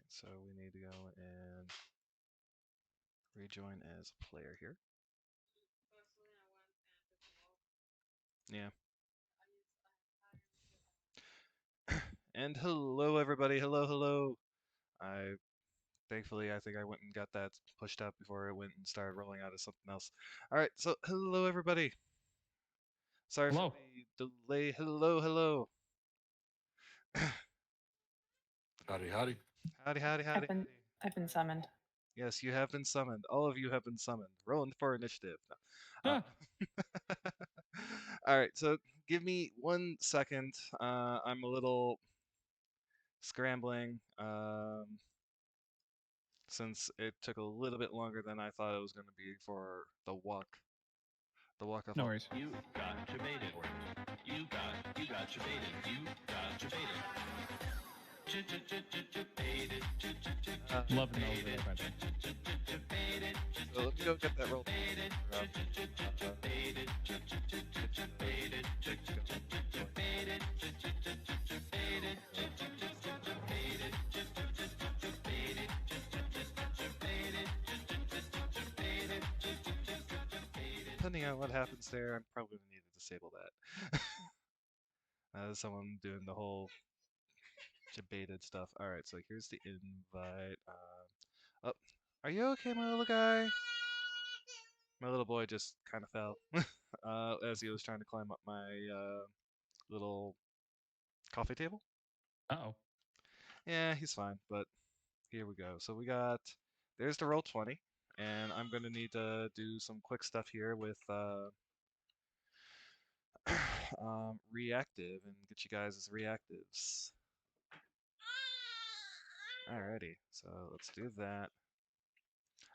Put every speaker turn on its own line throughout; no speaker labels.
so we need to go and rejoin as a player here. Yeah. And hello, everybody. Hello, hello. Thankfully, I think I went and got that pushed up before it went and started rolling out of something else. All right, so hello, everybody. Sorry
Hello.
for the delay. Hello, hello.
Howdy, howdy.
Howdy, howdy, howdy, howdy.
I've been summoned.
Yes, you have been summoned. All of you have been summoned. Rolling for initiative.
Huh.
All right, so give me 1 second. I'm a little scrambling since it took a little bit longer than I thought it was going to be for the walk. The walk of
No
all
worries.
walks.
You got debated. You got debated. You got debated.
Love and overlay, by the way.
So let me go get that roll. Depending on what happens there, I'm probably going to need to disable that. Someone doing the whole debated stuff. All right, so here's the invite. Oh, are you okay, my little guy? My little boy just kind of fell as he was trying to climb up my little coffee table.
Uh-oh.
Yeah, he's fine, but here we go. So there's the roll 20, and I'm going to need to do some quick stuff here with reactive and get you guys as reactives. Alrighty, so let's do that.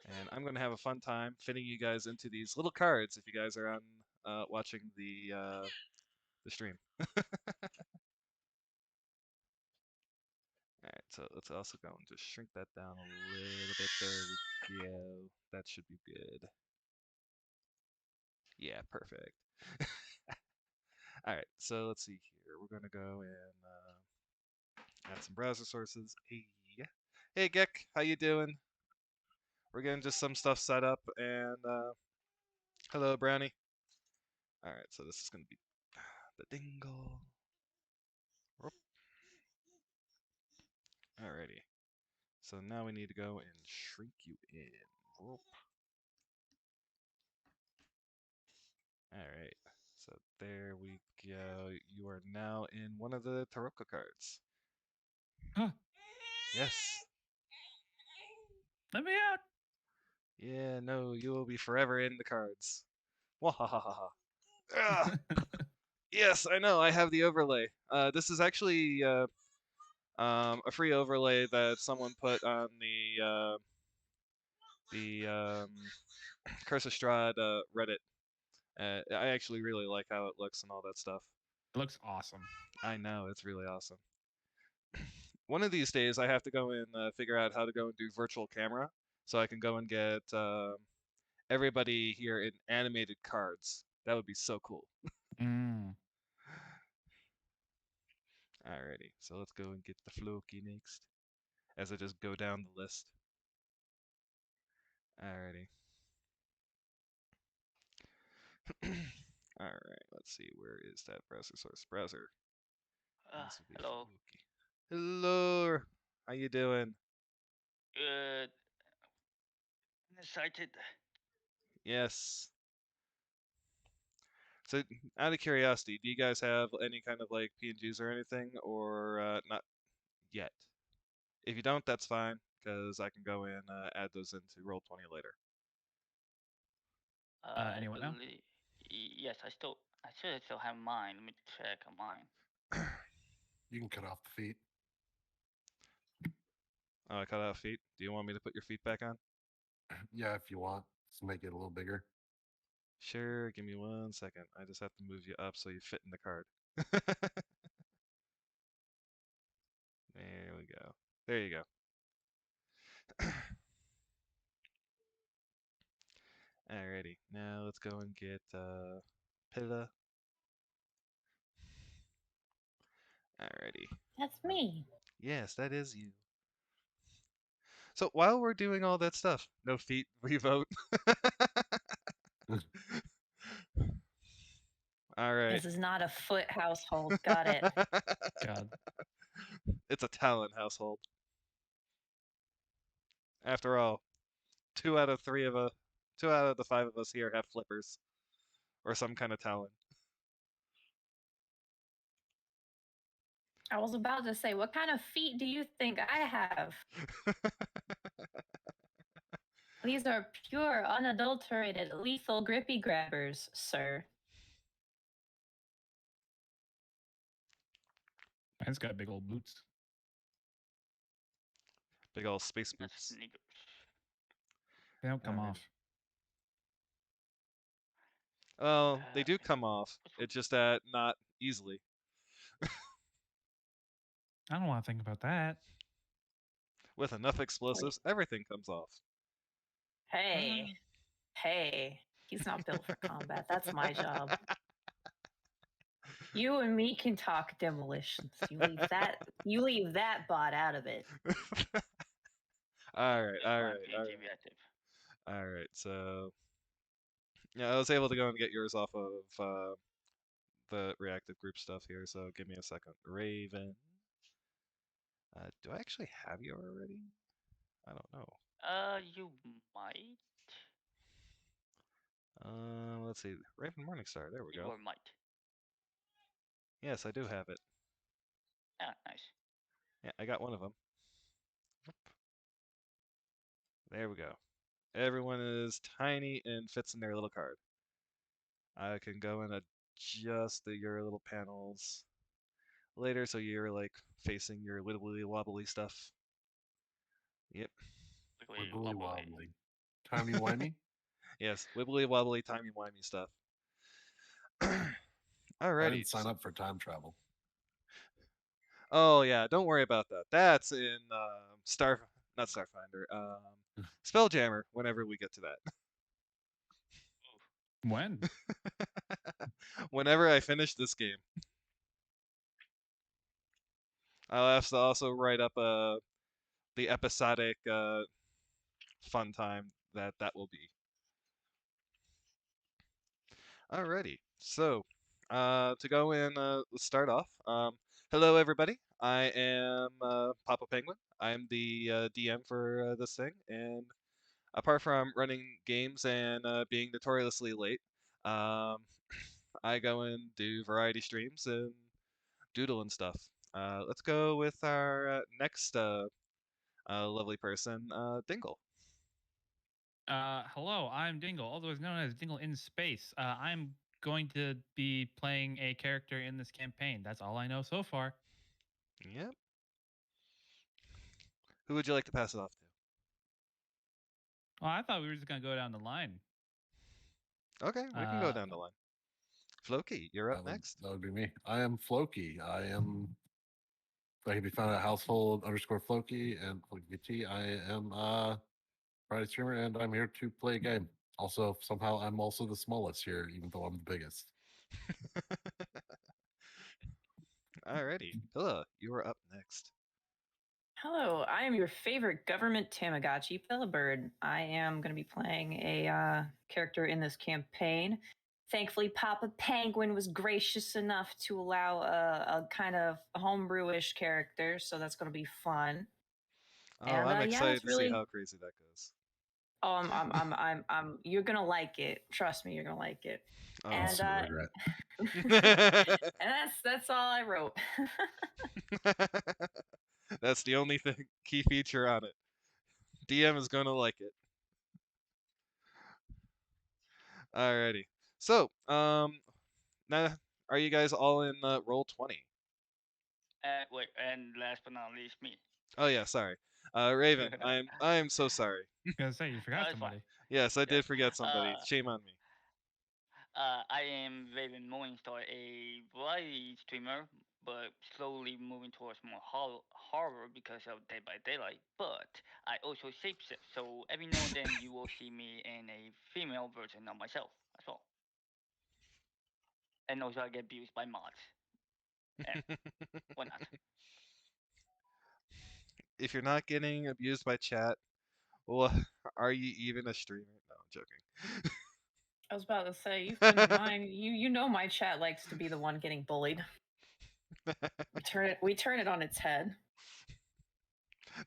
And I'm going to have a fun time fitting you guys into these little cards if you guys are on watching the stream. Alright, so let's also go and just shrink that down a little bit. There we go. That should be good. Yeah, perfect. Alright, so let's see here. We're going to go and add some browser sources. Hey, Gek, how you doing? We're getting just some stuff set up, and hello, Brownie. All right, so this is going to be the dingle. Whoop. Alrighty. So now we need to go and shrink you in. Whoop. All right. So there we go. You are now in one of the Taroko cards.
Huh.
Yes.
Let me out.
Yeah, no, you will be forever in the cards. Wahahaha. Ah, yes, I know. I have the overlay. This is actually a free overlay that someone put on the Curse of Strahd Reddit. I actually really like how it looks and all that stuff.
It looks awesome.
I know, it's really awesome. One of these days, I have to go and figure out how to go and do virtual camera, so I can go and get everybody here in animated cards. That would be so cool.
Mm.
Alrighty, so let's go and get the Floki next, as I just go down the list. Alrighty. Alright, let's see, where is that browser source? Browser. This would be
Hello.
Floki. Hello, how you doing?
Good. I'm excited.
Yes. So, out of curiosity, do you guys have any kind of like PNGs or anything, or not yet? If you don't, that's fine, because I can go and add those into Roll20 later.
Anyone now?
Yes, I should still have mine. Let me check on mine.
You can cut off the feet.
Oh, I cut out feet. Do you want me to put your feet back on?
Yeah, if you want. Just make it a little bigger.
Sure, give me 1 second. I just have to move you up so you fit in the card. There we go. There you go. Alrighty, now let's go and get Pilla. Alrighty.
That's me.
Yes, that is you. So while we're doing all that stuff, no feet, we vote. All right.
This is not a foot household. Got it.
God.
It's a talent household. After all, 2 out of the 5 of us here have flippers or some kind of talent.
I was about to say, what kind of feet do you think I have? These are pure, unadulterated, lethal grippy grabbers, sir.
Man's got big old boots.
Big old space
That's
boots.
sneakers.
They don't come
Alrighty.
off.
Well, they do come off. It's just that not easily.
I don't want to think about that.
With enough explosives, everything comes off.
Hey, hey. He's not built for combat. That's my job. You and me can talk demolitions. You leave that bot out of it.
All right,
It's
all
fine,
right, all
PNG
right,
reactive.
all right. So, yeah, I was able to go and get yours off of the reactive group stuff here. So give me a second. Raven. Do I actually have you already? I don't know.
You might.
Let's see. Raven Morningstar. There we
You
go.
or might.
Yes, I do have it.
Ah, nice.
Yeah, I got one of them. There we go. Everyone is tiny and fits in their little card. I can go and adjust your little panels later so you're like facing your wibbly wobbly stuff. Yep.
Wibbly wobbly. Timey wimey?
Yes, wibbly wobbly, timey wimey stuff.
I
Alrighty.
didn't sign up for time travel.
Oh yeah, don't worry about that. That's in not Starfinder, Spelljammer. Whenever we get to that.
When?
Whenever I finish this game, I'll have to also write up the episodic fun time that will be. Alrighty, so to go in, let's start off. Hello everybody, I am Papa Penguin. I'm the DM for this thing, and apart from running games and being notoriously late, I go and do variety streams and doodle and stuff. Let's go with our next lovely person, Dingle.
Hello, I'm Dingle, otherwise known as Dingleinspace. I'm going to be playing a character in this campaign. That's all I know so far.
Yep. Who would you like to pass it off to?
Well, I thought we were just gonna go down the line.
Okay, we can go down the line. Floki, you're up next.
That would be me. I am Floki. I can be found at household _ Floki and Floki VT. I am Friday streamer and I'm here to play a game. Also, somehow I'm also the smallest here, even though I'm the biggest.
Alrighty, Hilla, you are up next.
Hello, I am your favorite government Tamagotchi, Pillabird. I am going to be playing a character in this campaign. Thankfully, Papa Penguin was gracious enough to allow a kind of homebrewish character, so that's going to be fun.
Oh,
And,
I'm
yeah,
excited
that's
to see
really-
how crazy that goes.
Oh, you're gonna like it. Trust me, you're gonna like it.
Oh,
And
regret.
and that's all I wrote.
That's the only key feature on it. DM is gonna like it. Alrighty. So, now are you guys all in roll 20?
Wait, and last but not least, me.
Oh yeah, sorry. Raven, I'm so sorry.
I was gonna say you forgot
it's fine.
somebody.
Yes, I
Yeah.
did forget somebody. Shame on me.
I am Raven Morningstar, a variety streamer, but slowly moving towards more horror because of Dead by Daylight. But I also shapeshift, so every now and then you will see me in a female version of myself as well. And also I get abused by mods. And why not?
if you're not getting abused by chat, well, are you even a streamer? No, I'm joking.
I was about to say, you've been in mine. You know my chat likes to be the one getting bullied. We turn it on its head.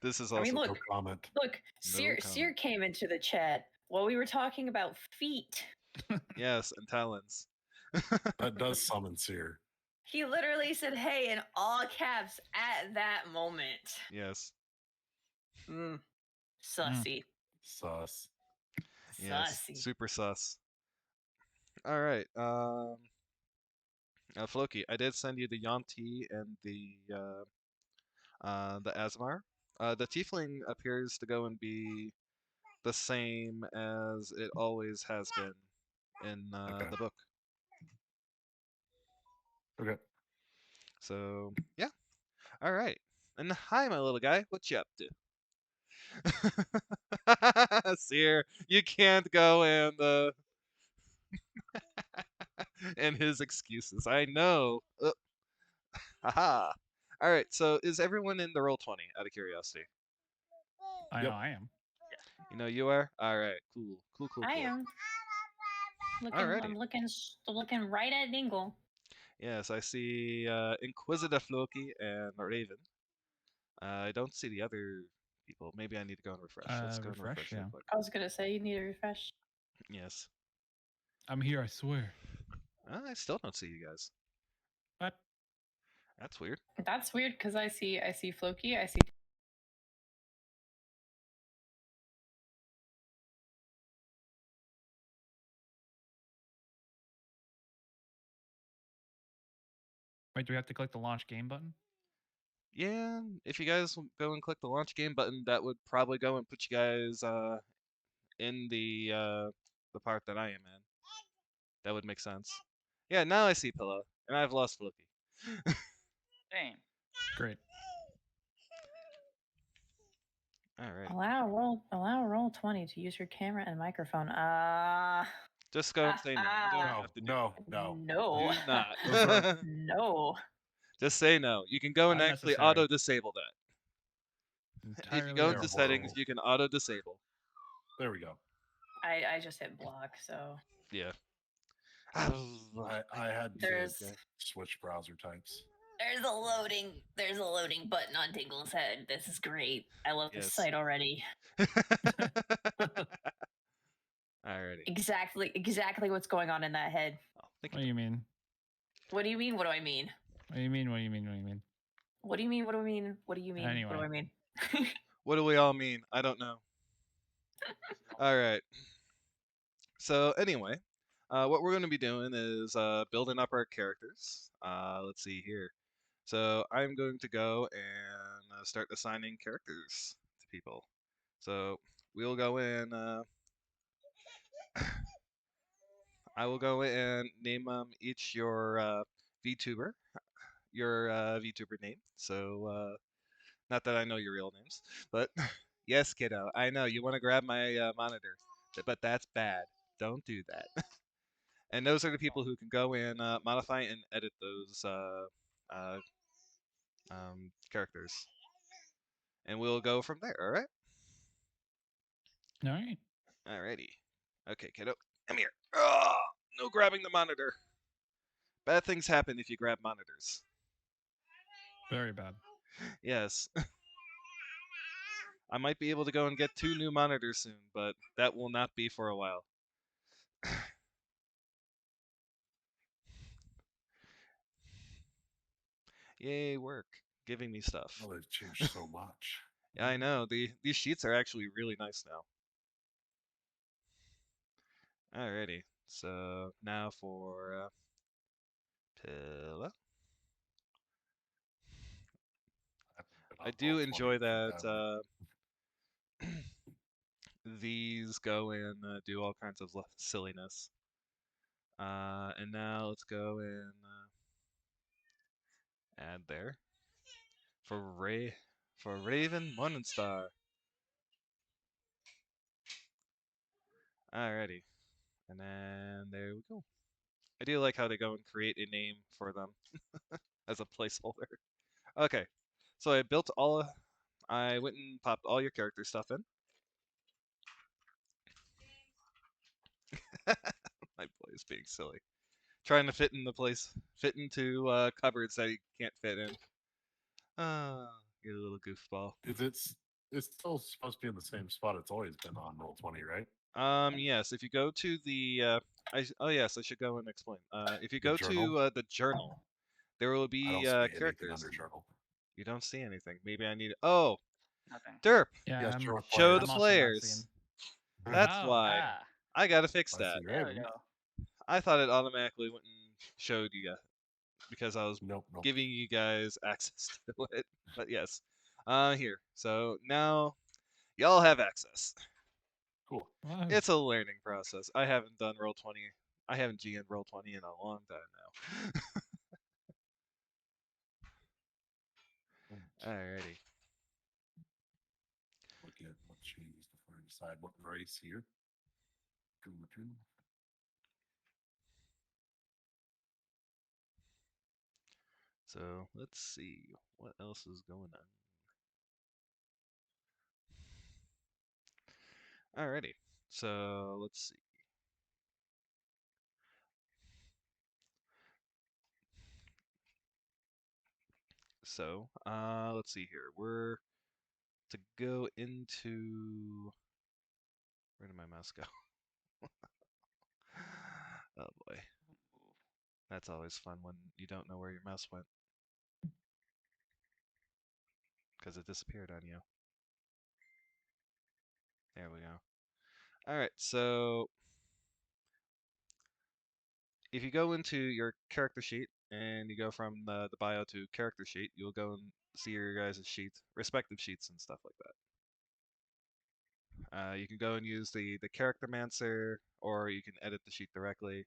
This is
I
also
mean,
No
look,
comment.
look. Sear
comment.
came into the chat while we were talking about feet.
Yes, and talons.
That does summon Seer.
He literally said, "Hey" in all caps at that moment.
Yes.
Sussy.
Sus.
Yes.
Sussy.
Super sus. All right. Floki, I did send you the Yanti and the Asmar. The Tiefling appears to go and be the same as it always has been in
Okay.
the book.
Okay.
So yeah. All right. And hi, my little guy. What you up to? Seer, you can't go and and his excuses. I know. Haha. All right. So is everyone in the roll 20? Out of curiosity.
I
Yep.
know I am.
You know you are. All right. Cool. Cool. Cool.
I
Cool.
am
Alrighty.
I'm looking right at Dingle.
Yes, I see Inquisitor Floki and Raven. I don't see the other people. Maybe I need to go and refresh. Let's go and
Refresh,
refresh
yeah.
real quick.
I was gonna say you need a refresh.
Yes.
I'm here, I swear.
I still don't see you guys.
What?
That's weird.
That's weird because I see Floki. I see.
Wait, do we have to click the launch game button?
Yeah, if you guys go and click the launch game button, that would probably go and put you guys in the part that I am in. That would make sense. Yeah, now I see Pillow, and I've lost Floki.
Same.
Great.
Alright.
Allow roll 20 to use your camera and microphone.
Just go and say no. You don't
No,
have to do
no,
that.
no.
No.
Do not.
Those are-
No.
Just say no. You can go and actually
Unnecessary.
auto disable that. If you
Entirely
go
They're
into
unnecessary.
settings,
horrible.
you can auto disable.
There we go.
I just hit block, so
Yeah.
I had to
There's-
switch browser types.
there's a loading button on Dingle's head. This is great. I love this
Yes.
site already.
Alrighty.
Exactly what's going on in that head.
Oh, thank
What
you.
do you mean?
What do you mean? What do I mean?
What do you mean? What do you mean? What do you mean?
What do you mean? What do I mean? What do you mean? What do
Anyway.
I mean?
What do we all mean? I don't know. Alright. So anyway, what we're going to be doing is building up our characters. Let's see here. So I'm going to go and start assigning characters to people. So we'll go in. I will go and name each your VTuber, your VTuber name. So not that I know your real names, but yes, kiddo, I know you want to grab my monitor, but that's bad. Don't do that. And those are the people who can go in, modify and edit those characters. And we'll go from there, alright?
All right.
Alrighty. Okay, kiddo, come here. Oh, no grabbing the monitor. Bad things happen if you grab monitors.
Very bad.
Yes. I might be able to go and get 2 new monitors soon, but that will not be for a while. Yay, work. Giving me stuff.
Oh, they've changed so much.
Yeah, I know. These sheets are actually really nice now. Alrighty. So now for Pilla. I do enjoy that these go and do all kinds of silliness. And now let's go and add there for Raven Morningstar. Alrighty. And then there we go. I do like how they go and create a name for them as a placeholder. Okay. So I built all I went and popped all your character stuff in. My boy is being silly. Trying to fit into cupboards that he can't fit in. You little goofball.
It's still supposed to be in the same spot it's always been on Roll20, right?
Yes, if you go to the yes, I should go and explain. If you
The
go
journal?
to the journal, there will
I
be
don't see anything
characters.
under journal.
You don't see anything. Maybe I need. Oh,
Nothing.
derp.
Yeah,
Yes,
I'm,
show with
Show
I'm
the
players.
also not
players.
seeing.
That's
Oh,
why.
Ah,
I gotta fix
I
that.
see
there we
Raven.
go.
I thought it automatically went and showed you guys because I was
Nope.
giving you guys access to it. But yes, here. So now y'all have access.
Cool.
Wow.
It's a learning process. I haven't done Roll20. I haven't GN'd Roll20 in a long time now. Alrighty.
Look at what changed before I decide what race here.
So let's see what else is going on. Alrighty. So let's see. So let's see here. We're to go into. Where did my mouse go? Oh boy. That's always fun when you don't know where your mouse went. Because it disappeared on you. There we go. Alright, so if you go into your character sheet and you go from the bio to character sheet, you'll go and see your guys' sheets, respective sheets and stuff like that. You can go and use the character mancer, or you can edit the sheet directly.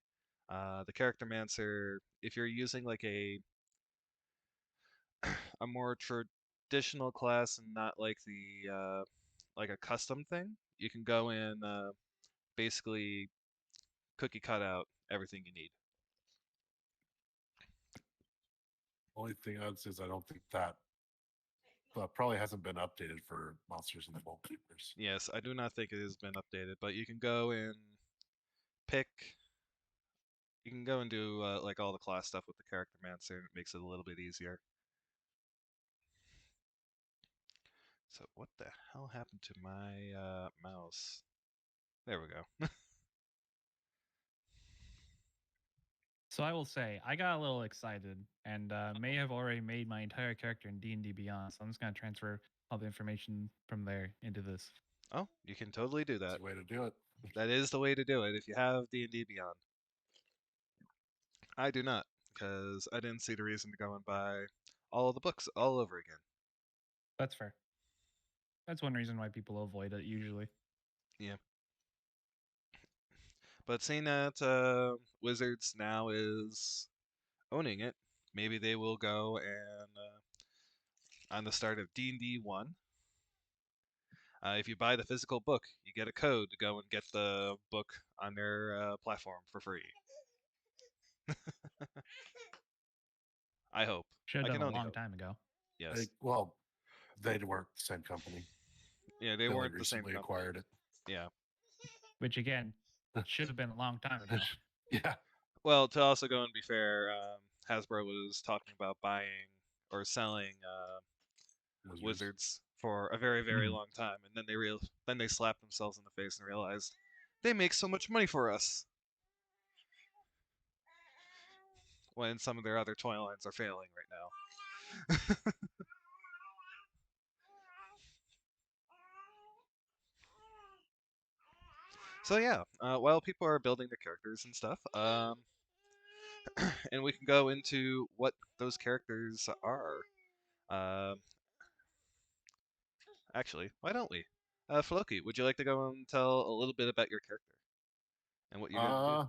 The character mancer, if you're using like a more traditional class and not like the like a custom thing, you can go and basically cookie cut out everything you need.
Only thing I would say is I don't think that probably hasn't been updated for Monsters and Vaultkeepers.
Yes, I do not think it has been updated, but you can go and pick. You can go and do like all the class stuff with the character mancer, and it makes it a little bit easier. So what the hell happened to my mouse? There we go.
So I will say I got a little excited and may have already made my entire character in D&D Beyond. So I'm just gonna transfer all the information from there into this.
Oh, you can totally do
That's
that.
the way to do it.
That is the way to do it if you have D&D Beyond. I do not, because I didn't see the reason to go and buy all of the books all over again.
That's fair. That's one reason why people avoid it usually.
Yeah. But seeing that Wizards now is owning it, maybe they will go and on the start of D&D 1, if you buy the physical book, you get a code to go and get the book on their platform for free. I hope.
Should
I
have
can
done a
only
long
hope.
time ago.
Yes.
Well, they weren't the same company.
Yeah, they
only
weren't the same
recently
company.
acquired it.
Yeah.
Which again, should have been a long time ago.
Yeah.
Well, to also go and be fair, Hasbro was talking about buying or selling Wizards for a very, very long time, and then they slapped themselves in the face and realized they make so much money for us when some of their other toy lines are failing right now. So yeah, while people are building their characters and stuff, and we can go into what those characters are. Um, Actually, why don't we? Floki, would you like to go and tell a little bit about your character and what you're going to do?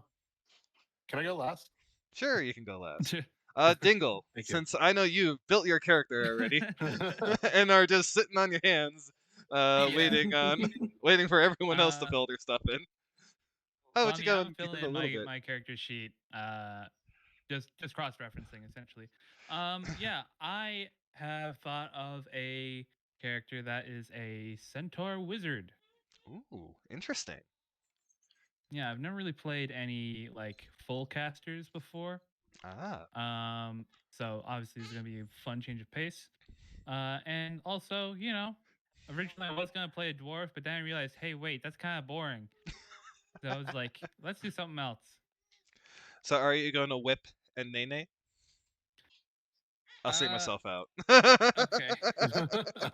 Can I go last?
Sure, you can go last. Dingle,
Thank you.
since I know you've built your character already and are just sitting on your hands, waiting for everyone else to build their stuff in. How would you go
I'm
and give
filling
a
in
little bit?
my character sheet. Just cross referencing essentially. Yeah, I have thought of a character that is a centaur wizard.
Ooh, interesting.
Yeah, I've never really played any like full casters before.
Ah.
So obviously it's gonna be a fun change of pace. And also, you know, originally I was gonna play a dwarf, but then I realized, hey, wait, that's kind of boring. So I was like, let's do something else.
So are you going to whip and Nene? I'll say myself out.
Okay.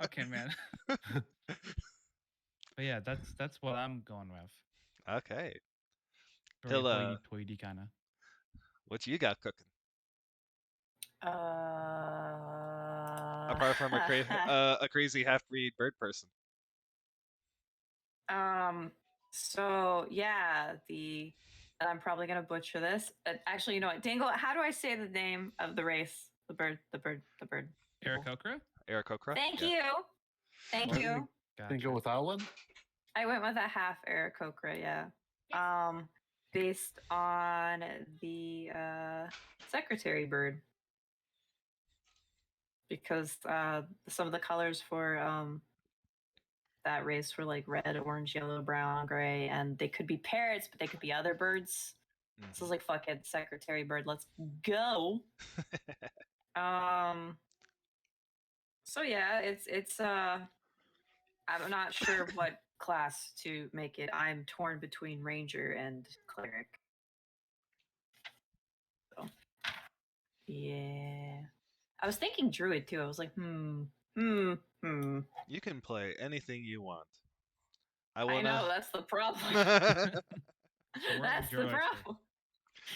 Okay, man. But yeah, that's what I'm going with.
Okay.
Very
Pilla,
hoity-toity kind of.
what you got cooking?
Uh,
Apart from a crazy half-breed bird person.
So yeah, I'm probably gonna butcher this. Actually, you know what, Dingle? How do I say the name of the race? The bird.
Aarakocra?
Aarakocra?
Thank
Yeah.
you. Thank
What?
you.
Didn't go with Owlin?
I went with a half Aarakocra, yeah. Based on the secretary bird. Because some of the colors for that race were like red, orange, yellow, brown, gray, and they could be parrots, but they could be other birds. So I was like, fuck it, secretary bird, let's go. So yeah, it's I'm not sure what class to make it. I'm torn between ranger and cleric. So yeah. I was thinking druid too. I was like,
You can play anything you want.
I know, that's the problem. That's the
Joe, I say.
problem.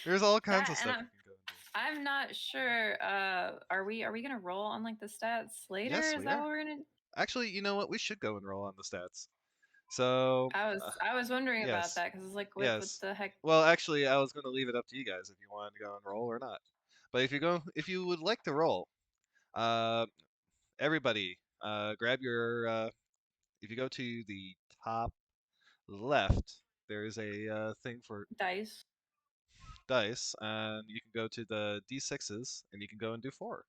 There's all kinds
That,
of stuff
and
you can go and do.
I'm not sure. Are we gonna roll on like the stats later?
Yes,
Is
we
that
are.
what we're gonna?
Actually, you know what? We should go and roll on the stats. So
I was wondering about
yes,
that because it's like, what
yes.
the heck?
Well, actually, I was going to leave it up to you guys if you wanted to go and roll or not. But if you would like to roll, everybody, grab your. If you go to the top left, there is a thing for
Dice.
dice, and you can go to the d6s, and you can go and do 4.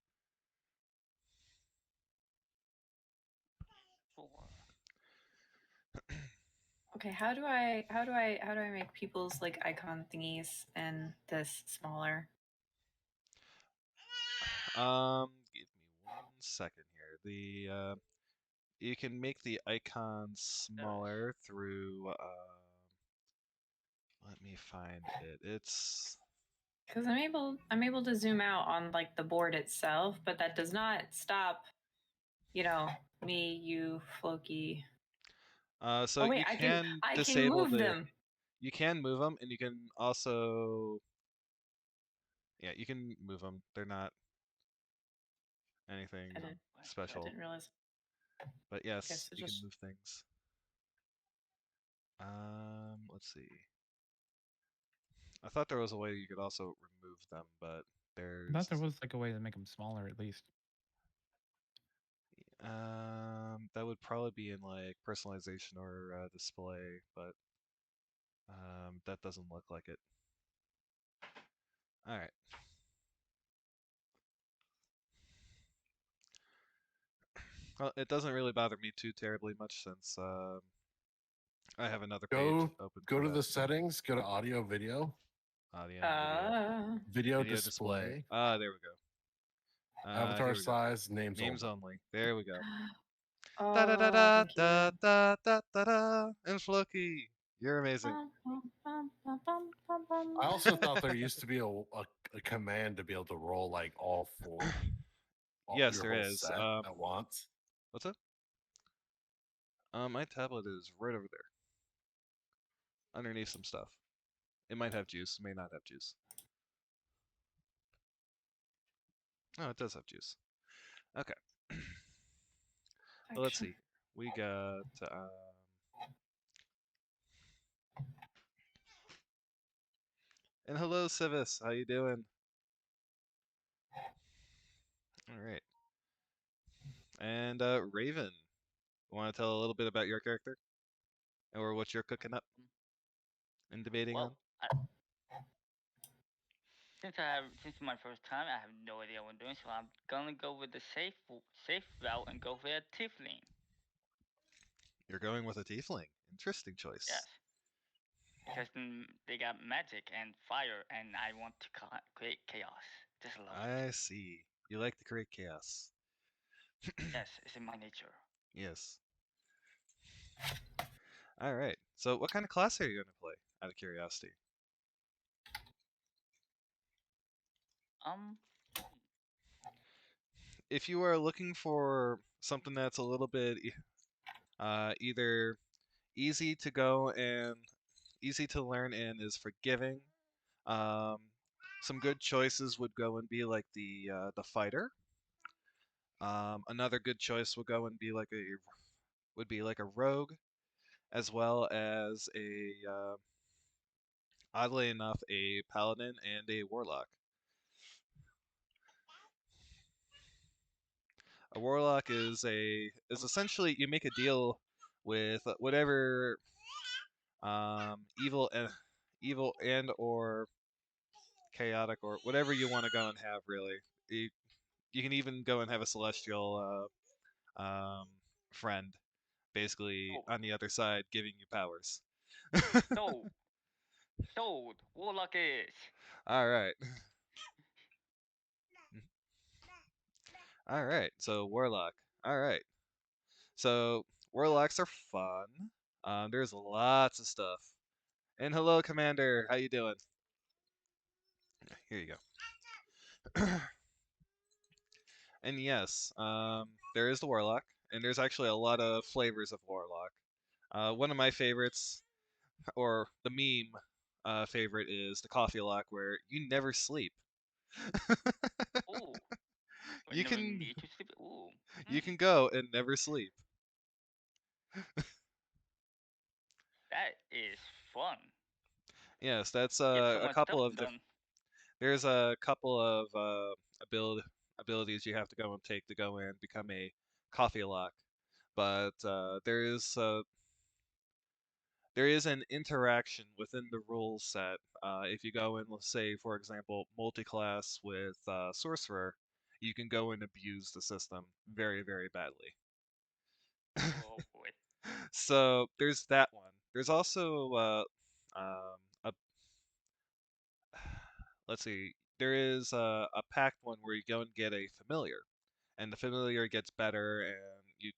4.
Okay, how do I make people's like icon thingies and this smaller?
Give me 1 second here. You can make the icons smaller through. Let me find it. It's
Because I'm able to zoom out on like the board itself, but that does not stop, you know, me, you, Floki.
so
Oh wait,
you
I
can
can
disable
move them.
You can move them, and you can also. Yeah, you can move them. They're not anything
I
special.
didn't realize.
But yes,
Okay, so
you can
just
move things. Let's see. I thought there was a way you could also remove them, but
I thought there was like a way to make them smaller at least.
That would probably be in like personalization or display, but that doesn't look like it. All right. Well, it doesn't really bother me too terribly much since I have another page open.
Go
for
to
that
the
too.
settings. Go to audio, video,
Audio, and
video
video
display.
Ah, there we go.
Avatar
here we go.
size, names only.
only. There we go.
Oh,
Da da da da
thank you.
da da da da da. And Floki, you're amazing.
I also thought there used to be a command to be able to roll like all 4.
Yes,
your
there
whole
is.
set at once.
What's up? My tablet is right over there, underneath some stuff. It might have juice, may not have juice. Oh, it does have juice. Okay. Well, let's see. We got. And hello, Civis. How you doing? All right. And Raven, want to tell a little bit about your character, or what you're cooking up and debating on?
since my first time, I have no idea what I'm doing, so I'm gonna go with the safe route and go for a tiefling.
You're going with a tiefling. Interesting choice.
Yes, because they got magic and fire, and I want to create chaos. Just love it.
I see. You like to create chaos.
Yes, it's in my nature.
Yes. All right. So, what kind of class are you going to play? Out of curiosity.
Um,
If you are looking for something that's a little bit either easy to go and easy to learn and is forgiving, um, some good choices would go and be like the fighter. Another good choice would go and be like a rogue, as well as oddly enough, a paladin and a warlock. A warlock is essentially you make a deal with whatever evil and or chaotic or whatever you want to go and have. Really, you, you can even go and have a celestial friend, basically
oh,
on the other side, giving you powers.
so, sold. Warlock is.
All right. All right. So warlock. All right. So warlocks are fun. There's lots of stuff. And hello, Commander. How you doing? Here you go. And yes, there is the warlock, and there's actually a lot of flavors of warlock. One of my favorites, or the meme favorite, is the coffee lock, where you never sleep.
Ooh, I
You
never
can
need to sleep. Ooh,
you can go and never sleep.
that is fun.
Yes, that's
Get so
a
much stuff
couple of
done.
there's a couple of abilities you have to go and take to go and become a coffee lock, but there is an interaction within the rule set. If you go in, let's say, for example, multi-class with sorcerer, you can go and abuse the system very, very badly.
Oh boy.
So there's that one. There's also a let's see. There is a pact one where you go and get a familiar, and the familiar gets better, and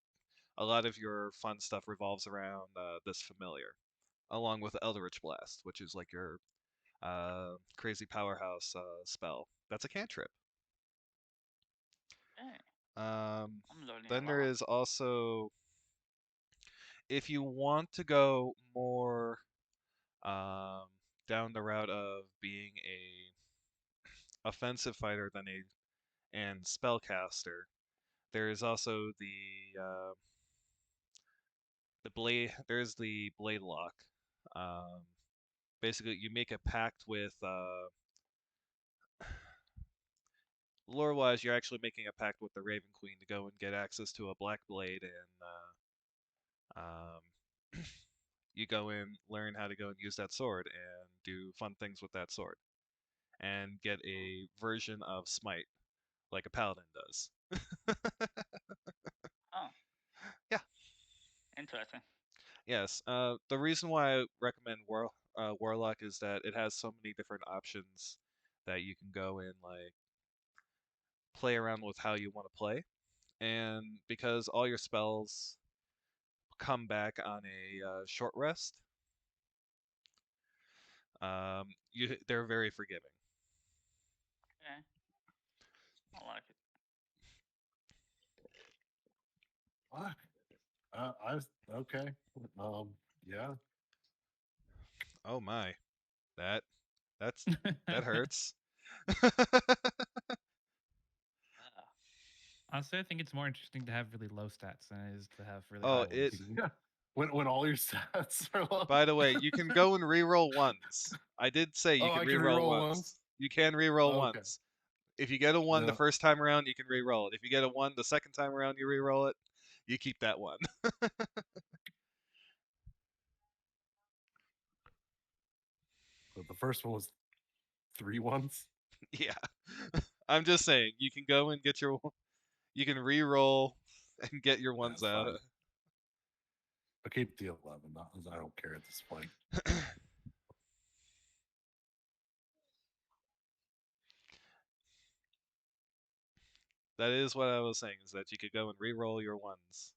a lot of your fun stuff revolves around this familiar, along with Eldritch Blast, which is like your crazy powerhouse spell. That's a cantrip.
Hey,
Um,
I'm learning a
then there
lot.
is also, if you want to go more um, down the route of being a offensive fighter than a and spellcaster, there is also the blade. There's the blade lock. Um, basically, you make a pact with lore-wise, you're actually making a pact with the Raven Queen to go and get access to a black blade, and you go in, learn how to go and use that sword, and do fun things with that sword, and get a version of Smite like a paladin does.
Oh,
Yeah.
interesting.
Yes. The reason why I recommend Warlock is that it has so many different options that you can go and like play around with how you want to play, and because all your spells come back on a short rest, they're very forgiving.
Okay, I like it.
Fuck. I was okay. Yeah.
Oh my, that that's that hurts.
Ah,
Honestly, I think it's more interesting to have really low stats than it is to have really
Oh,
high ones.
Yeah. When all your stats are low.
By the way, you can go and reroll ones. I did say you
Oh,
can
I can
reroll
reroll
ones.
ones?
You can reroll
Okay.
ones. If you get a one the
No.
first time around, you can reroll it. If you get a one the second time around, you reroll it. You keep that one.
The first one was 3 ones.
Yeah. I'm just saying, you can go and get your, you can re-roll and get your ones
That's
out.
fine. I'll keep the 11. I don't care at this point.
That is what I was saying, is that you could go and re-roll your ones.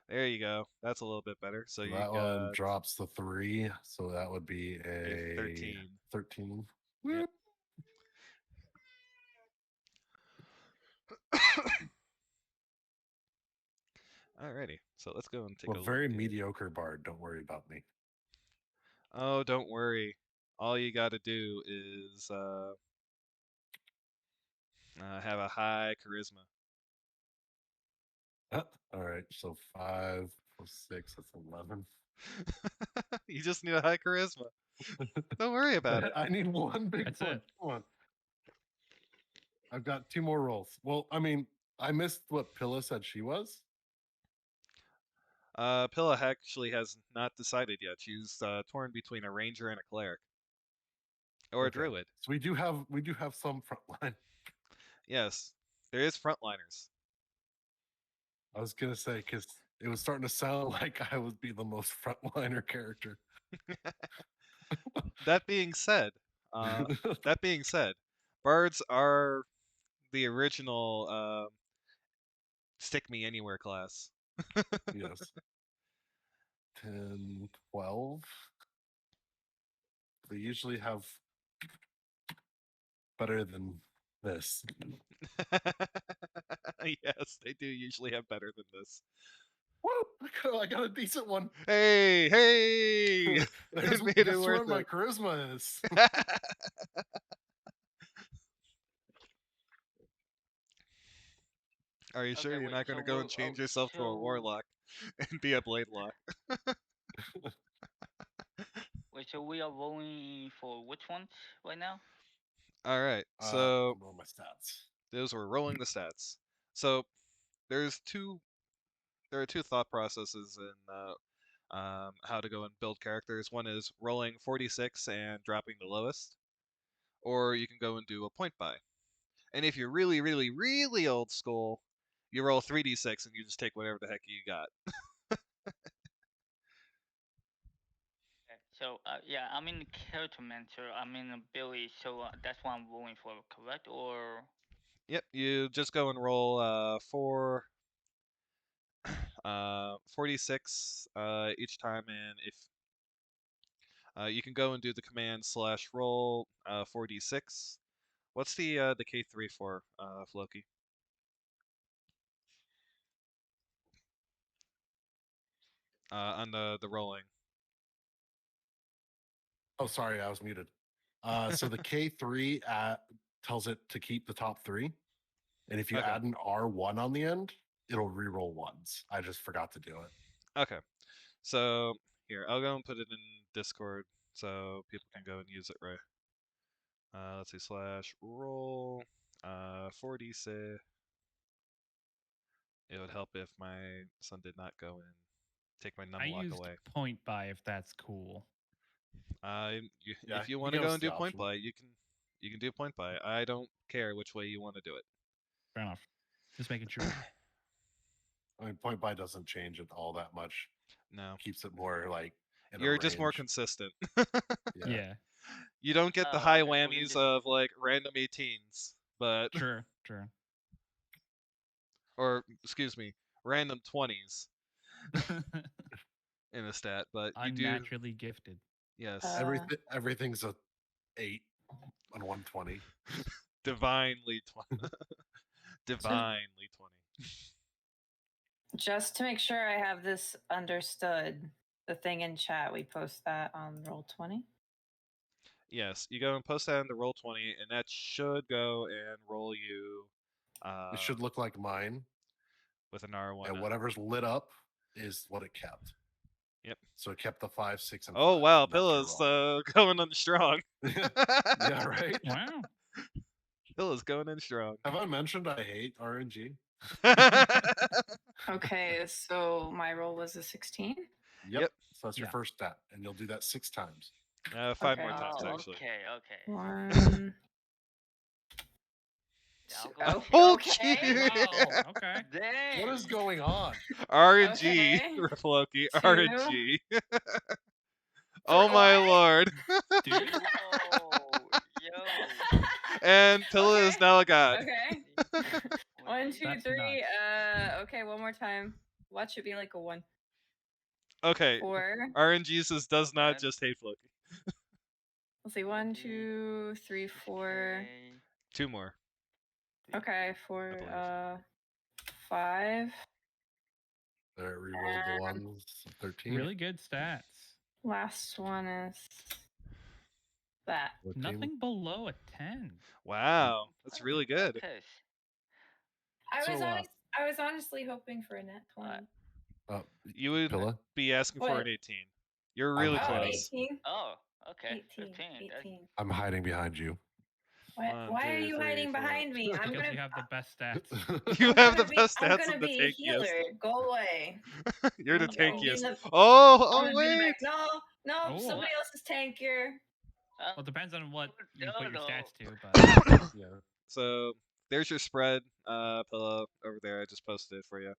There you go. That's a little bit better. So
So
you
that one
got
drops the 3, so that would be
your
a
13.
13.
Yep. Alrighty. So let's go and take
Well,
a
very
look at...
mediocre bard. Don't worry about me.
Oh, don't worry. All you got to do is have a high charisma.
All right, so 5 plus 6, that's 11.
You just need a high charisma. Don't worry about it.
I need one big
That's
one.
it.
Come on. I've got 2 more rolls. Well, I mean, I missed what Pilla said she was.
Pilla actually has not decided yet. She's torn between a ranger and a cleric, or a
Okay.
druid.
So we do have some frontline.
Yes, there is frontliners.
I was gonna say because it was starting to sound like I would be the most frontliner character.
That being said, bards are the original stick me anywhere class.
Yes. 10, 12. They usually have better than this.
Yes, they do usually have better than this.
Woo! I got a decent one.
Hey, hey!
There's,
Made it
guess where
worth
my
it.
charisma is.
Are you sure
Okay,
you're
wait,
not going
so
to go
we're-
and change
oh,
yourself to a
so-
warlock and be a blade lock?
Wait, so we are rolling for which ones right now?
All right,
I'm
so
rolling my stats.
those were rolling the stats. So there's two. There are two thought processes in how to go and build characters. One is rolling 46 and dropping the lowest, or you can go and do a point buy. And if you're really, really, really old school, you roll 3d6 and you just take whatever the heck you got.
Okay, so yeah, I'm in character mentor. I'm in ability, so that's what I'm rolling for, correct? Or
Yep, you just go and roll 46 each time, and if you can go and do the command / roll 4d6. What's the K3 for, Floki? On the rolling.
Oh, sorry, I was muted. So the K3 tells it to keep the top 3, and if you
Okay.
add an R1 on the end, it'll reroll ones. I just forgot to do it.
Okay. So here, I'll go and put it in Discord so people can go and use it right. Let's see, / roll 4d6. It would help if my son did not go and take my
I
numlock
used
away.
point buy if that's cool.
Yeah,
If you
you
want to
give
go
us
and
the
do point
option.
buy, you can do point buy. I don't care which way you want to do it.
Fair enough. Just making sure.
I mean, point buy doesn't change it all that much.
No,
Keeps it more like in a
you're just more
range.
consistent.
Yeah.
You don't get the
Oh,
high
okay, so we
whammies
just-
of like random 18s, but
Sure.
or excuse me, random 20s in a stat. But you do,
Unnaturally gifted.
yes,
Everything's a 8 on 120.
divinely 20, divinely 20.
Just to make sure I have this understood, the thing in chat, we post that on Roll20.
Yes, you go and post that in the roll 20, and that should go and roll you
It should look like mine,
with an R1.
and whatever's lit up is what it kept.
Yep.
So it kept the 5, 6, and 5.
Oh wow,
and that's your
Pilla's
roll.
going on strong.
Yeah, right.
Wow.
Pilla's going in strong.
Have I mentioned I hate RNG?
Okay, so my roll was a 16.
Yep.
Yep.
So that's your
Yeah.
first stat, and you'll do that 6 times.
5 more
Okay.
times
Oh,
actually.
okay, okay.
1.
I'll go
Oh,
with
Oh,
okay.
jeez.
Wow. Okay.
Dang.
What is going on?
RNG,
Okay.
Floki,
2.
RNG. Oh my
What?
lord.
Dude.
Whoa, yo.
And Pilla is
Okay.
now a god.
Okay. 1, 2,
That's
3.
nuts.
Okay, one more time. Watch it be like a 1.
Okay,
4.
RNG says does not
That-
just hate Floki.
Let's see. 1,
Okay.
2, 3, 4.
Okay.
2 more.
Okay,
I
4.
believe.
5.
There, rerolled the ones. 13.
Really good stats.
Last one is that.
14.
Nothing below a 10.
Wow, that's really good.
Piss.
I was honestly hoping for a net 20.
You would
Pilla.
be asking for
What?
an 18. You're
I'm
really
Oh,
hiding.
close.
18?
Oh, okay.
18.
15. That's
18.
I'm hiding behind you.
What?
1,
Why are
2,
you
3,
hiding
4.
behind me? I'm
Because
gonna.
you have the best stats.
You
I'm
have
gonna
the
be-
best
I'm
stats
gonna
and the
be a healer.
tankiest.
Go away.
You're the
Okay.
I'll be in
tankiest.
the-
Oh,
I'm
oh
gonna be the
wait.
back. No,
Oh.
somebody else is tankier.
Well, it depends on what you put your
no.
stats to, but
Yeah.
So there's your spread, Pilla over there. I just posted it for you in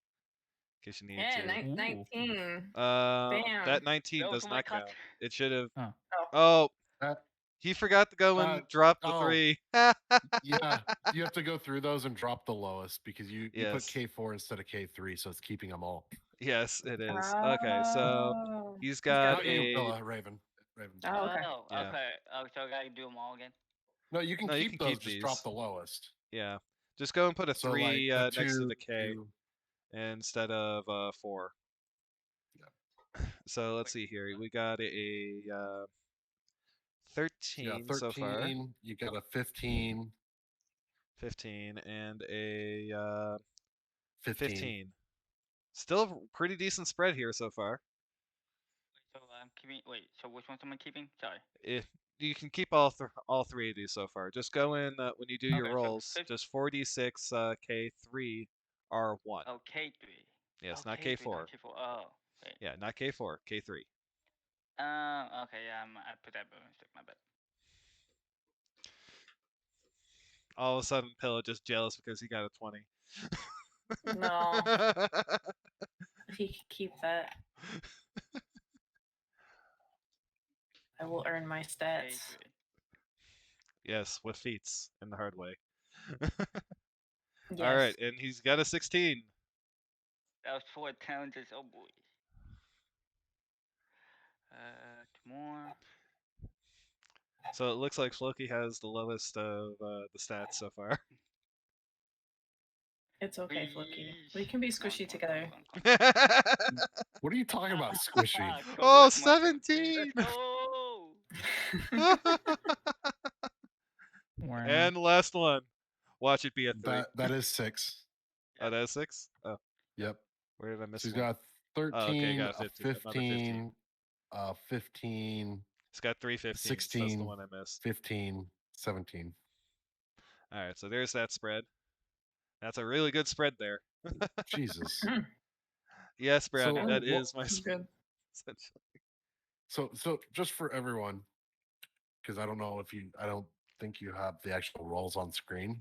case you need
Yeah,
to.
Ooh.
19.
That
Bam.
19
That was
does
my
not
cut.
count. It should have.
Oh.
Oh,
Uh,
he forgot to go and drop the
oh.
3.
Yeah. You have to go through those and drop the lowest because you put
Yes.
K4 instead of K3, so it's keeping them all.
Yes, it is. Okay, so
Oh.
he's got
Not you,
a.
Pilla, Raven. Raven.
Oh, okay.
Oh,
Yeah.
okay. Oh, so I gotta do them all again.
No, you can
No, you
keep
can
those.
keep
Just drop
these.
the lowest.
Yeah, just go and put a
So
3
like
next to the
2,
K
2.
instead of 4. So let's see here. We got a 13
Yeah, 13.
so far.
You got a 15.
15 and a
15.
Still a pretty decent spread here so far.
So I'm keeping. Wait. So which ones am I keeping? Sorry.
If you can keep all 3 of these so far. Just go in when you do your
Okay, so
rolls. Just 4d6 K3 R1.
Oh, K3.
Yes,
Oh,
not
K3,
K4.
not K4. Oh. Wait.
Yeah, not K4, K3.
Okay. Yeah. I put that by mistake. My bad.
All of a sudden, Pillow just jealous because he got a 20.
No. If he could keep that, I will earn my stats.
K3.
Yes, with feats in the hard way.
Yes.
All right, and he's got a 16.
That was 4 challenges. Oh boy. 2 more.
So it looks like Floki has the lowest of the stats so far.
It's okay, Floki. We
Please.
can be
Come on,
squishy
come on,
together.
come on, come on.
What are you talking about, squishy?
Oh,
Charisma
17!
Let's go.
Wow.
And last one. Watch it be a 3.
That is 6.
Oh, that's 6? Oh,
Yep.
where did I miss
So he's
one?
got 13,
Oh, okay, got
a
15, another 15.
15,
He's got 3 15s. That's the
16,
one I missed.
15, 17.
All right, so there's that spread. That's a really good spread there.
Jesus.
Yes, Brownie,
So,
that
well,
is my
That's
spread.
good.
Essentially.
So just for everyone, because I don't think you have the actual rolls on screen.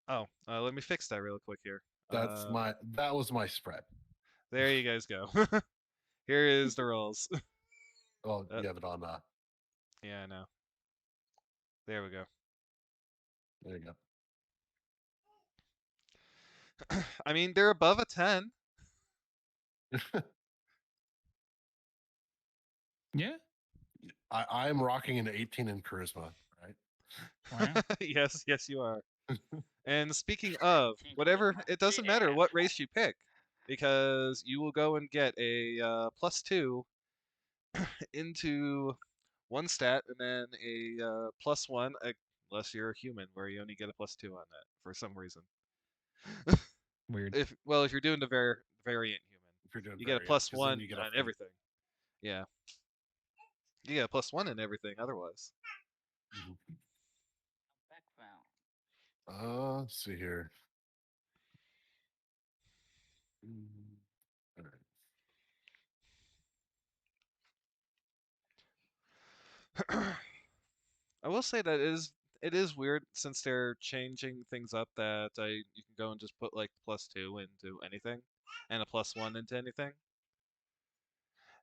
Oh, let me fix that real quick here.
That was my spread.
There you guys go. Here is the rolls.
Oh, you have it on.
Yeah, I know. There we go.
There you go.
I mean, they're above a 10.
Yeah.
I'm rocking an 18 in charisma, right?
Wow.
Yes, yes, you are. And speaking of,
Teach
whatever,
charisma.
it doesn't matter
Yeah.
what race you pick, because you will go and get a +2 into one stat, and then a +1, unless you're a human, where you only get a +2 on that for some reason.
Weird.
If you're doing the variant human,
If you're doing
you get a
variant, 'cause then
+1
you get a
on
feat.
everything. Yeah, you get a +1 in everything otherwise.
Background.
Let's see here. All right.
I will say that it is weird since they're changing things up that you can go and just put like +2 into anything and a +1 into anything.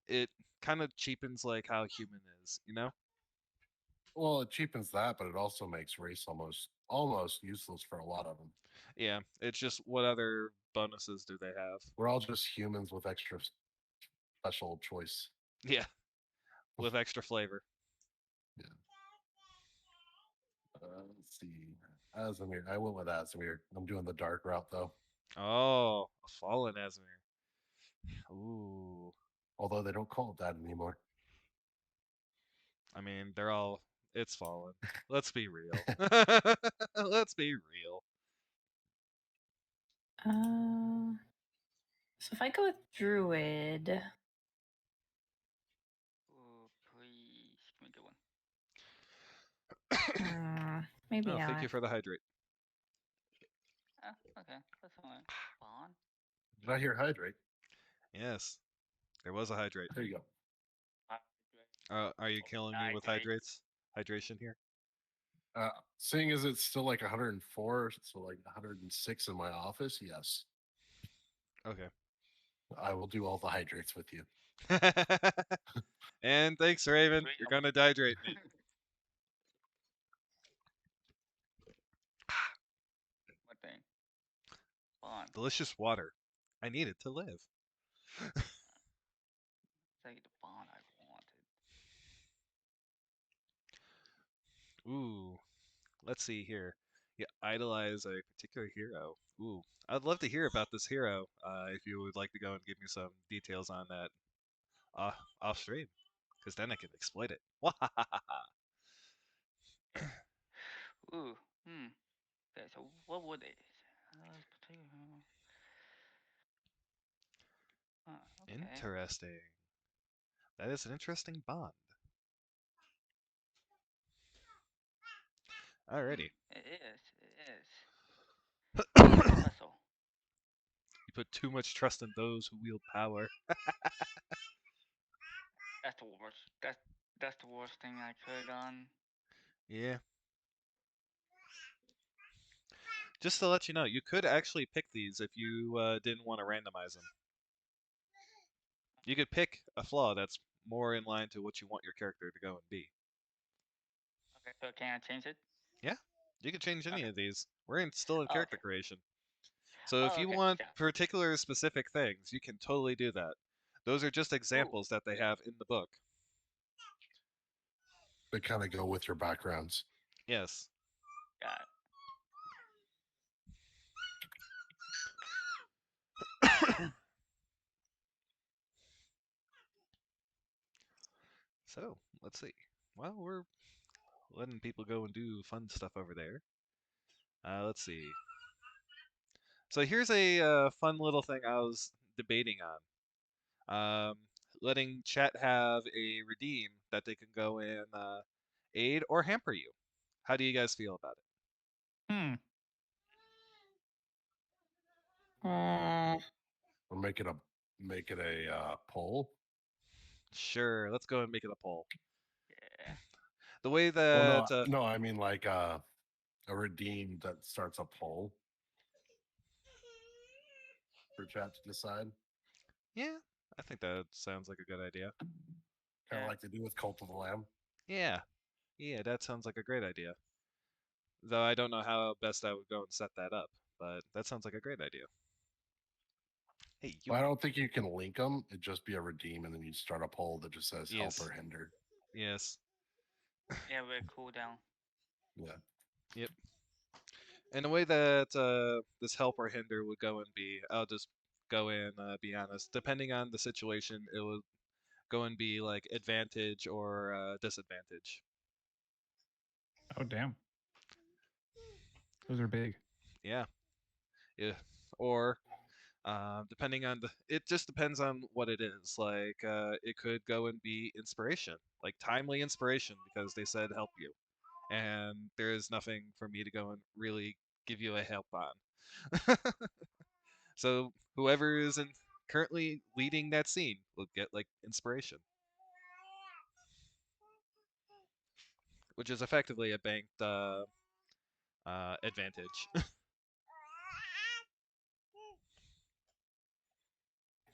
It kind of cheapens like how human is, you know?
Well, it cheapens that, but it also makes race almost useless for a lot of them.
Yeah, it's just what other bonuses do they have?
We're all just humans with extra special choice.
Yeah, with extra flavor.
Let's see. Azamir. I went with Azamir. I'm doing the dark route though.
Oh, a fallen Asmir. Ooh.
Although they don't call it that anymore.
I mean, they're all it's fallen. Let's be real. Let's be real.
So if I go with Druid,
Oh, please give me a good one.
maybe
Oh,
not.
thank you for the hydrate.
Okay, that's fine. Bond.
Did I hear hydrate?
Yes, there was a hydrate.
There you go.
Are you killing me with
Hydrate.
hydrates? Hydration here?
Seeing as it's still like 104, so like 106 in my office, yes,
Okay.
I will do all the hydrates with you.
And thanks, Raven.
Great
You're
number.
gonna dehydrate me.
What thing? Bond.
Delicious water. I need it to live.
Say the bond I wanted.
Ooh. Let's see here. You idolize a particular hero. Ooh. I'd love to hear about this hero. If you would like to go and give me some details on that off stream, because then I can exploit it.
Ooh. Okay, so what would it? Okay.
Interesting. That is an interesting bond. Alrighty.
It is. It is. Evil vessel.
You put too much trust in those who wield power.
That's the worst. That's the worst thing I could have done.
Yeah. Just to let you know, you could actually pick these if you didn't want to randomize them. You could pick a flaw that's more in line to what you want your character to go and be.
Okay, so can I change it?
Yeah, you can change any
Okay.
of these. We're still in
Oh,
character
okay.
creation. So if
Oh,
you
okay.
want
Yeah.
particular specific things, you can totally do that. Those are just examples that they have in the book.
They kind of go with your backgrounds.
Yes.
Got it.
So, let's see. Well, we're letting people go and do fun stuff over there. Let's see. So here's a fun little thing I was debating on. Letting chat have a redeem that they can go and aid or hamper you. How do you guys feel about it?
Or make it a poll.
Sure, let's go and make it a poll.
Yeah.
The way
Well,
that
no, I mean like a redeem that starts a poll for chat to decide.
yeah, I think that sounds like a good idea.
Kind of
Yeah.
like they do with Cult of the Lamb.
Yeah, that sounds like a great idea. Though I don't know how best I would go and set that up, but that sounds like a great idea. Hey, you.
Well, I don't think you can link them. It'd just be a redeem, and then you start a poll that just says
Yes.
help or hinder.
Yes.
Yeah, we're cool down.
Yeah.
Yep. And the way that this help or hinder would go and be, I'll just go and be honest. Depending on the situation, it would go and be like advantage or disadvantage.
Oh damn. Those are big.
Yeah. Yeah. Or depending on it just depends on what it is. Like it could go and be inspiration, like timely inspiration, because they said help you, and there is nothing for me to go and really give you a help on. So whoever is currently leading that scene will get like inspiration. which is effectively a banked advantage.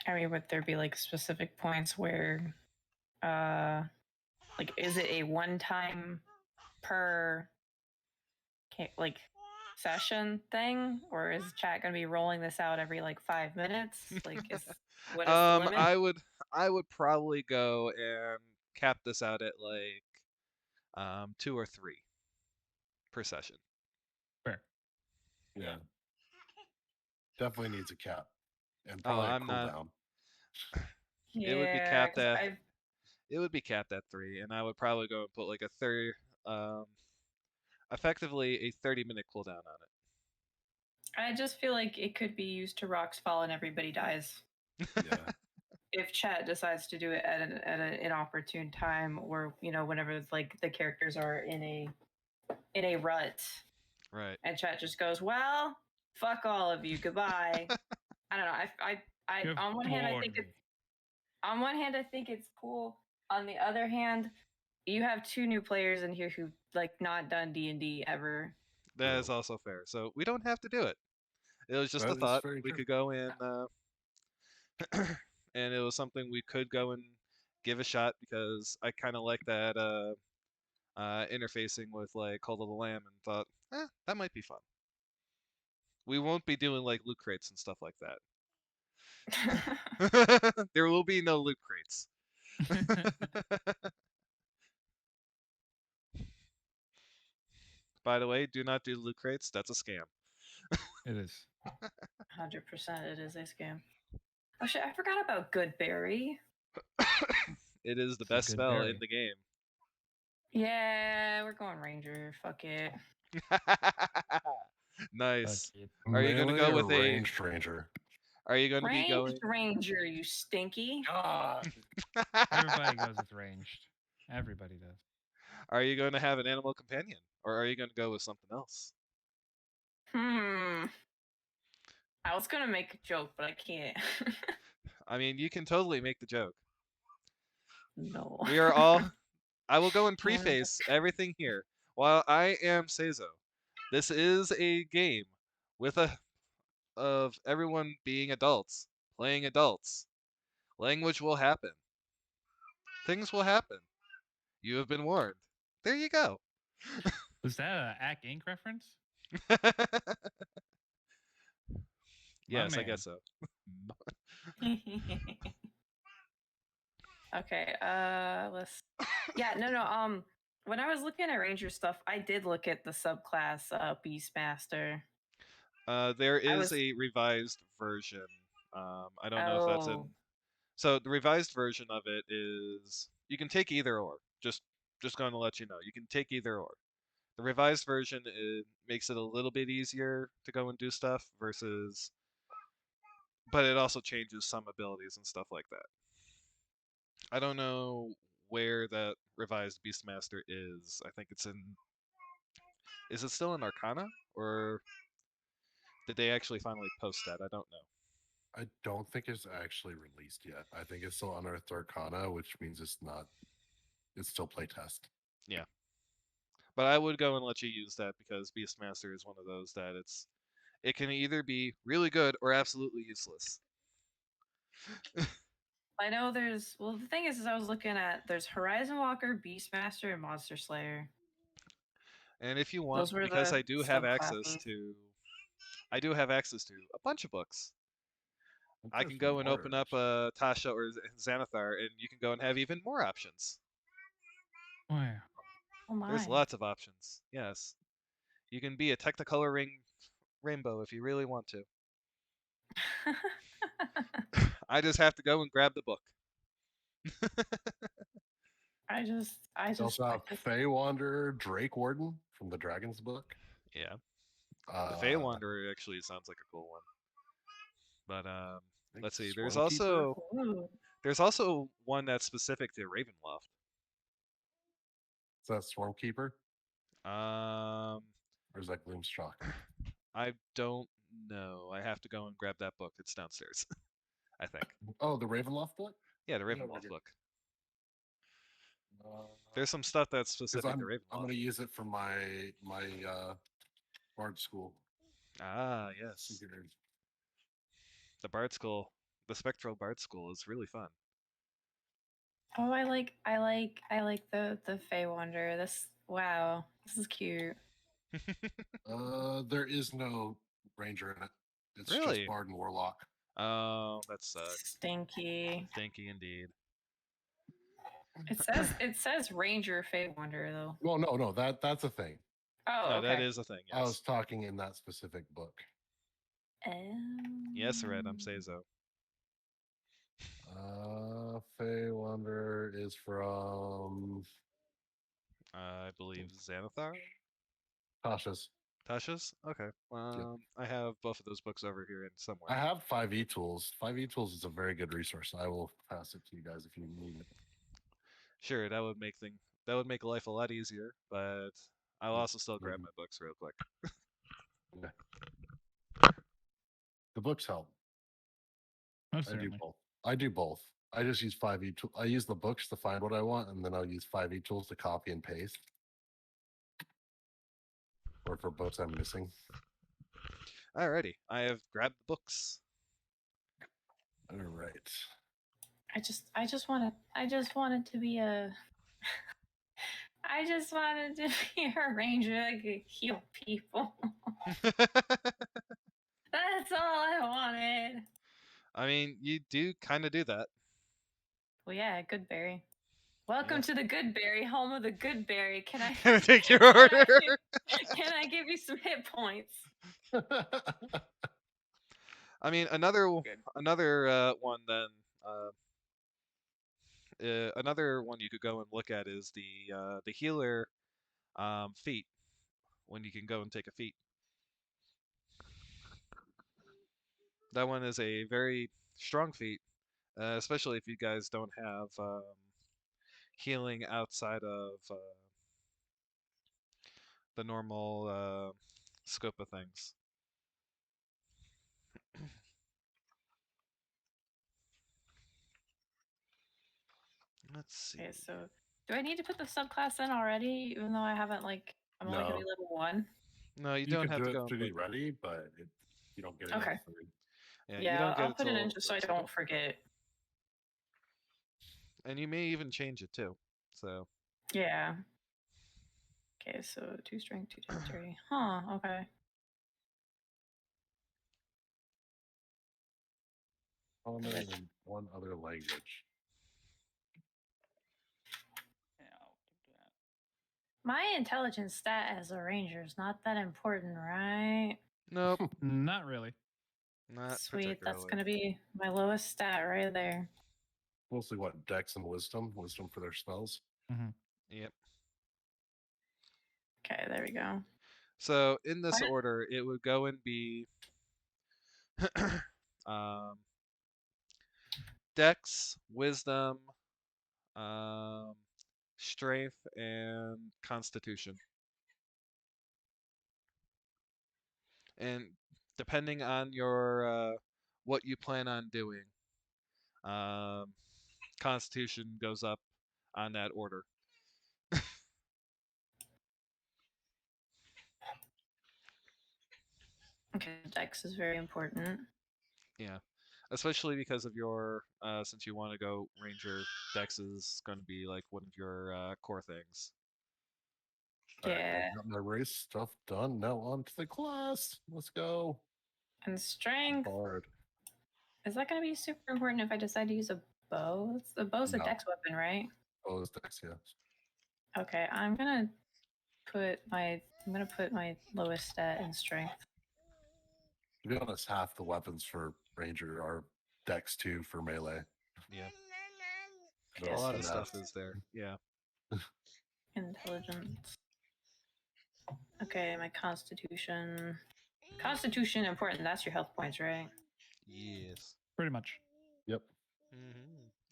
I mean, would there be like specific points where, like, is it a one time per like session thing, or is chat going to be rolling this out every like 5 minutes? Like, what is the limit?
I would probably go and cap this out at like 2 or 3 per session.
Fair.
Yeah. Definitely needs a cap. And
Oh,
probably a
I'm not.
cooldown.
It would be
Yeah,
capped
'cause
at. It would be capped at 3, and I would probably go and put like a effectively a 30-minute cooldown on it.
I just feel like it could be used to rocks fall and everybody dies.
Yeah.
If chat decides to do it at an inopportune time, or whenever it's like the characters are in a rut,
Right.
and chat just goes, "Well, fuck all of you, goodbye." I don't know. I
You have
on one hand I
bored
think
me.
it's cool. On the other hand, you have 2 new players in here who like not done D&D ever.
That is
True.
also fair. So we don't have to do it. It was just
That
a
is
thought.
very
We
true.
could go in, and it was something we could go and give a shot because I kind of like that interfacing with like Cult of the Lamb, and thought, that might be fun. We won't be doing like loot crates and stuff like that. There will be no loot crates. By the way, do not do loot crates. That's a scam.
It is.
100% it is a scam. Oh shit, I forgot about Goodberry.
It is the
It's a
best
good
spell
berry.
in the game.
Yeah, we're going Ranger. Fuck it.
Nice.
Fuck it.
Are you gonna
Melee
go
or
with a?
ranged ranger?
Are you going to be going?
Ranged Ranger, you stinky.
God.
Everybody goes with ranged. Everybody does.
Are you going to have an animal companion, or are you going to go with something else?
I was gonna make a joke, but I can't.
I mean, you can totally make the joke.
No.
We are all. I will go and
Yeah.
preface everything here. While I am Seizo, this is a game with of everyone being adults, playing adults. Language will happen. Things will happen. You have been warned. There you go.
Was that a Ack Inc. reference?
Yes, I
man.
guess so.
Okay, let's. Yeah, no. When I was looking at Ranger stuff, I did look at the subclass Beastmaster.
There is
was-
a revised version. I don't know if that's in.
Oh,
So the revised version of it is you can take either or. Just going to let you know, you can take either or. The revised version makes it a little bit easier to go and do stuff versus, but it also changes some abilities and stuff like that. I don't know where that revised Beastmaster is. I think it's in. Is it still in Arcana, or did they actually finally post that? I don't know.
I don't think it's actually released yet. I think it's still Unearthed Arcana, which means it's not. It's still playtest.
Yeah. But I would go and let you use that because Beastmaster is one of those that it can either be really good or absolutely useless.
I know there's. Well, the thing is I was looking at there's Horizon Walker, Beastmaster, and Monster Slayer.
And if you want,
Those were
because
the
I do have access
subclasses.
to a bunch of books. I can
Just
go and open up
words.
Tasha or Xanathar, and you can go and have even more options.
Wow.
Oh my.
There's lots of options. Yes, you can be a Technicolor rainbow if you really want to. I just have to go and grab the book.
I just.
It's also have Fey Wanderer, Drake Warden from the Dragon's Book.
Yeah, the Fey Wanderer actually sounds like a cool one. But let's see. There's
Swarmkeeper.
also one that's specific to Ravenloft.
Is that Swarmkeeper
Um,
or is that Gloomstalker?
I don't know. I have to go and grab that book. It's downstairs, I think.
Oh, the Ravenloft book.
Yeah, the
Yeah,
Ravenloft
right here.
book. There's some stuff that's
Because
specific to
I'm
Ravenloft.
going to use it for my bard school.
Ah, yes.
Secret.
The Bard School, the Spectral Bard School is really fun.
Oh, I like the Fey Wonder. Wow, this is cute.
There is no ranger in it. It's
Really?
just bard and warlock.
Oh, that sucks.
Stinky.
Stinky indeed.
It says Ranger Fey Wonder though.
Well, no, that's a thing.
Oh,
No,
okay.
that is a thing.
I was
Yes.
talking in that specific book.
Yes, Red. I'm Seizo.
Fey Wonder is from
I believe Xanathar.
Tasha's.
Tasha's. Okay. I have both of those books over here in somewhere.
I have 5e tools. 5e tools is a very good resource. I will pass it to you guys if you need it.
Sure, that would make life a lot easier, but I'll also still grab my books real quick.
The books help.
Most
I do
certainly.
both. I do both. I just use 5e tool. I use the books to find what I want, and then I'll use 5e tools to copy and paste. Or for books I'm missing.
Alrighty, I have grabbed the books.
All right.
I just wanted to be a I just wanted to be a ranger that could heal people. That's all I wanted.
I mean, you do kind of do that.
Well, yeah, Goodberry. Welcome
Yeah.
to the Goodberry, home of the Goodberry. Can I
Can I take your
can
order?
can I give you some hit points?
I mean, another one then. Another one you could go and look at is the healer feat. When you can go and take a feat. That one is a very strong feat, especially if you guys don't have healing outside of the normal scope of things. Let's see.
Okay, so do I need to put the subclass in already, even though I haven't I'm only gonna be
No.
level 1?
No, you
You
don't
can
have
do
to
it
go.
to be ready, but you don't get it.
Okay.
until 3.
Yeah, you
Yeah,
don't get
I'll put it in
till
just so I
the
don't
second.
forget.
And you may even change it too. So
Yeah. Okay, so 2 strength, 2 dexterity. Huh, okay.
Common and one other language.
Yeah, I'll do that.
My intelligence stat as a ranger is not that important, right?
nope,
Not really.
not
Sweet, that's
particularly.
gonna be my lowest stat right there.
Mostly what? Dex and wisdom? Wisdom for their spells?
Yep.
Okay, there we go.
So in this
What?
order, it would go and be um, Dex, Wisdom, Strength, and Constitution. And depending on your what you plan on doing, Constitution goes up on that order.
Okay, dex is very important.
Yeah, especially because of your since you want to go Ranger, Dex is going to be like one of your core things.
All right,
Yeah.
I got my race stuff done. Now on to the class. Let's go.
And strength.
Bard.
Is that gonna be super important if I decide to use a bow? The bow's a
No.
dex weapon, right?
Oh, it's Dex, yes.
Okay, I'm gonna put my lowest stat in strength.
To be honest, half the weapons for Ranger are Dex 2 for melee.
Yeah,
They're
a
all
lot of
finesse.
stuff is there. Yeah.
Intelligence. Okay, my constitution. Constitution important. That's your health points, right?
Yes.
Pretty much.
Yep.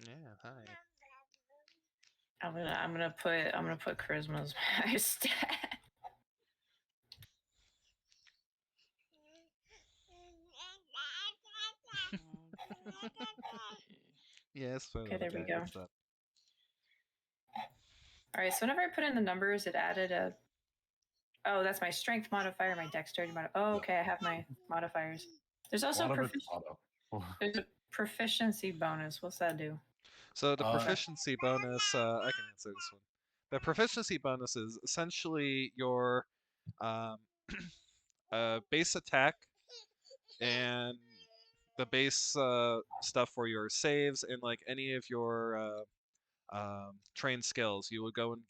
Yeah. Hi.
I'm gonna put charisma as my stat.
Yes.
Okay, there we go.
What's up?
All right, so whenever I put in the numbers, it added a. Oh, that's my strength modifier, my dexterity modifier. Oh,
Yep.
okay, I have my modifiers. There's
A
also
lot of it's auto.
there's a proficiency bonus. What's that do?
So the
Uh,
proficiency bonus, I can answer this one. The proficiency bonus is essentially your um, base attack and the base stuff for your saves and like any of your trained skills. You would go and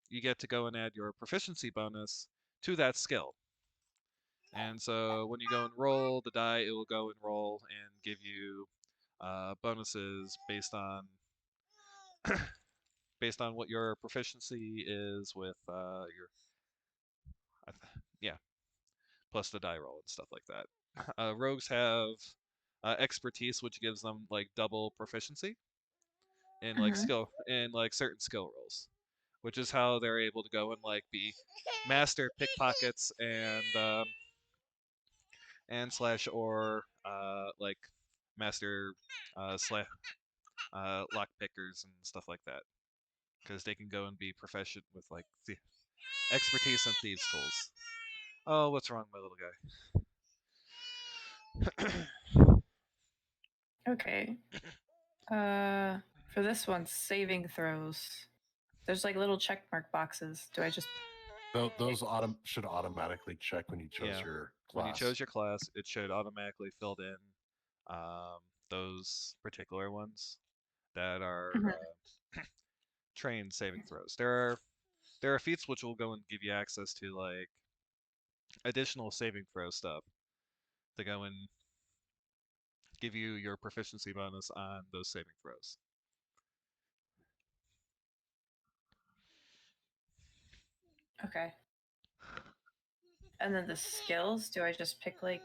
you get to go and add your proficiency bonus to that skill. And so when you go and roll the die, it will go and roll and give you bonuses based on what your proficiency is with your yeah, plus the die roll and stuff like that. Rogues have expertise, which gives them like double proficiency in like
Mhm.
certain skill rolls, which is how they're able to go and like be master pickpockets and slash or like master lock pickers and stuff like that, because they can go and be proficient with like the expertise and thieves tools. Oh, what's wrong, my little guy?
Okay. For this one, saving throws. There's like little check mark boxes. Do I just?
those should automatically check when you chose
Yeah.
your class.
When you chose your class, it should automatically filled in those particular ones that are trained saving throws. There are feats which will go and give you access to like additional saving throw stuff to go and give you your proficiency bonus on those saving throws.
Okay. And then the skills, do I just pick like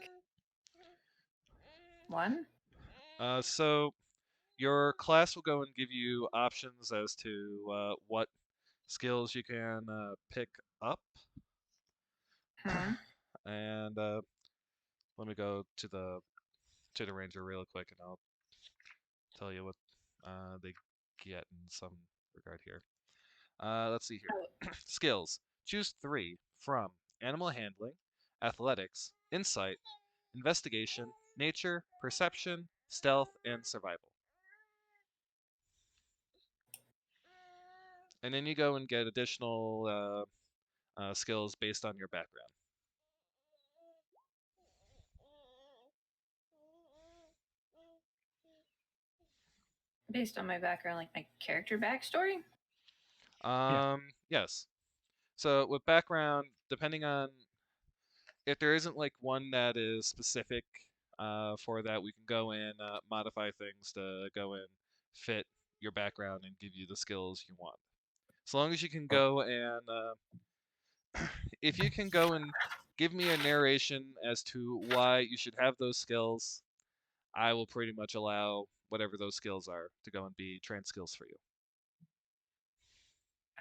one?
So your class will go and give you options as to what skills you can pick up.
Hmm.
And let me go to the ranger real quick, and I'll tell you what they get in some regard here. Let's see here. Skills. Choose 3 from animal handling, athletics, insight, investigation, nature, perception, stealth, and survival. And then you go and get additional skills based on your background.
Based on my background, like my character backstory?
Yes. So with background, depending on if there isn't like one that is specific for that, we can go and modify things to go and fit your background and give you the skills you want. As long as you can go and if you can go and give me a narration as to why you should have those skills, I will pretty much allow whatever those skills are to go and be trained skills for you.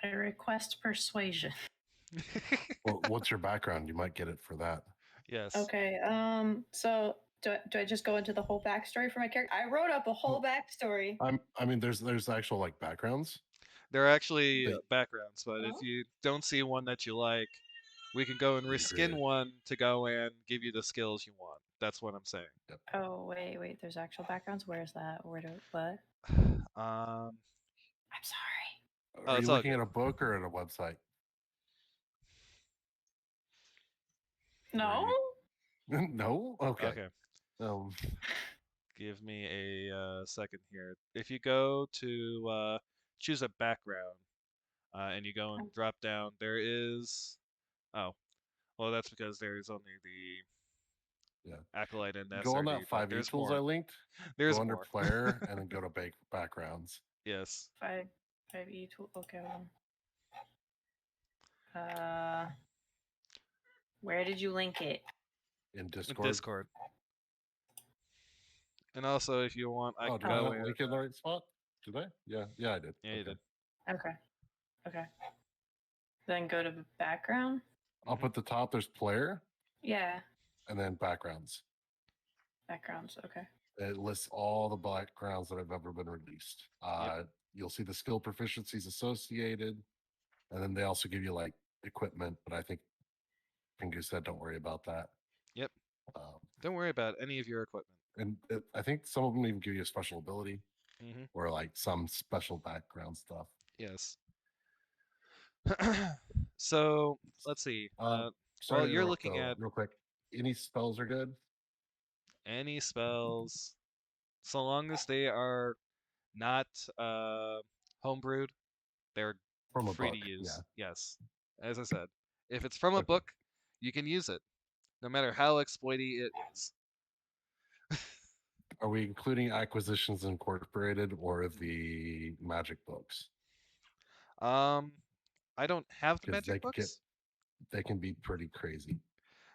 I request persuasion.
Well, what's your background? You might get it for that.
Yes.
Okay. So do I just go into the whole backstory for my character? I wrote up a whole backstory.
I mean, there's actual like backgrounds.
There are actually
But-
backgrounds, but if
Oh.
you don't see one that you like, we can go and reskin
Great.
one to go and give you the skills you want. That's what I'm saying.
Oh wait. There's actual backgrounds. Where's that? Where do what?
Um,
I'm sorry.
Oh,
Are
it's
you
all
looking
good.
at a book or at a website?
No.
No. Okay.
Okay.
Um,
Give me a second here. If you go to choose a background and you go and drop down, there is. Oh, well, that's because there's only the acolyte and
go on
SRD,
that
but
5e
there's
tools
more.
I linked.
There's
go under
more.
player and then go to backgrounds.
Yes.
5e tool. Okay. Where did you link it?
In
With
Discord.
Discord. And also, if you want, I
Oh,
can
did I
go
not
in.
link it in the right spot? Did I? Yeah, I did.
Yeah, you did.
Okay. Then go to background.
Up at the top, there's player,
Yeah.
and then backgrounds.
Backgrounds. Okay.
It lists all the backgrounds that have ever been released. you'll see the skill proficiencies associated, and then they also give you like equipment. But I think Pingu said don't worry about that.
Yep.
Um,
Don't worry about any of your equipment.
and I think some of them even give you a special ability
Hmm.
or like some special background stuff.
Yes. So let's see.
Sorry
Well,
to
you're
interrupt,
looking
though,
at
real quick. Any spells are good.
any spells, so long as they are not homebrewed, they're
From a
free
book,
to use.
yeah.
Yes. As I said, if it's from a
Okay.
book, you can use it, no matter how exploity it is.
Are we including Acquisitions Incorporated or the magic books?
I don't have the
Because
magic books.
they can be pretty crazy.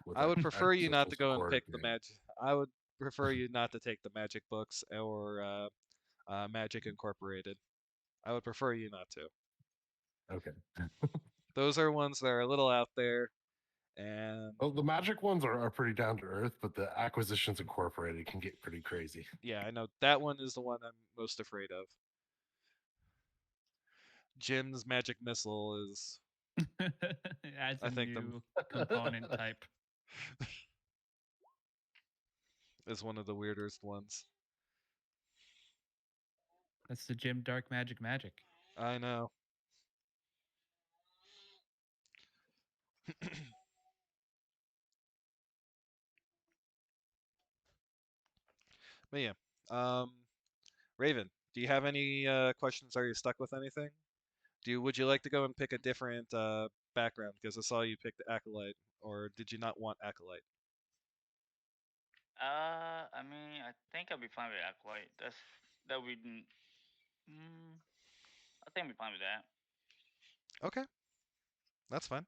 With
I would prefer you not to
Acquisitions
go and pick the
Incorporated.
magic. I would prefer you not to take the magic books or Magic Incorporated. I would prefer you not to.
Okay.
Those are ones that are a little out there, and
Well, the magic ones are pretty down to earth, but the Acquisitions Incorporated can get pretty crazy.
yeah, I know that one is the one I'm most afraid of. Jim's magic missile is,
Adds
I
a
think,
new component type.
is one of the weirdest ones.
That's the Jim Dark Magic Magic.
I know. But yeah, um, Raven, do you have any questions? Are you stuck with anything? Would you like to go and pick a different background? Because I saw you picked Acolyte, or did you not want Acolyte?
I mean, I think I'll be fine with Acolyte. That we. I think I'll be fine with that.
Okay, that's fine.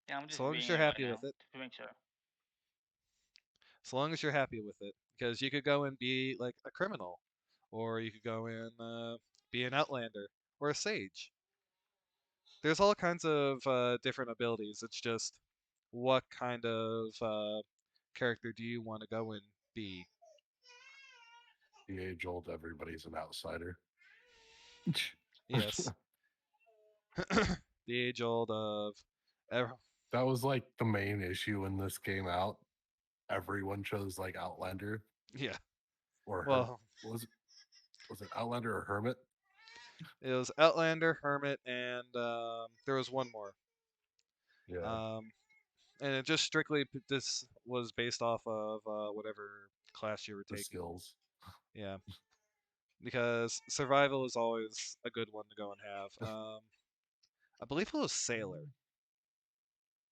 Yeah, I'm just
So long as
reading
you're
it right
happy
now
with it.
to make sure.
So long as you're happy with it, because you could go and be like a criminal, or you could go and be an outlander or a sage. There's all kinds of different abilities. It's just what kind of character do you want to go and be?
The age old, everybody's an outsider.
Yes. The age old of
That was like the main issue when this came out. Everyone chose like Outlander
yeah.
or
Well,
was it Outlander or Hermit?
it was Outlander, Hermit, and there was one more.
Yeah,
And it just strictly this was based off of whatever class you were
the
taking.
skills.
Yeah, because survival is always a good one to go and have. I believe it was Sailor.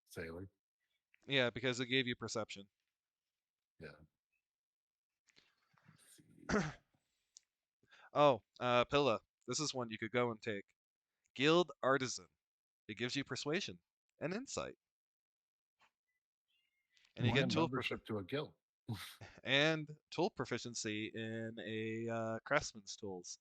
Sailor.
Yeah, because it gave you perception.
Yeah. Let's see.
Oh, Pilla. This is one you could go and take. Guild Artisan. It gives you persuasion and insight. And you
My
get
membership to a guild.
and tool proficiency in a craftsman's tools.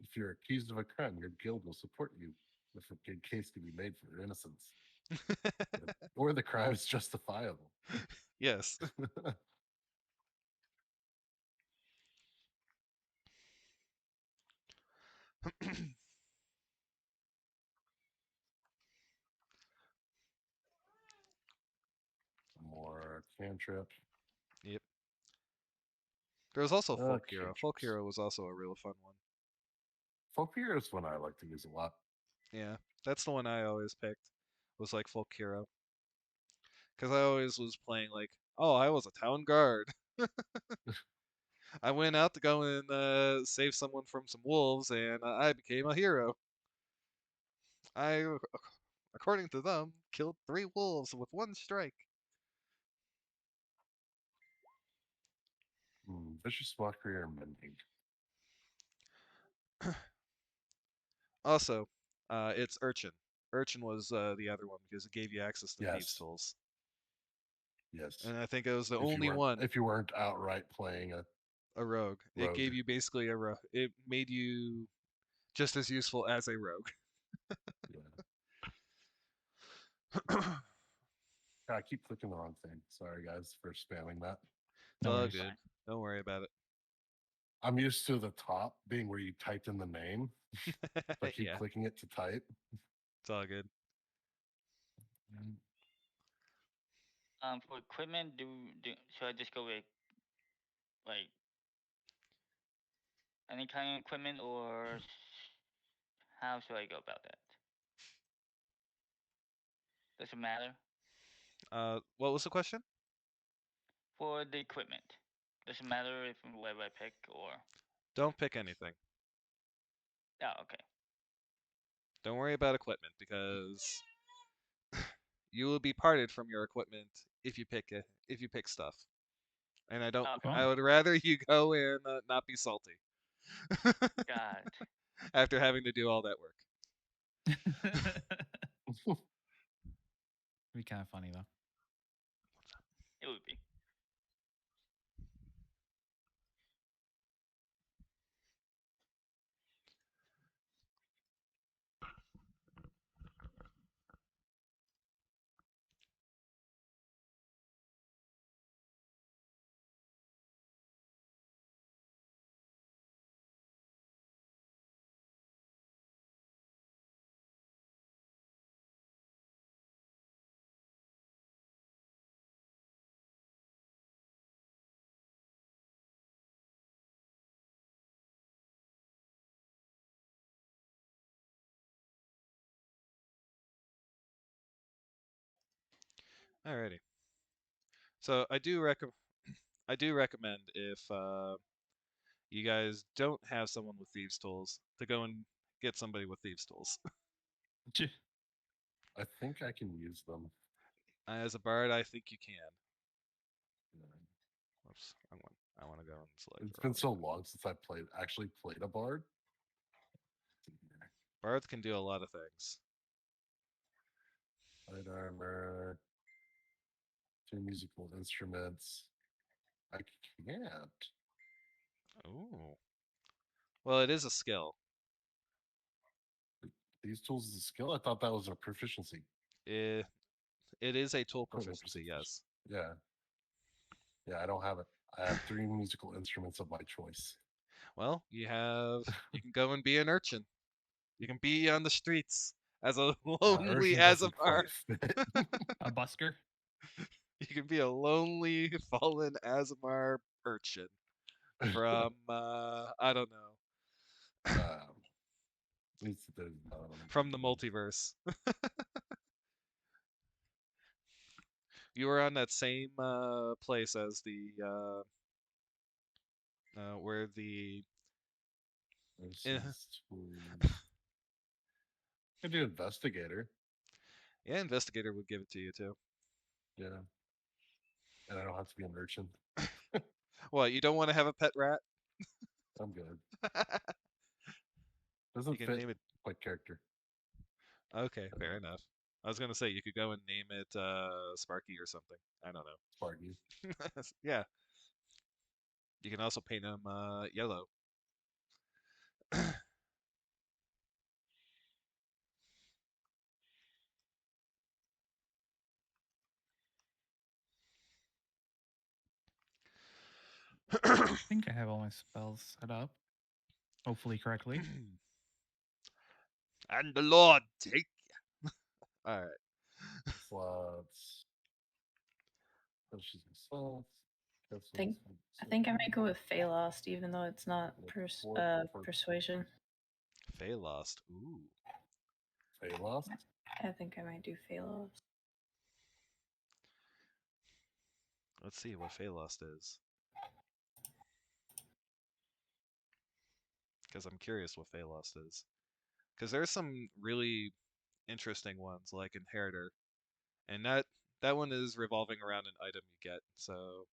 If you're accused of a crime, your guild will support you if a good case can be made for your innocence, or the crime is justifiable.
Yes.
More cantrip.
Yep. There was also Folk Hero.
Cantrips.
Folk Hero was also a real fun one.
Folk Hero is one I like to use a lot.
Yeah, that's the one I always picked. Was like Folk Hero. Because I always was playing like, oh, I was a town guard. I went out to go and save someone from some wolves, and I became a hero. I, according to them, killed 3 wolves with 1 strike.
Vicious Mockery or Mending.
Also, it's Urchin. Urchin was the other one because it gave you access to Thieves'
Yes.
Tools.
Yes.
And I think it was the
If you
only
weren't-
one,
If you weren't outright playing
a rogue. It gave
rogue.
you basically a rogue. It made you just as useful as a rogue.
Yeah. I keep clicking the wrong thing. Sorry, guys, for spamming that.
It's
No
all
worries.
good. Don't worry about it.
I'm used to the top being where you typed in the name. So I keep
Yeah,
clicking it to type.
it's all good.
For equipment, should I just go with like any kind of equipment, or how should I go about that? Does it matter
What was the question?
for the equipment? Does it matter if whatever I pick or?
Don't pick anything.
Oh, okay.
Don't worry about equipment because you will be parted from your equipment if you pick stuff. And I don't.
Okay.
I would rather you go and not be salty
God,
after having to do all that work.
Be kind of funny though.
it would be.
Alrighty. So I do recommend if you guys don't have someone with thieves tools to go and get somebody with thieves tools.
I think I can use them.
As a bard, I think you can.
Yeah.
Oops, I want to go and select.
It's been so long since I actually played a bard.
Bards can do a lot of things.
Light armor, 2 musical instruments. I can't.
Ooh. Well, it is a skill.
These tools is a skill. I thought that was a proficiency.
It is a tool
Oh, no,
proficiency, yes.
Yeah. Yeah, I don't have it. I have 3 musical instruments of my choice.
Well, you can go and be an urchin. You can be on the streets as a lonely
Urchin
as a
doesn't quite
bar.
fit.
A busker.
You can be a lonely fallen Azamar urchin from I don't know, from the multiverse. You were on that same place as the where the
Could do investigator.
yeah, investigator would give it to you too.
Yeah. And I don't have to be an urchin.
What, you don't want to have a pet rat?
I'm good.
You
Doesn't
can
fit
name it.
my character.
Okay, fair enough. I was gonna say you could go and name it Sparky or something. I don't know.
Sparky.
Yeah. You can also paint him yellow.
I think I have all my spells set up. Hopefully correctly.
And the Lord take you. All right.
Slots. She's slots.
I think I might go with Phallost, even though it's not persuasion.
Fey lost. Ooh.
Phallost?
I think I might do Phallost.
Let's see what Fey lost is. Because I'm curious what Fey lost is. Because there's some really interesting ones like Inheritor, and that one is revolving around an item you get. So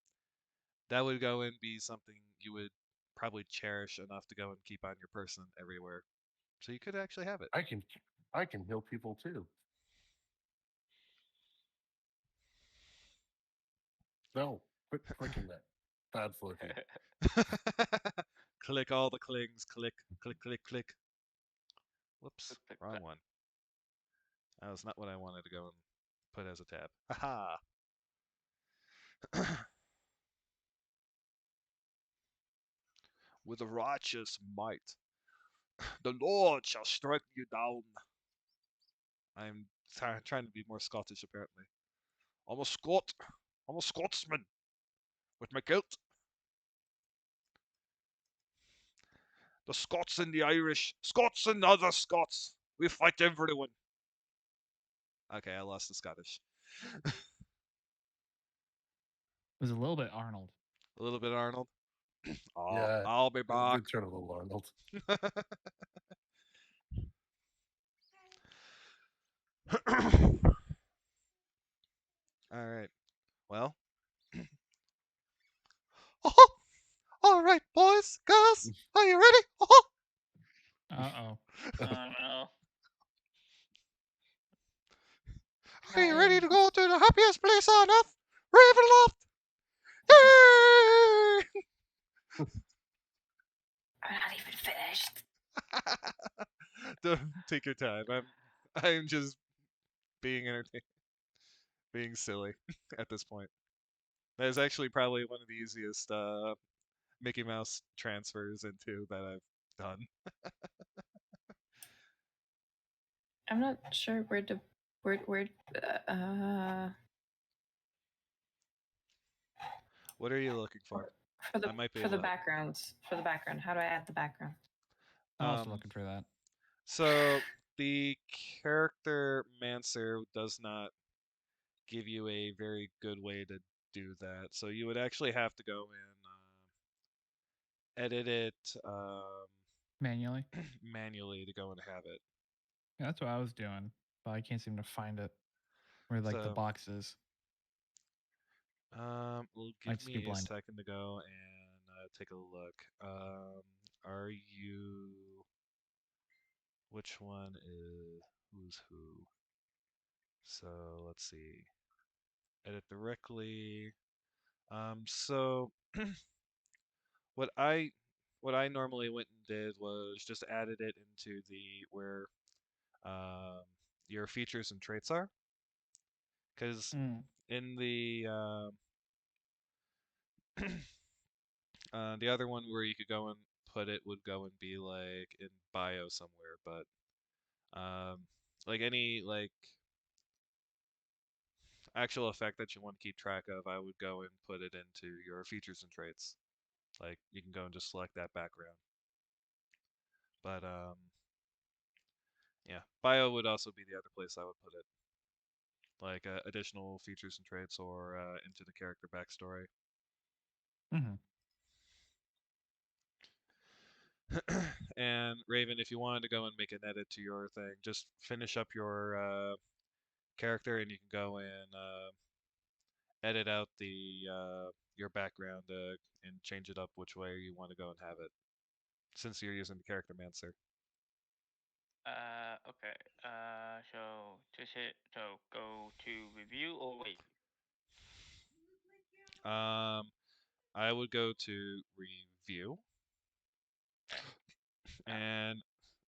that would go and be something you would probably cherish enough to go and keep on your person everywhere. So you could actually have it.
I can heal people too. No, quit clicking that. Bad Floki.
Click all the clings. Click, click, click, click. Whoops,
Click,
wrong
click.
one. That was not what I wanted to go and put as a tab. Haha. with a righteous might. The Lord shall strike you down. I'm trying to be more Scottish, apparently. I'm a Scot. I'm a Scotsman. With my kilt. The Scots and the Irish. Scots and other Scots. We fight everyone. Okay, I lost the Scottish.
It was a little bit Arnold.
A little bit Arnold.
Yeah,
I'll be
it
back.
did turn a little Arnold.
All right. Well. Oh, all right, boys, girls, are you ready? Oh,
Uh-oh.
Oh no.
are you
I
ready
am.
to go to the happiest place on earth? Ravenloft! Yay!
I'm not even finished.
Don't take your time. I'm just being entertained, being silly at this point. That is actually probably one of the easiest Mickey Mouse transfers into that I've done.
I'm not sure where.
What are you looking for?
For the
I might be
for
able
the
to help.
backgrounds. For the background. How do I add the background?
I'm also
Um,
looking for that.
So the character Mancer does not give you a very good way to do that. So you would actually have to go in, edit it
Manually.
manually to go and have it.
Yeah, that's what I was doing, but I can't seem to find it where like the
So
box is.
well,
Might
give
just be
me a
blind.
second to go and take a look. Are you? Which one is who's who? So let's see. Edit directly. So what I what I normally went and did was just added it into the where um, your features and traits are, because
Mm.
in the other one where you could go and put it would go and be like in bio somewhere, but like any like actual effect that you want to keep track of, I would go and put it into your features and traits. Like you can go and just select that background. But yeah, bio would also be the other place I would put it, like additional features and traits or into the character backstory.
Mm-hmm.
And Raven, if you wanted to go and make an edit to your thing, just finish up your character, and you can go and edit out the your background and change it up which way you want to go and have it, since you're using the character Mancer.
Okay. So just hit. So go to review or wait.
I would go to review,
Okay.
and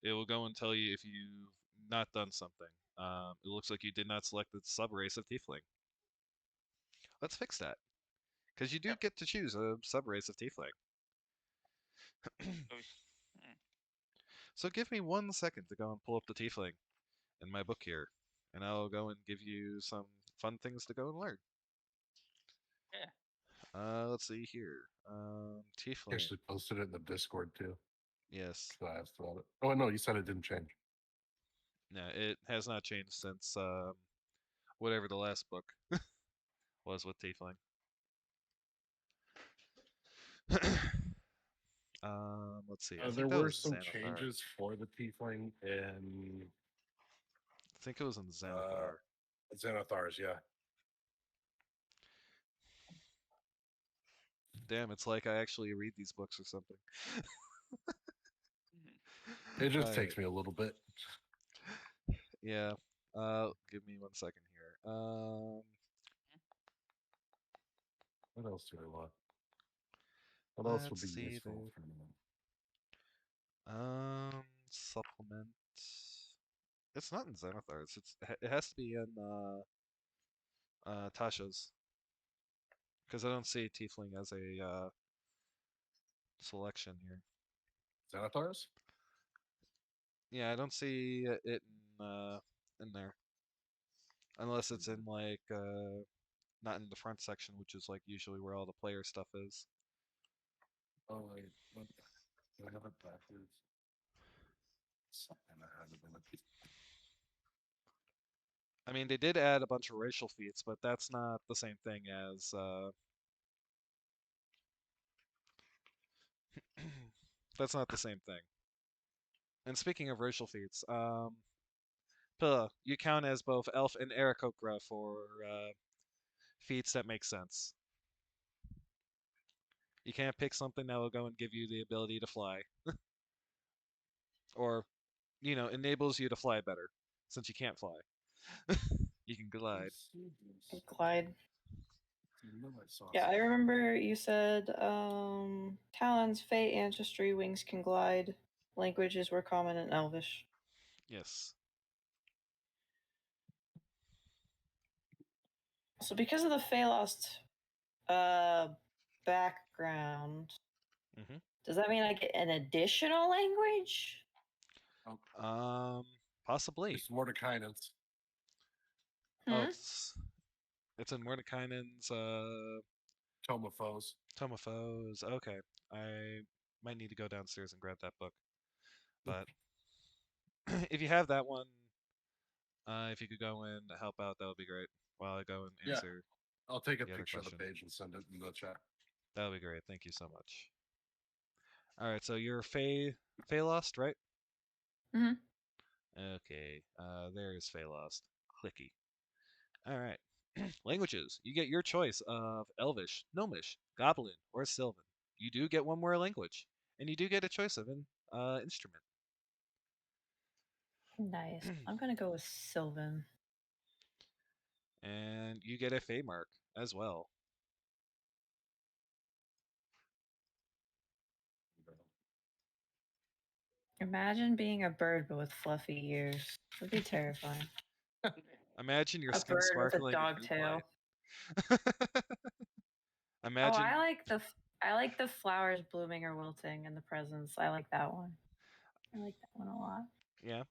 it will go and tell you if you've not done something. It looks like you did not select the subrace of Tiefling. Let's fix that, because you do
Yep.
get to choose a subrace of Tiefling.
Goes. Mm,
So give me 1 second to go and pull up the Tiefling in my book here, and I'll go and give you some fun things to go and learn.
yeah.
Let's see here. Tiefling.
Actually posted it in the Discord too.
Yes.
So I asked about it. Oh no, you said it didn't change.
No, it has not changed since whatever the last book was with Tiefling. Let's see. I think
There
that
were
was
some
Xanathar.
changes for the Tiefling in
I think it was in Xanathar.
Xanathar's, yeah.
Damn, it's like I actually read these books or something.
Mhm.
It just
Alright.
takes me a little bit.
Yeah. Give me 1 second here.
What else do I want? What else would
Let's
be
see
useful
there.
for me?
Supplement. It's not in Xanathar's. It has to be in Tasha's, because I don't see Tiefling as a selection here.
Xanathars?
Yeah, I don't see it in there. Unless it's in like not in the front section, which is like usually where all the player stuff is.
Oh wait, what? Do I have it backwards? Something I had it in a piece.
I mean, they did add a bunch of racial feats, but that's not the same thing as that's not the same thing. And speaking of racial feats, Pilla, you count as both elf and Aarakocra for feats that make sense. You can't pick something that will go and give you the ability to fly. Or, enables you to fly better, since you can't fly. You can glide.
Glide.
You know I saw
Yeah, I
something.
remember you said talons, fey, ancestry, wings can glide. Languages were common in Elvish.
Yes.
So because of the Fey Lost background,
Mm-hmm.
does that mean I get an additional language?
Possibly.
It's Mordekainen's.
Oh,
Hmm?
it's in Mordekainen's
Tomophos.
Tomophos. Okay, I might need to go downstairs and grab that book. But if you have that one, if you could go and help out, that would be great. While I go and
Yeah.
answer,
I'll take a
the other
picture of the
question.
page and send it in the chat.
that would be great. Thank you so much. All right, so you're Fey Lost, right?
Mhm.
Okay. There's Fey Lost. Clicky. All right. Languages. You get your choice of Elvish, Gnomish, Goblin, or Sylvan. You do get one more language, and you do get a choice of an instrument.
Nice. I'm gonna go with Sylvan.
And you get a Fey mark as well.
Imagine being a bird but with fluffy ears. That'd be terrifying.
Imagine your
A
skin
bird with a
sparkling and
dog
moonlight.
tail.
Imagine,
I like the flowers blooming or wilting in the presents. I like that one. I like that one a lot.
yeah.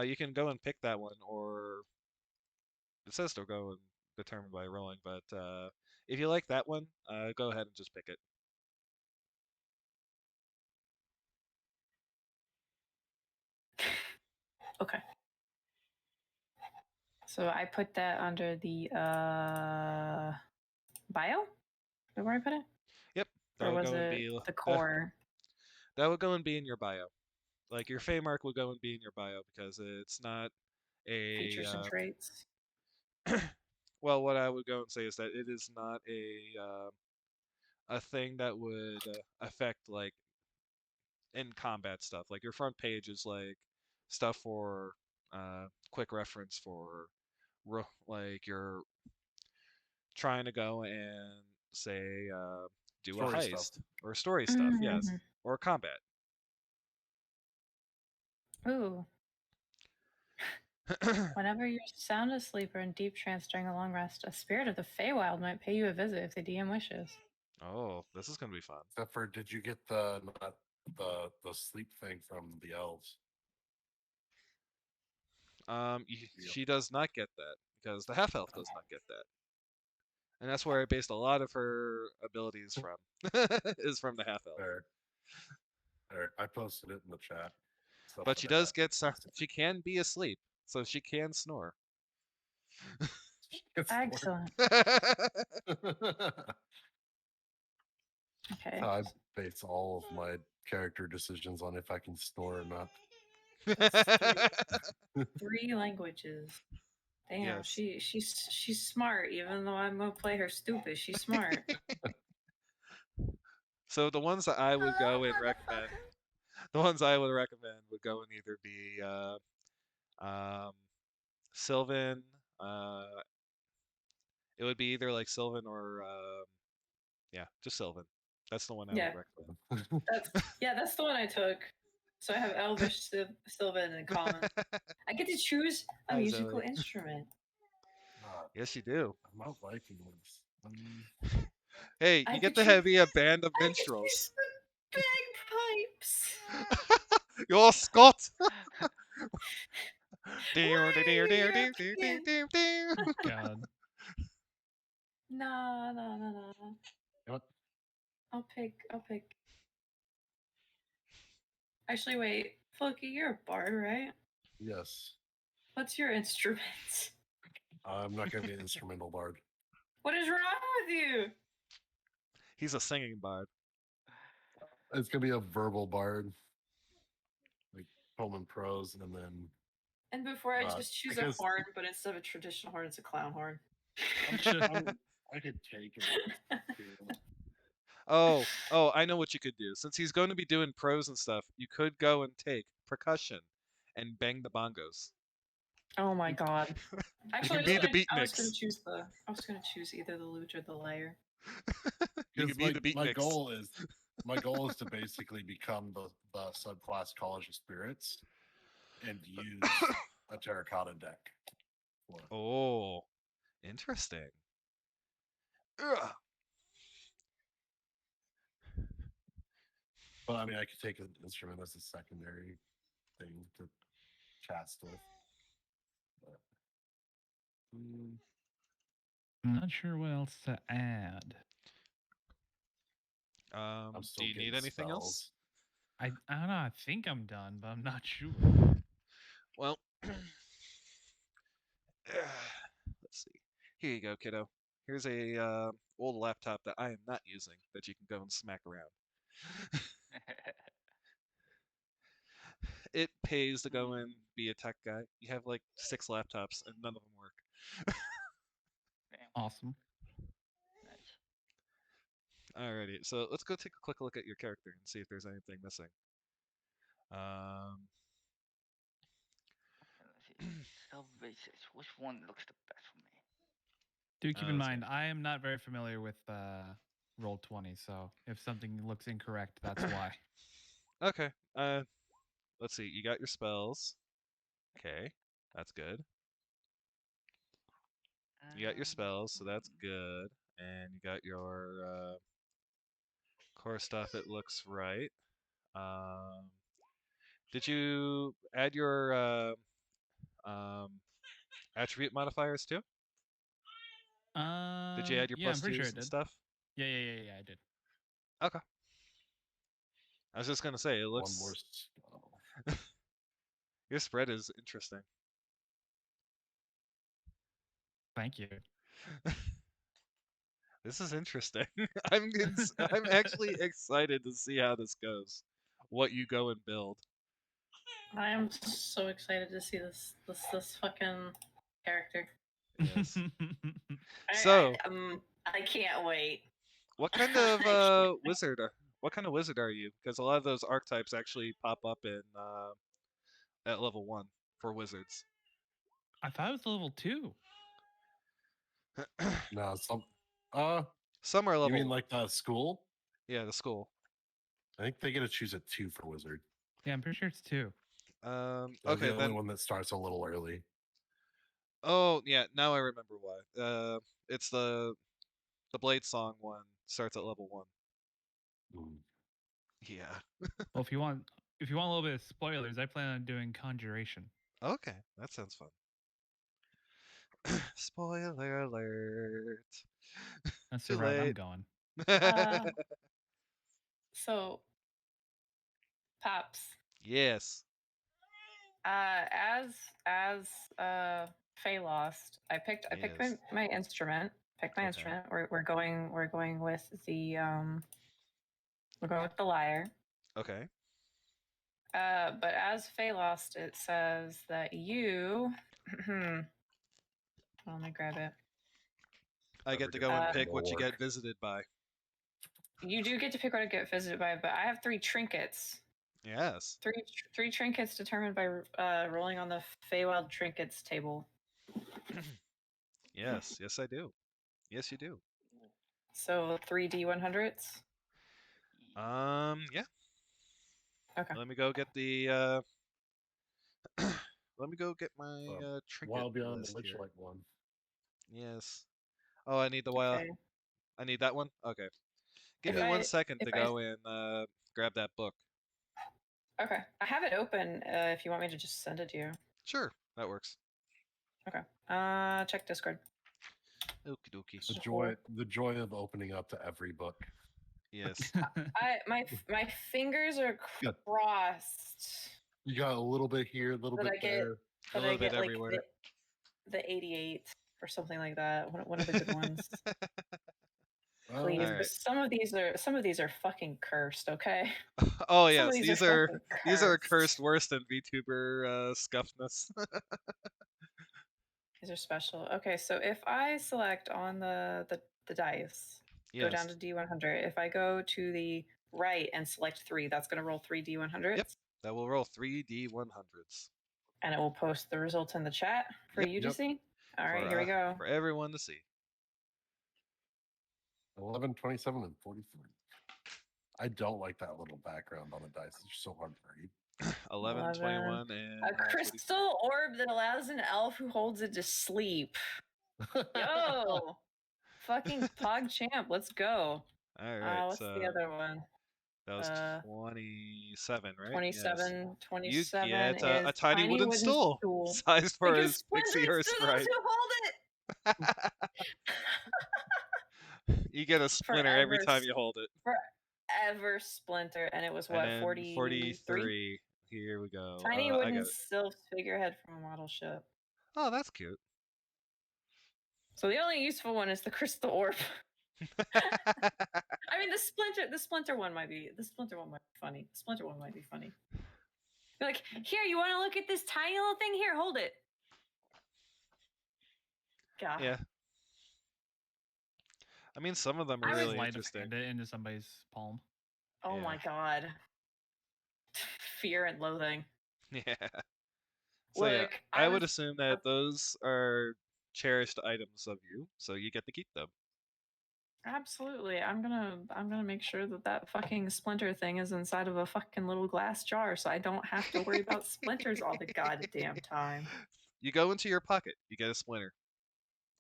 You can go and pick that one, or it says to go and determine by rolling. But if you like that one, go ahead and just pick it.
Okay. So I put that under the bio? Is that where I put it?
Yep. That
Or
would
was
go and
it
be
the core?
that would go and be in your bio. Like your Fey mark would go and be in your bio because it's not a
Features and traits.
well, what I would go and say is that it is not a thing that would affect like in combat stuff. Like your front page is like stuff for quick reference for like you're trying to go and say do
Story
a
stuff.
heist or story stuff, yes,
Mhm.
or combat.
Ooh. Whenever you're sound asleep or in deep trance during a long rest, a spirit of the Feywild might pay you a visit if the DM wishes.
Oh, this is gonna be fun.
Except for, did you get the not the sleep thing from the elves?
She does not get that because the half elf does not get that, and that's where I based a lot of her abilities from. Is from the half elf.
There. I posted it in the chat. Stuff
But
for
she
that.
does get she can be asleep, so she can snore.
It's
Excellent. Okay.
I base all of my character decisions on if I can snore or not.
That's 3 languages. Damn,
Yes.
she's smart. Even though I'm gonna play her stupid, she's smart.
So the ones that I would go and recommend, the ones I would recommend would go and either be Sylvan. It would be either like Sylvan or yeah, just Sylvan. That's the one I
Yeah.
would recommend.
That's the one I took. So I have Elvish, Sylvan, and Common. I get to choose a
Hi,
musical
Zoe.
instrument.
Yes, you do.
I'm not liking this.
Hey,
I
you get
could
to
choose-
be a band of
I could
minstrels.
choose Bagpipes.
You're Scott.
Why are you European?
God.
No.
You know what?
I'll pick. Actually, wait. Floki, you're a bard, right?
Yes.
What's your instrument?
I'm not going to be an instrumental bard.
What is wrong with you?
He's a singing bard.
It's going to be a verbal bard. Like poem and prose, and then
And before I just choose a
because-
horn, but instead of a traditional horn, it's a clown horn.
I could take it.
Oh, I know what you could do. Since he's going to be doing prose and stuff, you could go and take percussion and bang the bongos.
Oh my god. Actually,
can be the beat
I was gonna
mix.
choose either the lute or the lyre.
You can be the beat
my
mix.
goal is to basically become the subclass College of Spirits and use a terracotta deck.
Oh, interesting. Ugh.
But I mean, I could take an instrument as a secondary thing to cast with. But,
I'm not sure what else to add.
I'm
Do
still
you need
getting
anything else?
I don't know. I think I'm done, but I'm not sure.
Well, let's see. Here you go, kiddo. Here's a old laptop that I am not using that you can go and smack around. It pays to go and be a tech guy. You have like 6 laptops and none of them work.
Awesome.
Nice.
Alrighty, so let's go take a quick look at your character and see if there's anything missing.
Let's see. Self-basis. Which one looks the best for me?
Do keep in
let's
mind, I am not very familiar with Roll20, so if something looks incorrect, that's why.
Okay. Let's see. You got your spells. Okay, that's good. You got your spells, so that's good. And you got your core stuff. It looks right. Did you add your attribute modifiers too? Did you add your
Yeah, I'm
plus
pretty sure I
twos and
did.
stuff?
Yeah, I did.
Okay. I was just gonna say it looks.
one more spell.
Your spread is interesting.
Thank you.
This is interesting. I'm actually excited to see how this goes. What you go and build.
I am so excited to see this fucking character.
Yes.
I
So,
can't wait.
what kind of wizard? What kind of wizard are you? Because a lot of those archetypes actually pop up in at level 1 for wizards.
I thought it was level 2.
No,
Some are
you
level.
mean like the school?
Yeah, the school.
I think they get to choose a 2 for wizard.
Yeah, I'm pretty sure it's 2.
Okay,
the only
then.
one that starts a little early.
Oh yeah, now I remember why. It's the Blade Song one starts at level 1.
Mm.
Yeah.
Well, if you want a little bit of spoilers, I plan on doing Conjuration.
Okay, that sounds fun. Spoiler alert.
That's
Too
the route I'm
late.
going.
So, Pops.
Yes.
As Faye lost, I picked
Yes.
my instrument. Picked my
Okay.
instrument. We're going with the lyre.
Okay.
But as Faye lost, it says that you. Let me grab it.
I get to go and pick what you get visited by.
You do get to pick what to get visited by, but I have 3 trinkets.
Yes.
Three trinkets determined by rolling on the Feywild trinkets table.
Yes. Yes, I do. Yes, you do.
So 3 D100s.
Yeah.
Okay.
Let me go get the. Let me go get my trinket
Wild Beyond
list
the
here.
Witchlight one.
Yes. Oh, I need the wild.
Okay.
I need that one. Okay. give
If
me one
I-
second
if
to
I-
go and grab that book.
Okay, I have it open. If you want me to just send it to you.
Sure, that works.
Okay. Check Discord.
Okie dokie.
The joy of opening up to every book.
Yes.
My fingers are
Good.
crossed.
You got a little bit here, a little
That
bit
I get-
there.
A
But
little
I
bit
get like
everywhere.
the 88 or something like that. One of the good ones. Please,
Well,
Alright.
some of these are fucking cursed. Okay.
Oh
Some
yes,
of
these are
fucking
cursed worse than VTuber scuffness.
These are special. Okay, so if I select on the dice, go down
Yes.
to D100. If I go to the right and select 3, that's going to roll 3 D100s.
Yep. That will roll 3 D100s.
And it will post the results in the chat for
Yep.
you to
Yep.
see. All right,
For,
here we go.
For everyone to see.
11, 27, and 43. I don't like that little background on the dice. It's just so hard to read.
11, 21, and
A crystal orb that allows an elf who holds it to sleep. Yo, fucking Pog Champ, let's go.
All right.
What's the other one?
That was
Uh,
27, right?
27.
Yes.
27
You get
is
a tiny wooden stool, sized for
Because
his pixie or
splinters to those
sprite.
who hold it.
You get a splinter every
Forever
time you hold it.
Forever splinter, and it was what,
And then
43?
43. Here we go.
Tiny
I got
wooden
it.
sylph figurehead from a model ship.
Oh, that's cute.
So the only useful one is the crystal orb. I mean, the splinter one might be funny. The splinter one might be funny. You're like, here, you want to look at this tiny little thing? Here, hold it. God.
Yeah. I mean, some of them
I
are
would
really
Sleight of
interesting.
hand it into somebody's palm.
Oh
Yeah.
my god. Fear and loathing.
Yeah. So yeah,
Look,
I would assume that those are cherished items of you, so you get to keep them.
Absolutely. I'm gonna make sure that fucking splinter thing is inside of a fucking little glass jar, so I don't have to worry about splinters all the goddamn time.
You go into your pocket, you get a splinter.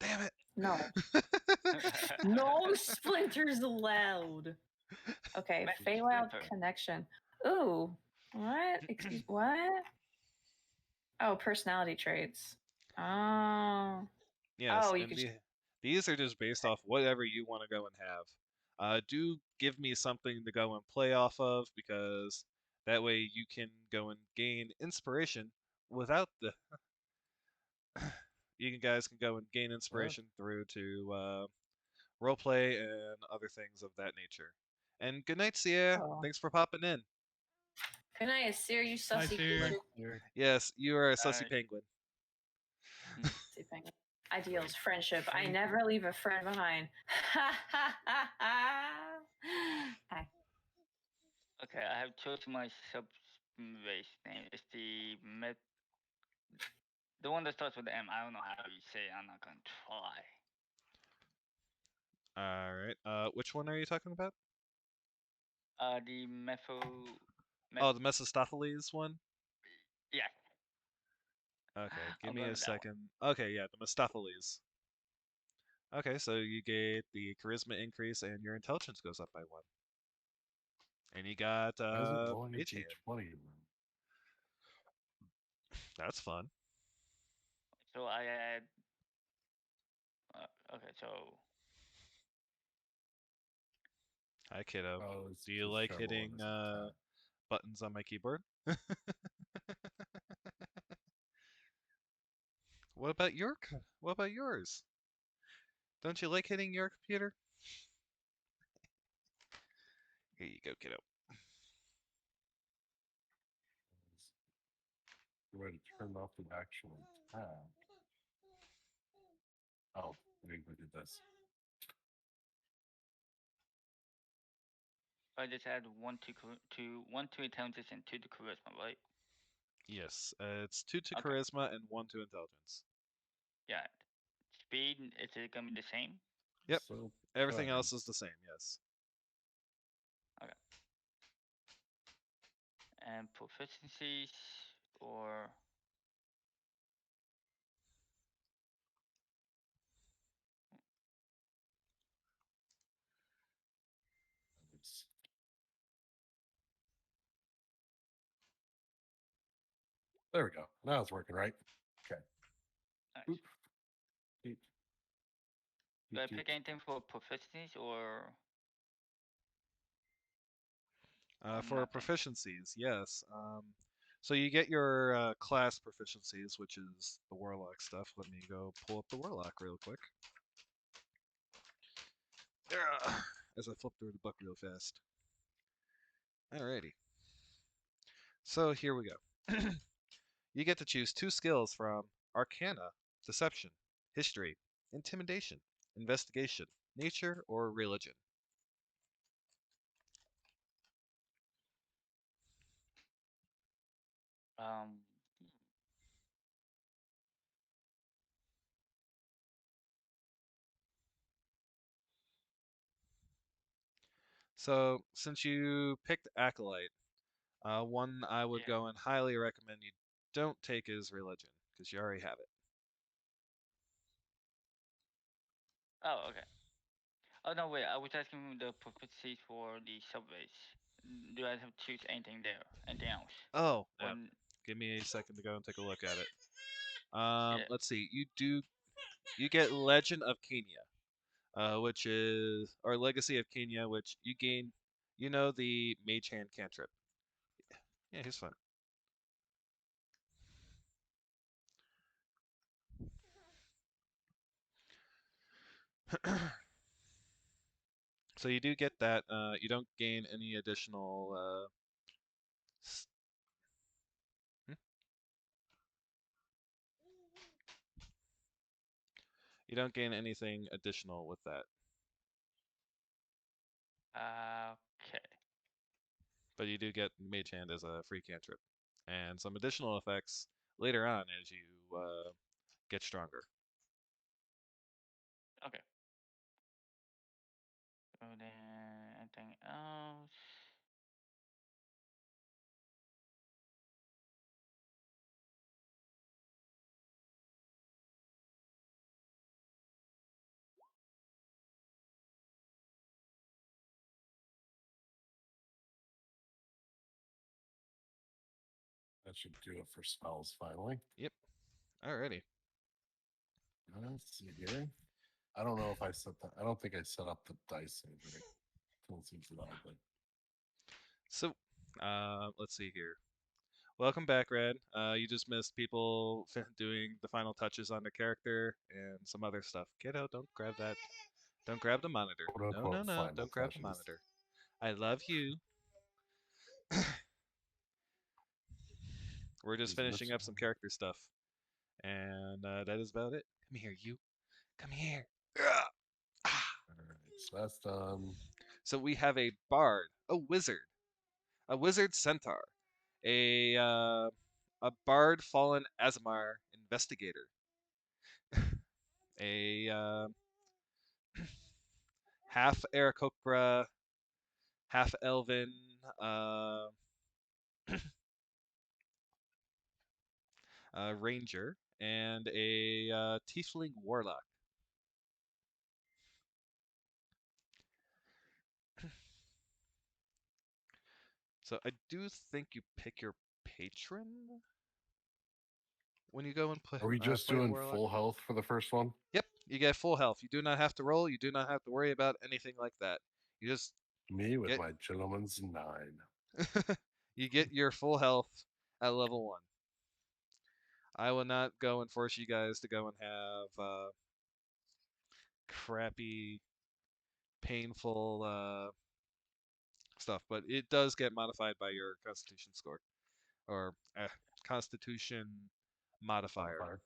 Damn it!
No, no splinters allowed. Okay,
Magic
Feywild
splinter.
connection. Ooh, what? Excuse what? Oh, personality traits. Oh,
Yes,
Oh, you
and
could
these are just based off whatever you want to go and have. Do give me something to go and play off of, because that way you can go and gain inspiration without the. You guys can go and gain inspiration through to roleplay and other things of that nature. And good night, Sierra.
Oh.
Thanks for popping in.
Good night, Seer, you
Hi,
sussy
Seer.
bitch.
Yes, you are a sussy
Alright.
penguin.
Sussy penguin. Ideals, friendship. I never leave a friend behind. Hi.
Okay, I have chosen my sub-race name. It's the one that starts with M. I don't know how you say it. I'm not gonna try.
All right. Which one are you talking about?
The
Oh, the Mephistopheles one.
Yeah.
Okay, give
I'm
me
going
a
with that one.
second. Okay, yeah, the Mephistopheles. Okay, so you get the charisma increase and your intelligence goes up by 1. And you got
Why is it rolling a
mage hand.
D20?
That's fun.
So I add. Okay, so
Hi, kiddo.
Oh, it's
Do you
just
like
terrible
hitting
on this attack.
buttons on my keyboard? What about what about yours? Don't you like hitting your computer? Here you go, kiddo.
We're ready to turn off the actual tab. Oh, I think we did this.
I just add 1 to intelligence and 2 to charisma, right?
Yes, it's 2 to
Okay.
charisma and 1 to intelligence.
Yeah. Speed, is it gonna be the same?
Yep.
So
Everything
fun.
else is the same, yes.
And proficiencies or
There we go. Now it's working right. Okay.
Nice.
Oop. Eep.
Do I
Eep, eep.
pick anything for proficiencies or?
For
Nothing.
proficiencies, yes. So you get your class proficiencies, which is the warlock stuff. Let me go pull up the warlock real quick. As I flip through the book real fast. Alrighty. So here we go. You get to choose 2 skills from Arcana, Deception, History, Intimidation, Investigation, Nature, or Religion.
Um.
So since you picked Acolyte, one I would
Yeah.
go and highly recommend you don't take is Religion, because you already have it.
Oh, okay. Oh no, wait. I was asking the proficiencies for the subways. Do I have to choose anything there? Anything else?
Oh,
Or
yeah. Give me a second to go and take a look at it.
yeah.
Let's see. You get Legend of Kenya, which is or Legacy of Kenya, which you gain. You know the Mage Hand cantrip. Yeah, he's fun. So you do get that. You don't gain any additional. Hmm? You don't gain anything additional with that,
Okay.
but you do get Mage Hand as a free cantrip, and some additional effects later on as you get stronger.
Okay. So then anything else?
That should do it for spells finally.
Yep. Alrighty.
Let's see here. I don't know if I set that. I don't think I set up the dice save right. Don't seem to know, but
So, let's see here. Welcome back, Red. You just missed people doing the final touches on the character and some other stuff. Kiddo, don't grab that. Don't grab the monitor.
quote
No,
unquote
no, no.
final
Don't grab the
touches.
monitor. I love you. We're just
He's
finishing up
missing
some
one.
character stuff. And that is about it. Come here, you. Come here. Ugh. Ah.
All right, so that's done.
So we have a bard, a wizard centaur, a bard fallen Azamar investigator, a half Aarakocra, half elven ranger, and a tiefling warlock. So I do think you pick your patron when you go and play.
Are we just
Play a
doing
warlock.
full health for the first one?
Yep, you get full health. You do not have to roll. You do not have to worry about anything like that. You just
Me with
Get-
my gentleman's 9.
you get your full health at level 1. I will not go and force you guys to go and have crappy, painful stuff, but it does get modified by your Constitution score or Constitution modifier.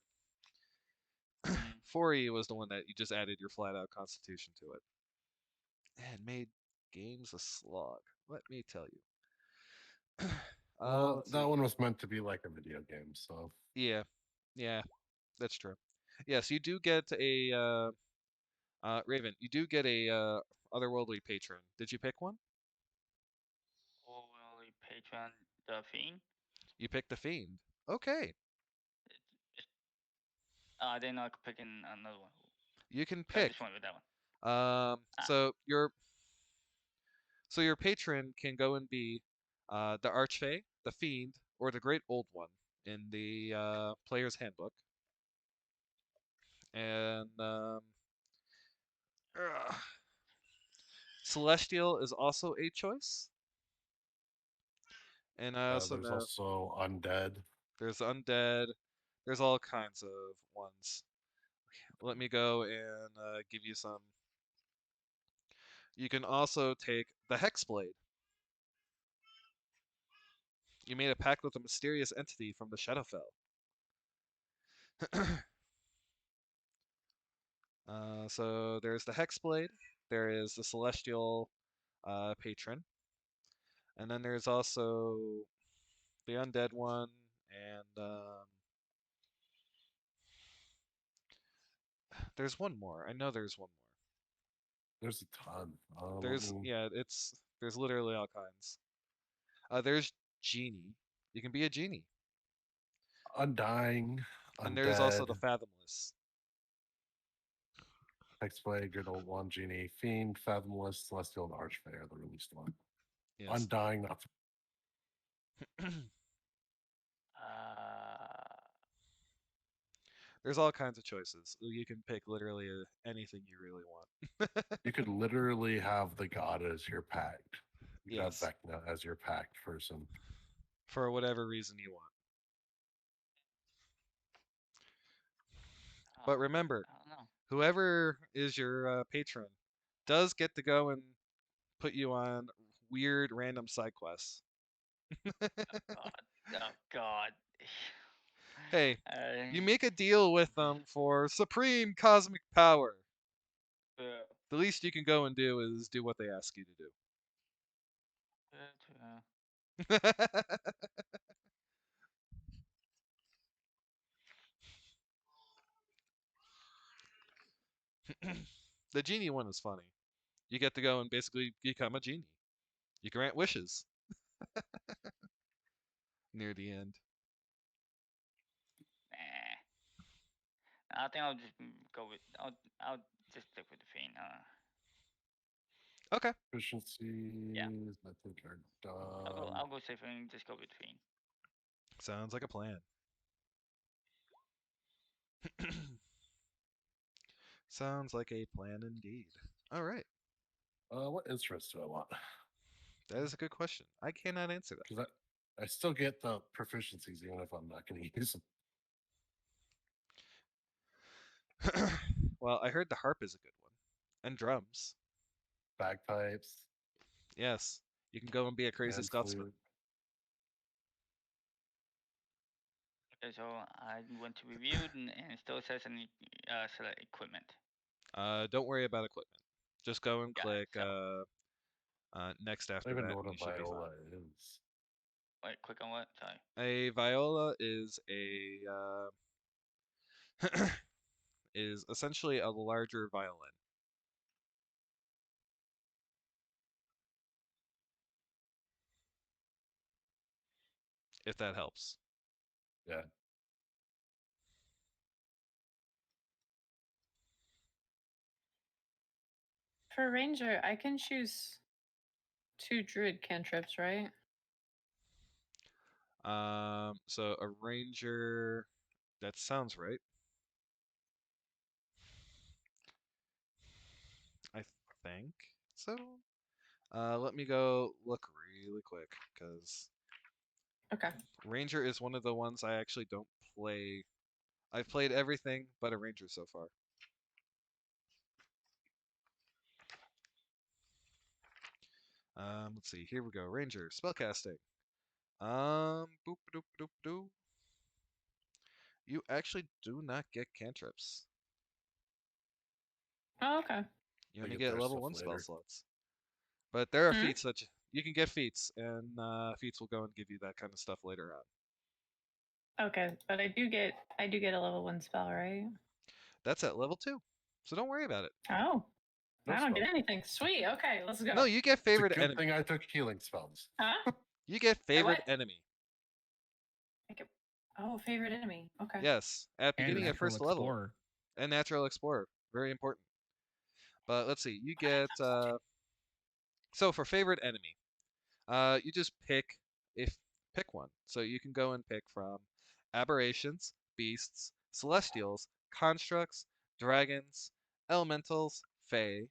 Mm.
4E was the one that you just added your flat out Constitution to it, and made games a slog. Let me tell you.
Well,
Let's
that
see.
one was meant to be like a video game, so
Yeah, yeah, that's true. Yes, you do get a Raven. You do get a otherworldly patron. Did you pick one?
Holy patron, the fiend.
You picked the fiend. Okay,
I didn't know I could pick another one.
you can
So I
pick.
just went with that one.
So your patron can go and be the Archfey, the Fiend, or the Great Old One. in the player's handbook. And Celestial is also a choice. And I also
There's
know
also undead.
there's undead. There's all kinds of ones. Let me go and give you some. You can also take the Hexblade. You made a pact with a mysterious entity from the Shadowfell. So there's the Hexblade. There is the Celestial Patron. And then there's also the Undead one. And there's one more. I know there's one more.
There's a ton.
There's literally all kinds. There's Genie. You can be a genie.
Undying,
And there's also
undead,
the Fathomless.
Hexblade, Good Old One, Genie, Fiend, Fathomless, Celestial, and Archfey are the released one.
Yes.
Undying, not
There's all kinds of choices. You can pick literally anything you really want.
you could literally have the god as your pact. You could
Yes.
have Vecna as your pact person.
For whatever reason you want. But remember,
I don't know.
whoever is your patron does get to go and put you on weird random side quests.
Oh God.
Hey, you
Uh,
make a deal with them for supreme cosmic power.
uh,
The least you can go and do is do what they ask you to do. The genie one is funny. You get to go and basically become a genie. You grant wishes near the end.
I think I'll just go with. I'll just stick with the Fiend.
Okay.
Efficiencies, I think are done.
I'll go safe and just go with Fiend.
Sounds like a plan. Sounds like a plan indeed. All right.
What instruments do I want?
That is a good question. I cannot answer that.
Because I still get the proficiencies even if I'm not going to use them.
Well, I heard the harp is a good one. And drums.
Bagpipes,
Yes. You can go and be a crazy
and
Scotsman.
flute.
Okay, so I went to reviewed and it still says any select equipment.
Don't worry about equipment. Just go and
Got
click
it, so.
next
I
after
don't even
that,
know what
and
a
you should be
viola
fine.
is.
Wait, click on what? Sorry.
A viola is a is essentially a larger violin. If that helps.
Yeah.
For Ranger, I can choose 2 Druid cantrips, right?
So a ranger, that sounds right. I think so. Let me go look really quick because
Okay.
ranger is one of the ones I actually don't play. I've played everything but a ranger so far. Let's see. Here we go. Ranger spellcasting. Boop doop doop doo. You actually do not get cantrips.
Oh, okay.
You
I
only
get
get
their
level
stuff
1 spell
later.
slots. But there are
Hmm?
feats that you can get feats, and feats will go and give you that kind of stuff later on.
Okay, but I do get a level 1 spell, right?
That's at level 2, so don't worry about it.
Oh.
No
I don't
spell.
get anything. Sweet. Okay, let's go.
No, you get
It's a
favorite
good
enemy.
thing I took healing spells.
Huh?
You get favorite
what?
enemy.
Oh, favorite enemy. Okay.
Yes, at
And
beginning of
Natural
first level.
Explorer.
And Natural Explorer, very important. But let's see, you get so for favorite enemy, you just pick one. So you can go and pick from aberrations, beasts, celestials, constructs, dragons, elementals, fae,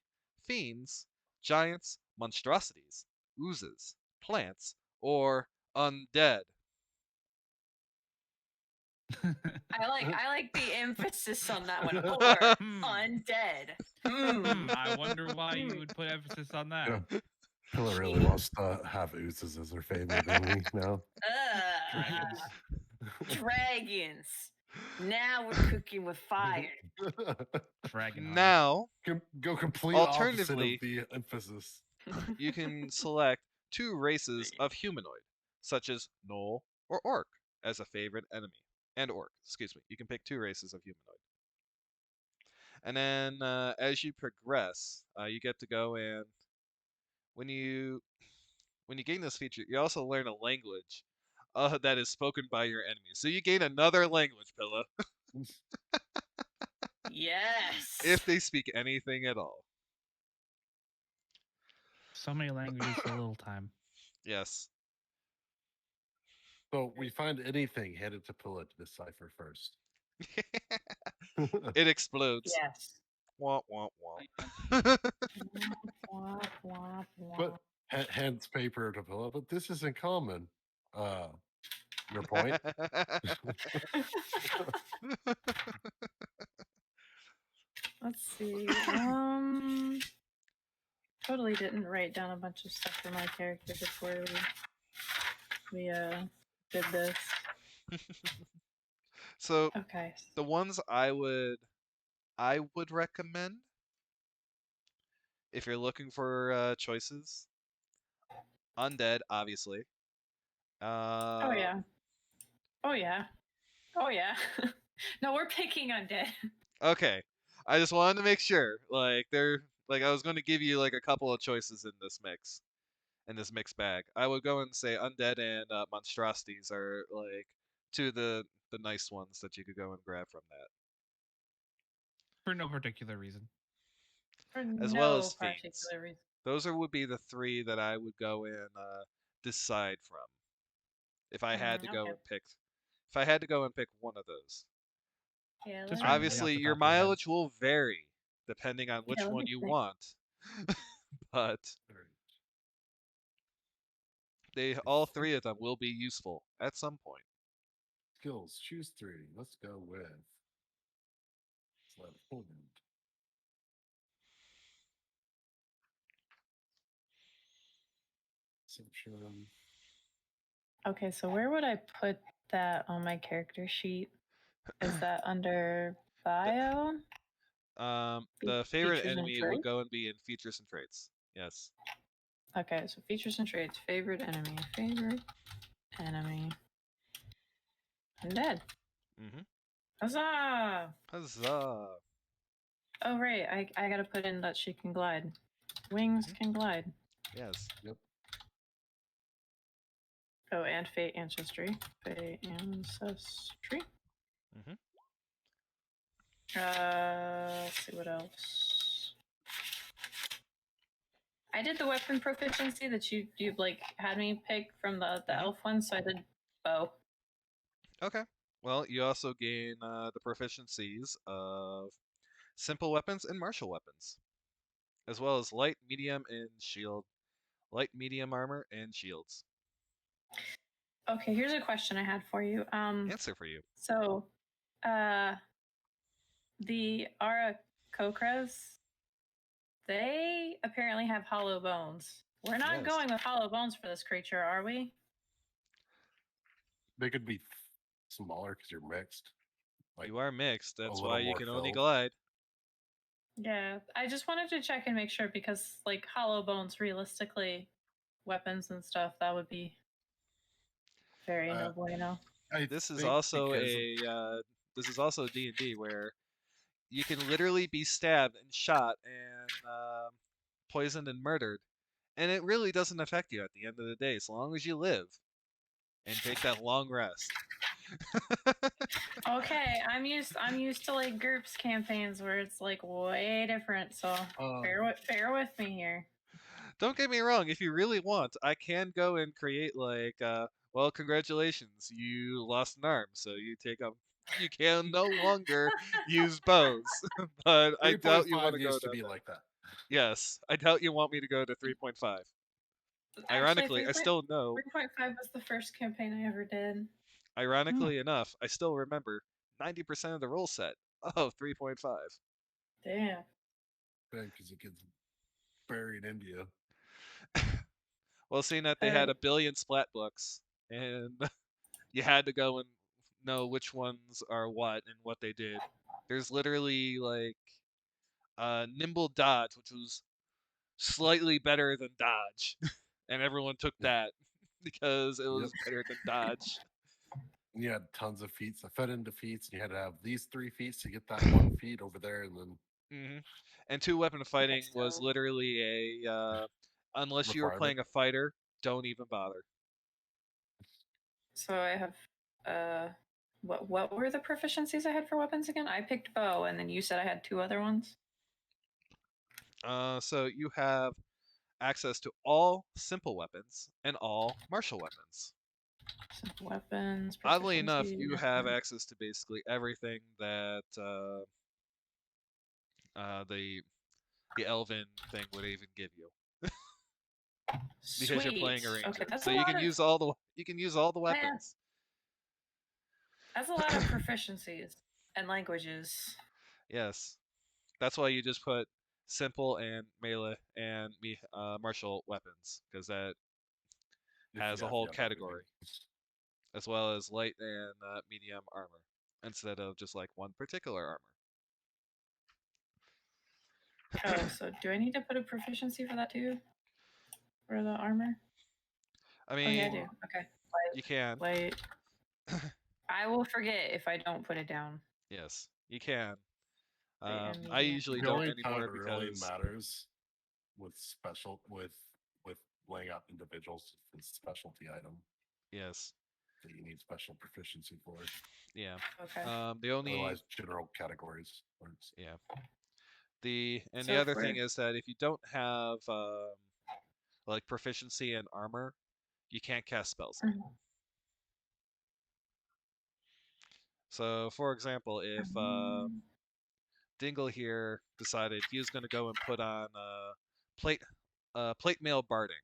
fiends, giants, monstrosities, oozes, plants, or undead.
I like the emphasis on that one. Or
Hmm.
undead.
I wonder why you would put emphasis on that.
Yeah. Pilla really wants to have oozes as her favorite enemy now.
Dragons.
Dragons. Now we're cooking with fire.
Dragon heart.
Now,
Go complete opposite of
Alternatively-
the emphasis.
you can select 2 races of humanoid, such as Gnoll or Orc, as a favorite enemy. And Orc, excuse me. You can pick 2 races of humanoid. And then as you progress, you get to go and when you gain this feature, you also learn a language that is spoken by your enemies. So you gain another language, Pilla,
Yes.
if they speak anything at all.
So many languages, so little time.
Yes.
So we find anything headed to Pilla to decipher first.
It explodes.
Yes.
Womp womp womp.
Womp, womp, womp.
But hands paper to Pilla, but this isn't common. Your point?
Let's see. Totally didn't write down a bunch of stuff for my character before we did this.
So
Okay.
the ones I would recommend if you're looking for choices, undead, obviously.
Oh yeah. Oh yeah. Oh yeah. No, we're picking undead.
Okay. I just wanted to make sure. Like I was going to give you like a couple of choices in this mix bag. I would go and say undead and monstrosities are like 2 of the nice ones that you could go and grab from that.
For no particular reason.
For
As
no
well as
particular
fiends.
reason.
Those would be the 3 that I would go and decide from. If I had to go
Okay.
and pick if I had to go and pick one of those.
Yeah,
Just
let
randomly
me-
off
Obviously
the
your
top of your head.
mileage will vary depending on which
let
one
me
you
think.
want. But all 3 of them will be useful at some point.
Skills, choose 3. Let's go with Sled Hand. Perception.
Okay, so where would I put that on my character sheet? Is that under bio?
The favorite
Features and
enemy would
traits?
go and be in features and traits. Yes.
Okay, so features and traits. Favorite enemy. Favorite enemy. Undead.
Mm-hmm.
Huzzah!
Huzzah.
Oh right, I gotta put in that she can glide. Wings can glide.
Yes.
Yep.
Oh, and fate ancestry. Fate ancestry.
Mm-hmm.
Let's see what else. I did the weapon proficiency that you like had me pick from the
Mhm.
elf one, so I did bow.
Okay. Well, you also gain the proficiencies of simple weapons and martial weapons, as well as light, medium, and shield. Light, medium armor, and shields.
Okay, here's a question I had for you.
Answer for you.
So, the Arakokras, they apparently have hollow bones. We're not
Yes.
going with hollow bones for this creature, are we?
They could be smaller because you're mixed. Like,
You are mixed. That's
little
why you
more
can only
filled.
glide.
Yeah, I just wanted to check and make sure because, like, hollow bones, realistically, weapons and stuff, that would be very no bueno.
This is
think
also
because
this is also D&D where you can literally be stabbed and shot and poisoned and murdered, and it really doesn't affect you at the end of the day, as long as you live and take that long rest.
Okay, I'm used to like GURPS campaigns where it's like way different. So bear with me here.
Don't get me wrong, if you really want, I can go and create like Well, congratulations. You lost an arm, so you take up. You can no longer use bows, but I doubt you want
3.5
to go
used to
down
be
that.
like that.
Yes, I doubt you want me to go to 3.5. Ironically, I still know.
3.5 was the first campaign I ever did.
Ironically enough, I still remember 90% of the rule set of 3.5.
Damn.
Because it gets buried into you.
Well, seeing that they had a billion splat books, and you had to go and know which ones are what and what they did. There's literally like nimble dodge, which was slightly better than dodge, and everyone took that because it was better than dodge.
And you had tons of feats. I fed into feats, and you had to have these 3 feats to get that 1 feat over there, and then
And 2-weapon fighting was
so-
literally a unless you were
Requirement.
playing a fighter, don't even bother.
So I have what were the proficiencies I had for weapons again? I picked bow, and then you said I had 2 other ones.
So you have access to all simple weapons and all martial weapons.
Simple weapons.
Oddly enough,
proficiency,
you have access to basically everything that the elven thing would even give you because you're playing a
Sweet.
ranger.
Okay, that's
So
a
you
lot
can
of,
use all the
Man.
weapons.
that's a lot of proficiencies and languages.
Yes, that's why you just put simple and melee and martial weapons because that has a whole category, as well as light and medium armor instead of just like one particular armor.
Oh, so do I need to put a proficiency for that too? For the armor?
I
Oh
mean,
yeah, I do. Okay.
you can.
Wait. I will forget if I don't put it down.
Yes, you can. I
medium.
usually
The
don't
only time
anymore
it really
because
matters with laying out individuals is specialty item
yes,
that you need special proficiency for.
yeah.
Okay.
The only
Otherwise, general categories.
yeah. The
So
other thing
for-
is that if you don't have like proficiency in armor, you can't cast spells in it.
Mhm.
So, for example, if Dingle here decided he was going to go and put on plate plate mail barding,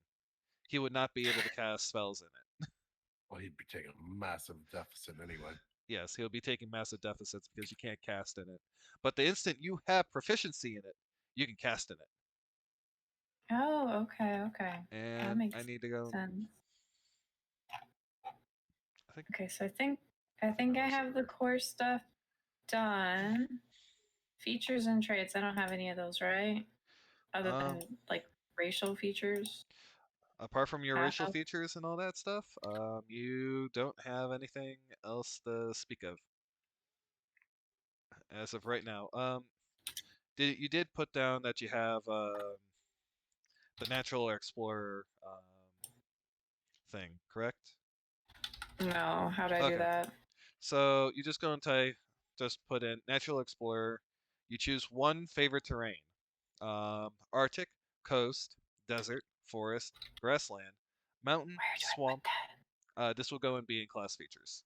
he would not be able to cast spells in it.
Well, he'd be taking a massive deficit anyway.
Yes, he'll be taking massive deficits because you can't cast in it. But the instant you have proficiency in it, you can cast in it.
Oh, okay, okay. That
And
makes
I need to go.
sense.
I think
Okay, so I think I have the core stuff done. Features and traits. I don't have any of those, right? Other than like racial features.
apart from your
Half
racial
of-
features and all that stuff, you don't have anything else to speak of as of right now. You did put down that you have the natural explorer thing, correct?
No, how do I do
Okay.
that?
So you just go and just put in natural explorer. You choose one favorite terrain: Arctic, coast, desert, forest, grassland, mountain,
Where do
swamp.
I put
This will go and be in class features.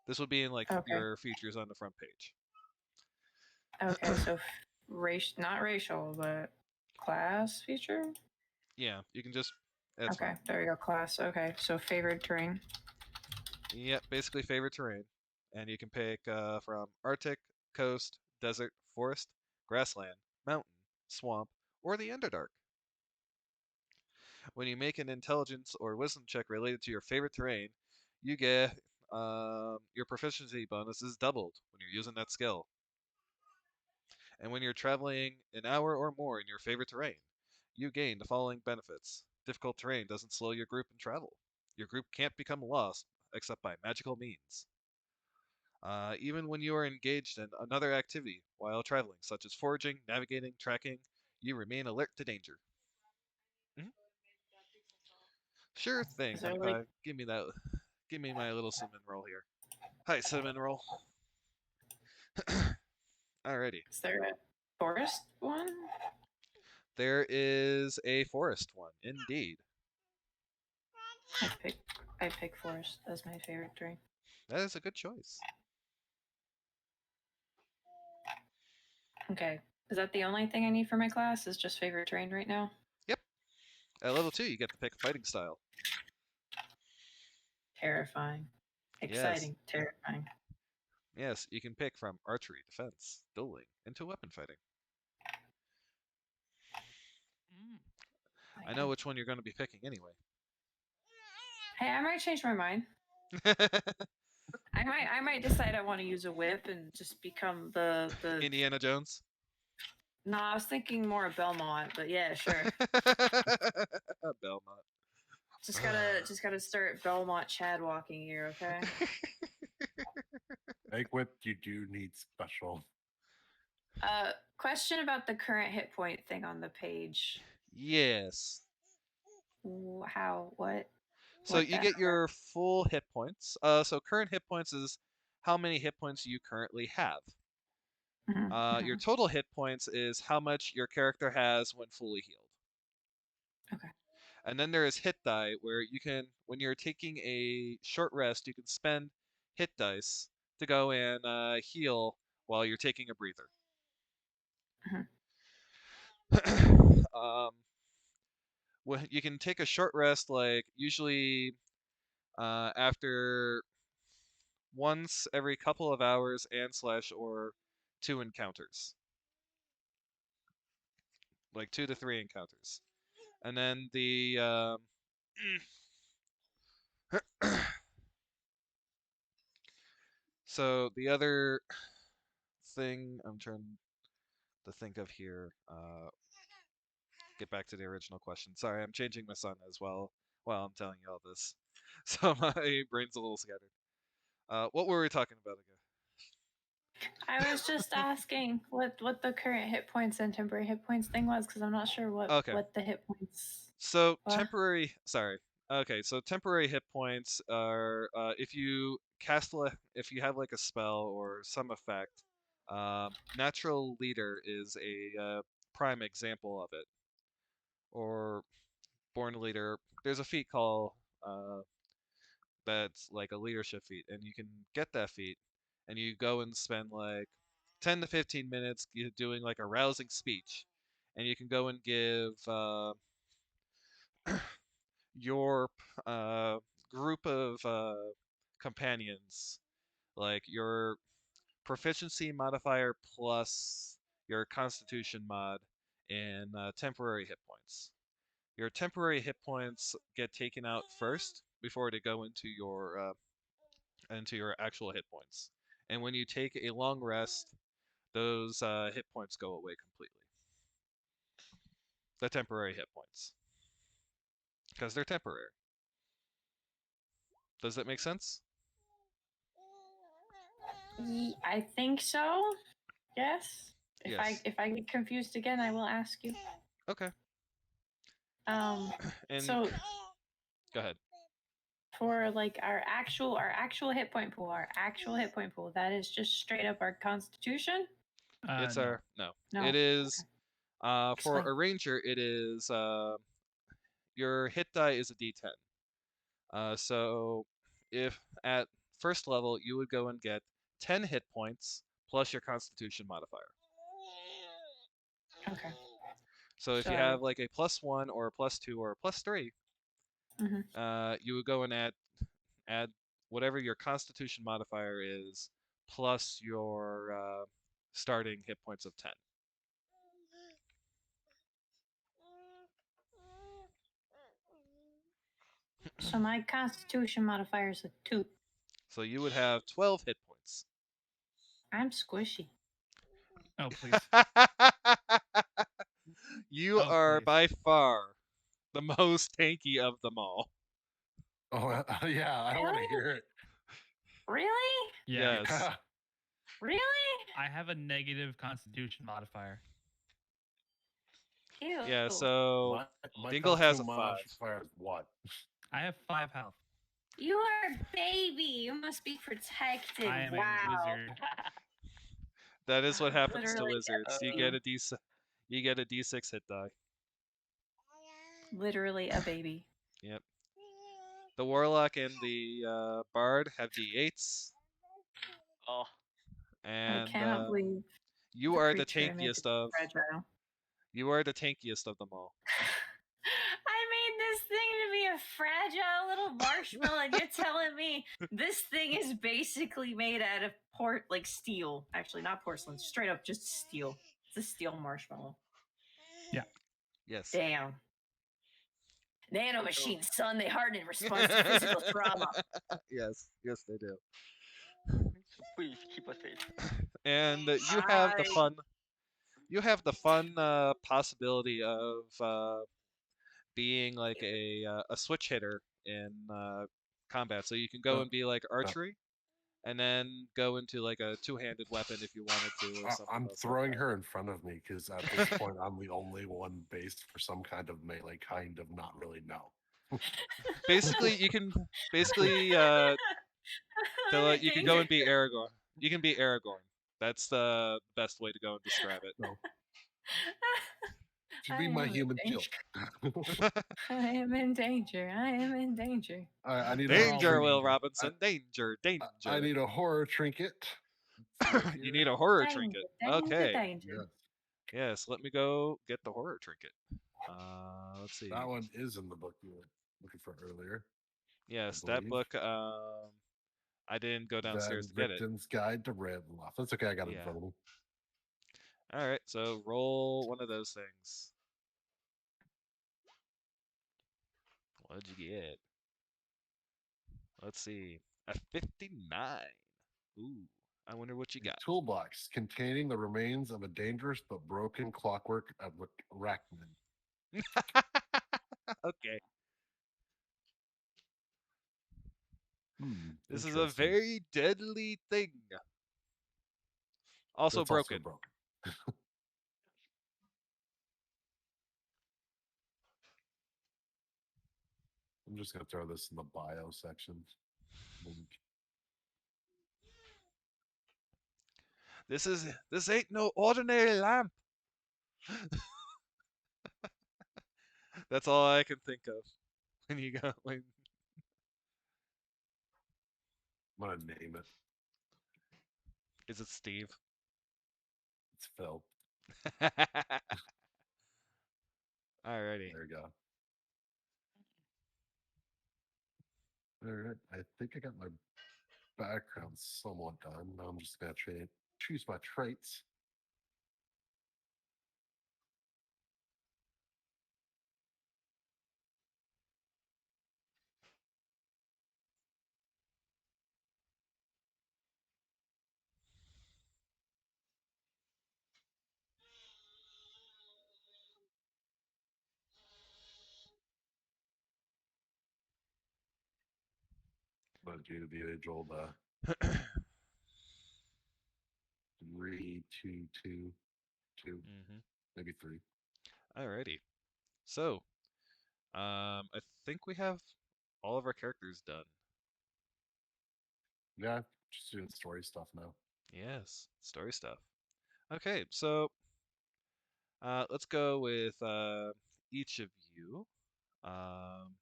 This will be in like
that? Okay.
your features on the front page.
Okay, so not racial, but class feature?
Yeah, you can just. That's
Okay,
fine.
there we go, class. Okay, so favored terrain.
Yep, basically favorite terrain, and you can pick from Arctic, coast, desert, forest, grassland, mountain, swamp, or the Underdark. When you make an intelligence or wisdom check related to your favorite terrain, you get your proficiency bonus is doubled when you're using that skill. And when you're traveling an hour or more in your favorite terrain, you gain the following benefits. Difficult terrain doesn't slow your group in travel. Your group can't become lost except by magical means. Even when you are engaged in another activity while traveling, such as foraging, navigating, tracking, you remain alert to danger. Sure thing,
Is there,
honey
like-
pie. Give me that. Give me my little cinnamon roll here. Hi, cinnamon roll. Alrighty.
Is there a forest one?
There is a forest one, indeed.
I pick forest as my favorite terrain.
That is a good choice.
Okay. Is that the only thing I need for my class? Is just favorite terrain right now?
Yep. At level 2, you get to pick a fighting style.
Terrifying. Exciting. Terrifying.
Yes, you can pick from archery, defense, dueling, into weapon fighting. I know which one you're going to be picking anyway.
Hey, I might change my mind. I might decide I want to use a whip and just become the
Indiana Jones.
No, I was thinking more of Belmont, but yeah, sure.
Belmont.
Just gotta start Belmont Chad walking here, okay?
Make whip, you do need special.
Question about the current hit point thing on the page.
Yes.
How? What?
So
What
you
the
get your full hit points. So current hit points is how many hit points you currently have.
Mhm,
Your
mhm.
total hit points is how much your character has when fully healed.
Okay.
And then there is hit die, where you can, when you're taking a short rest, you can spend hit dice to go and heal while you're taking a breather. Well, you can take a short rest, like usually after once every couple of hours and / or 2 encounters, like 2 to 3 encounters. And then the so the other thing I'm trying to think of here, get back to the original question. Sorry, I'm changing my son as well while I'm telling you all this, so my brain's a little scattered. What were we talking about again?
I was just asking what the current hit points and temporary hit points thing was because I'm not sure
Okay.
what the hit points.
So
What?
temporary, sorry. Okay, so temporary hit points are if you if you have like a spell or some effect. Natural Leader is a prime example of it, or Born Leader. There's a feat called that's like a leadership feat, and you can get that feat, and you go and spend like 10 to 15 minutes doing like a rousing speech, and you can go and give your group of companions like your proficiency modifier plus your constitution mod and temporary hit points. Your temporary hit points get taken out first before they go into your actual hit points. And when you take a long rest, those hit points go away completely. The temporary hit points, because they're temporary. Does that make sense?
I think so. Yes.
Yes.
If I get confused again, I will ask you.
Okay. And
So
go ahead.
for like our actual hit point pool, that is just straight up our constitution.
It's
No.
our no.
No.
It is for
Explain.
a ranger. It is your hit die is a D10. So if at first level you would go and get 10 hit points plus your Constitution modifier.
Okay.
So if you have like a +1 or a +2 or a +3, you would go and add whatever your Constitution modifier is plus your starting hit points of 10.
So my constitution modifier is a 2.
So you would have 12 hit points.
I'm squishy.
Oh, please.
You
Oh,
are
please.
by far the most tanky of them all.
Oh, yeah, I don't want to
Really?
hear it.
Really?
Yeah.
Yes.
Really?
I have a negative constitution modifier.
Ew.
Yeah, so
my
Dingle has a
costume
5.
modifier is what?
I have 5 health.
You are a baby. You must be protected.
I am
wow.
a wizard.
That is what happens to
Literally
wizards. You get a D6 hit die.
Literally a baby.
Yep. The warlock and the bard have d8s,
Oh,
I
and
cannot believe
you
the
are the
creature I made
tankiest
to be
of.
fragile.
You are the tankiest of them all.
I made this thing to be a fragile little marshmallow, and you're telling me this thing is basically made out of like steel. Actually, not porcelain, straight up just steel. It's a steel marshmallow.
Yes.
Damn. Nanomachines, son, they harden in response to physical trauma.
Yes, yes, they do.
please keep us safe.
And you have the
I-
fun. You have the fun possibility of being like a switch hitter in combat. So you can go
Uh,
and be like archery, and then go into like a two-handed weapon if you wanted to, or something
I'm
else
throwing
like
her in front of me because at this point I'm the only one based for some kind of melee, kind of not really know.
that. Basically, you can basically
I'm in
you can go and be Aragorn. You can be Aragorn. That's the best way to go and describe it.
No, she'd
I
be my
am in
human shield.
danger. I am in danger. I am in danger.
I need
We're
a
all
Danger,
in
Will
danger.
Robinson. Danger, danger.
I need a horror trinket. It's right
You
here.
need a horror
Danger,
trinket.
danger,
Okay.
danger.
Yes,
Yes, let me go get the horror trinket. Let's see.
that one is in the book you were looking for earlier.
Yes, that
believe.
book. I didn't go downstairs
Van
to get it.
Richten's Guide to Ravenloft. That's okay. I got it in
Yeah.
front of me.
All right, so roll one of those things. What'd you get? Let's see. A 59. Ooh, I wonder what you
A
got.
toolbox containing the remains of a dangerous but broken clockwork of arachnid.
Okay. This is a
Interesting.
very deadly thing. Also
It's
broken.
also broken. I'm just gonna throw this in the bio section. Link.
This ain't no ordinary lamp. That's all I can think of when you go when
I'm gonna name it.
is it Steve?
It's Phil.
Alrighty.
There we go. All right. I think I got my background somewhat done. Now I'm just gonna choose my traits. I'm gonna do the age old 3-2-2-2,
hmm
maybe 3.
Alrighty. So, I think we have all of our characters done.
Yeah, just doing story stuff now.
Yes, story stuff. Okay, so let's go with each of you. Um,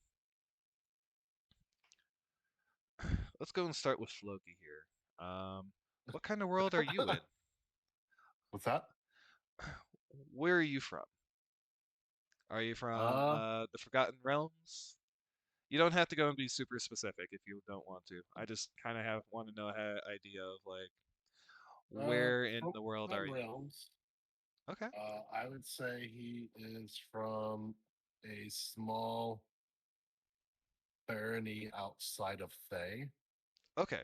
let's go and start with Floki here. What kind of world are you in?
What's that?
Where are you from? Are you from the Forgotten Realms? You don't have to go and be super specific if you don't want to. I just kind of want to know an idea of like where in the world are you?
Realms.
Okay.
I would say he is from a small barony outside of Thay.
Okay.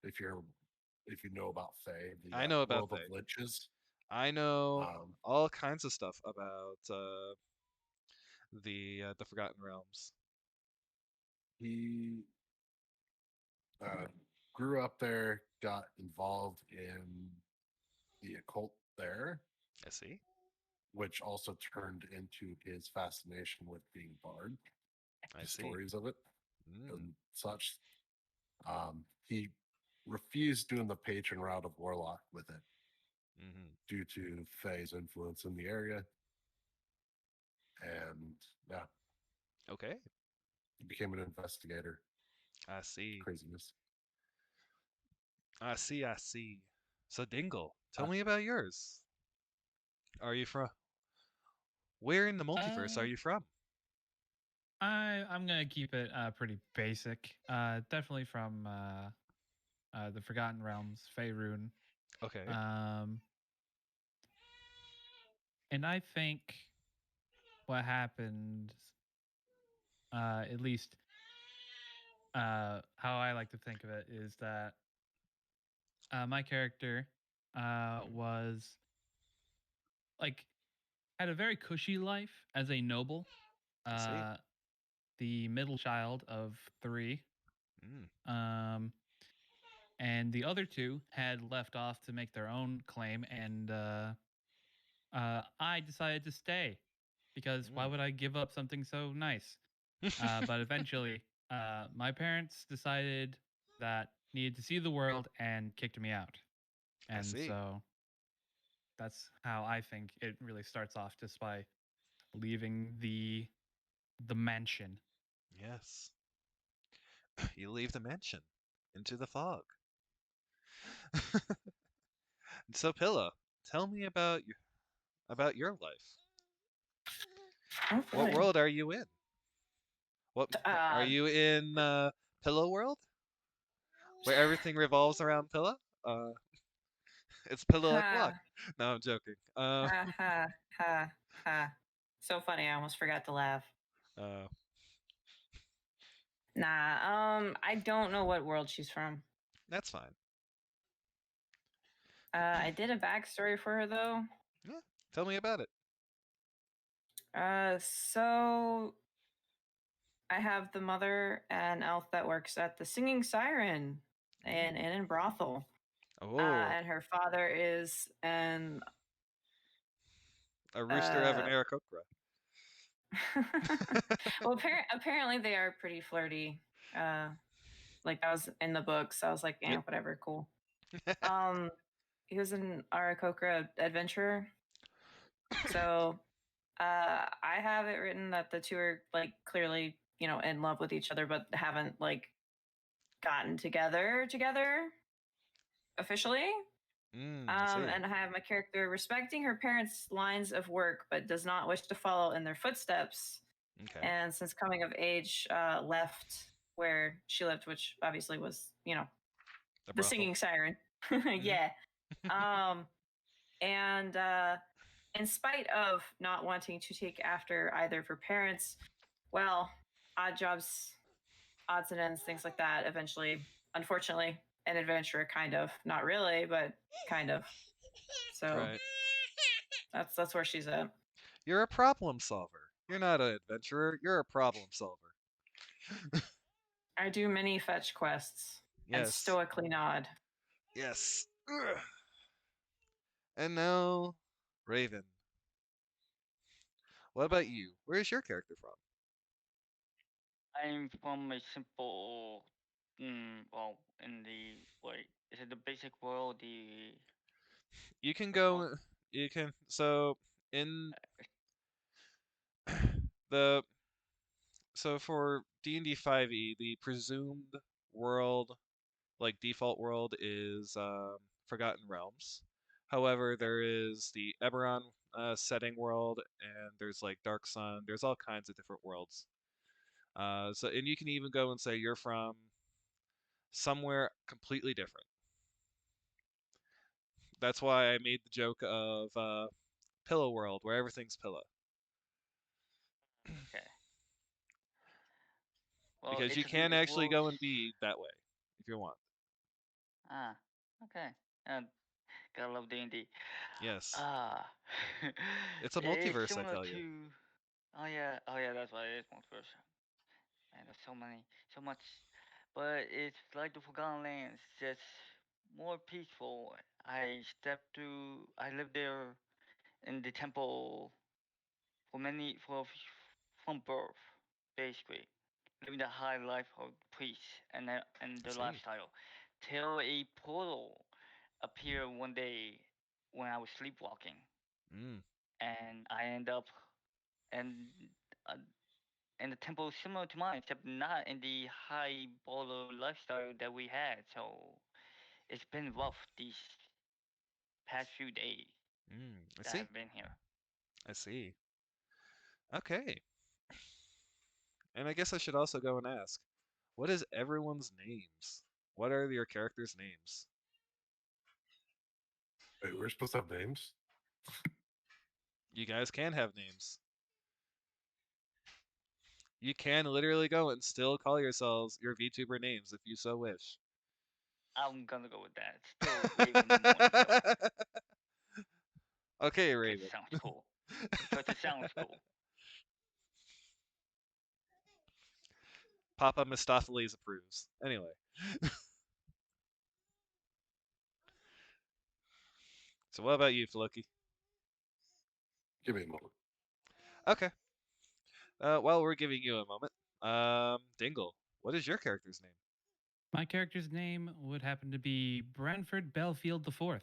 If you know about Thay, the
I know about
world of
Thay.
liches.
I know
Um,
all kinds of stuff about the Forgotten Realms.
he grew up there, got involved in the occult there,
I see.
which also turned into his fascination with being bard,
I
the
see.
stories of it
Mm,
and such. He refused doing the patron route of warlock with it
hmm
due to Faye's influence in the area. And yeah,
Okay.
became an investigator.
I see.
Craziness.
I see. I see. So Dingle, tell
Uh,
me about yours. Are you from? Where in the multiverse are you from?
I'm gonna keep it pretty basic. Definitely from the Forgotten Realms, Faerun.
Okay.
And I think what happened, at least how I like to think of it, is that my character was like had a very cushy life as a noble,
I see.
the middle child of 3.
Mm,
And the other 2 had left off to make their own claim, and I decided to stay because why
mm.
would I give up something so nice? But eventually, my parents decided that needed to see the world and kicked me out,
I
and
see.
so that's how I think it really starts off, just by leaving the mansion.
Yes. You leave the mansion into the fog. So Pilla, tell me about your life.
Oh
What
boy.
world are you in? What are
Uh,
you in? Pillow world, where everything revolves around Pilla? Uh, it's Pilla o'clock.
ha,
No, I'm joking.
ha, ha, ha, ha. So funny, I almost forgot to laugh.
Uh,
Nah, I don't know what world she's from.
that's fine.
I did a backstory for her though.
Yeah, tell me about it.
So I have the mother and elf that works at the Singing Siren and in brothel.
Oh,
And her father is an
a rooster of an
uh
Aarakocra.
well apparently they are pretty flirty. Like that was in the books. I was like, yeah,
Yep.
whatever, cool. Um he was an Arakokra adventurer. So I have it written that the two are like clearly, in love with each other, but haven't like gotten together officially.
I see.
And I have my character respecting her parents' lines of work, but does not wish to follow in their footsteps.
Okay.
And since coming of age, left where she lived, which obviously was,
The
the
brothel.
singing siren.
Mhm.
Yeah. And in spite of not wanting to take after either of her parents, well, odd jobs, odds and ends, things like that, eventually, unfortunately, an adventurer, kind of. Not really, but kind of. So
Right.
that's where she's at.
You're a problem solver. You're not an adventurer. You're a problem solver.
I do many fetch quests and
Yes.
stoically nod.
Yes. Ugh. And now, Raven. What about you? Where is your character from?
I'm from a simple, well, in the wait, is it the basic world? The
You can
what's it called?
go. You can. So in the for D&D 5e, the presumed world, like default world, is Forgotten Realms. However, there is the Eberron setting world, and there's like Dark Sun. There's all kinds of different worlds. And you can even go and say you're from somewhere completely different. That's why I made the joke of Pillow World, where everything's pillow,
Okay. Well,
because
it's
you
a
can
D
actually
world.
go and be that way if you want.
Ah, okay. Gotta love D&D.
Yes,
Ah,
it's a
it's
multiverse, I
similar
tell you.
to. Oh yeah, that's why it is multiverse. Man, there's so much, but it's like the Forgotten Lands, just more peaceful. I lived there in the temple for many, from birth, basically, living the high life of priests and
I
their
see.
lifestyle, till a portal appeared one day when I was sleepwalking,
Mm,
and I end up and uh, and the temple is similar to mine, except not in the high baller lifestyle that we had. So it's been rough these past few days
I
that
see.
I've been here.
I see. Okay. And I guess I should also go and ask, what is everyone's names? What are your characters' names?
Wait, we're supposed to have names?
You guys can have names. You can literally go and still call yourselves your VTuber names if you so wish.
I'm gonna go with that. Still Raven Morningstar.
Okay,
'Cause
Raven.
it sounds cool. Because it sounds cool.
Papa Mistopheles approves. Anyway. So what about you, Floki?
Give me a moment.
Okay. While we're giving you a moment, Dingle, what is your character's name?
My character's name would happen to be Branford Belfield IV.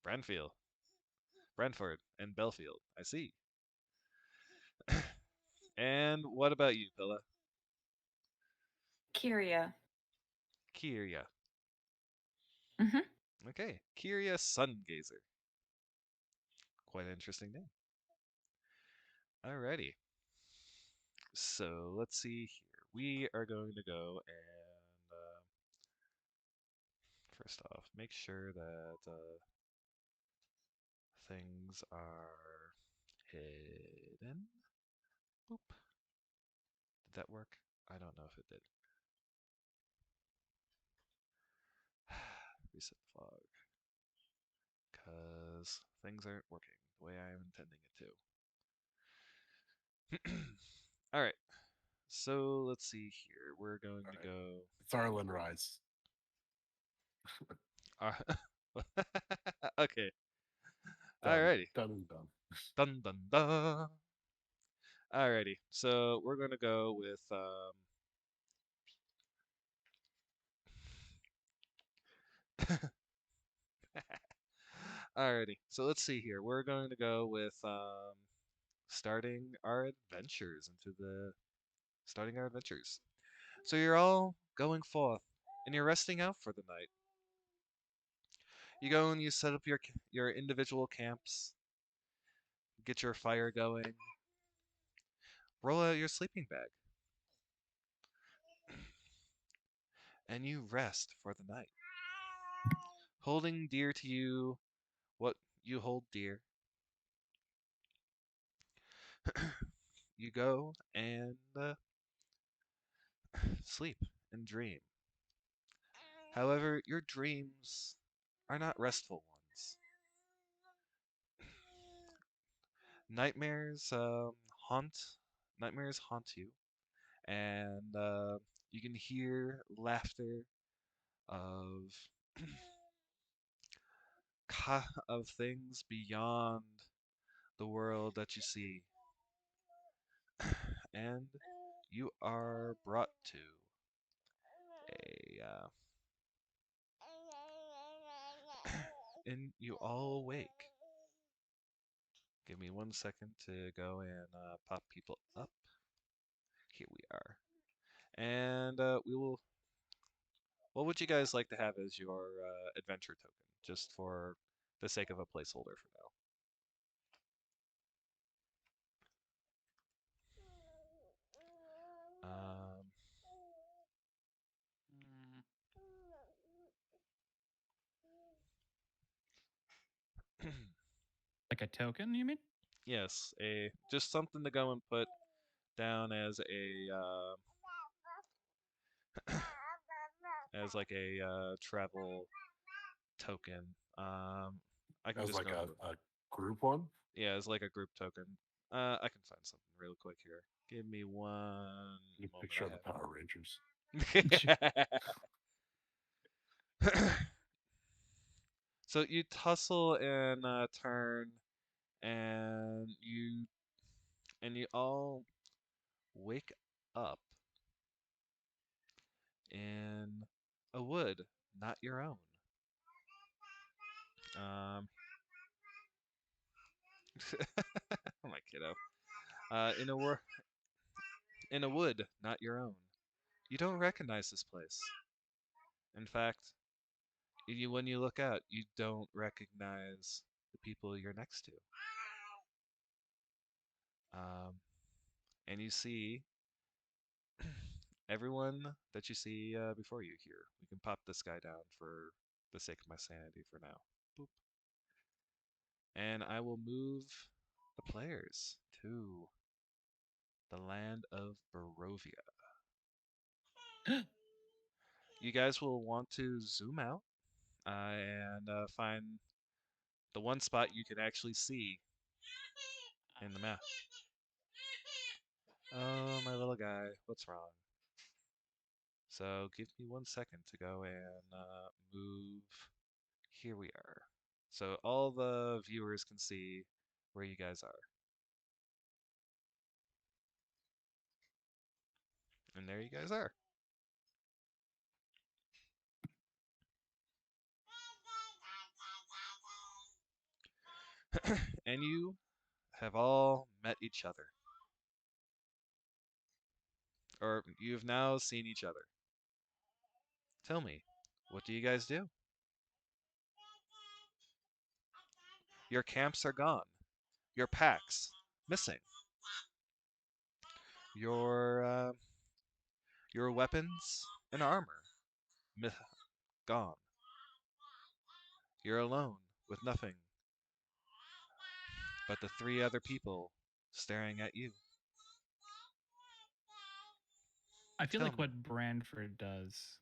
Branfield. Brentford and Belfield. I see. And what about you, Pilla?
Kyria.
Kyria.
Mhm.
Okay, Kyria Sungazer. Quite an interesting name. Alrighty. So let's see here. We are going to go and first off, make sure that things are hidden. Boop. Did that work? I don't know if it did. Reset fog. Because things aren't working the way I am intending it to. Alright. So let's see here. We're going to go.
It's Arlen Rise.
Okay.
Done.
Alrighty.
Done and done.
Dun dun dun. Alrighty. So we're gonna go with Alrighty. So let's see here. We're going to go with starting our adventures. So you're all going forth and you're resting out for the night. You go and you set up your individual camps, get your fire going, roll out your sleeping bag, and you rest for the night. Holding dear to you what you hold dear. You go and sleep and dream. However, your dreams are not restful ones. Nightmares haunt. Nightmares haunt you, and you can hear laughter of of things beyond the world that you see, and you are brought to a and you all awake. Give me 1 second to go and pop people up. Here we are. And we will. What would you guys like to have as your adventure token, just for the sake of a placeholder for now?
Like a token, you mean?
Yes, just something to go and put down as a as like a travel token. I can
As
just
like
go.
a group one?
Yeah, as like a group token. I can find something real quick here. Give me one
You
moment.
picture of the Power Rangers.
So you tussle and turn, and you all wake up in a wood, not your own. Oh my kiddo. In a in a wood not your own. You don't recognize this place. In fact, when you look out, you don't recognize the people you're next to. And you see everyone that you see before you here. We can pop this guy down for the sake of my sanity for now. Boop. And I will move the players to the land of Barovia. You guys will want to zoom out and find the one spot you can actually see in the map. Oh, my little guy, what's wrong? So give me 1 second to go and move. Here we are. So all the viewers can see where you guys are. And there you guys are. And you have all met each other. Or you've now seen each other. Tell me, what do you guys do? Your camps are gone. Your packs missing. Your weapons and armor gone. You're alone with nothing but the 3 other people staring at you.
I feel
Tell
like
me.
what Branford does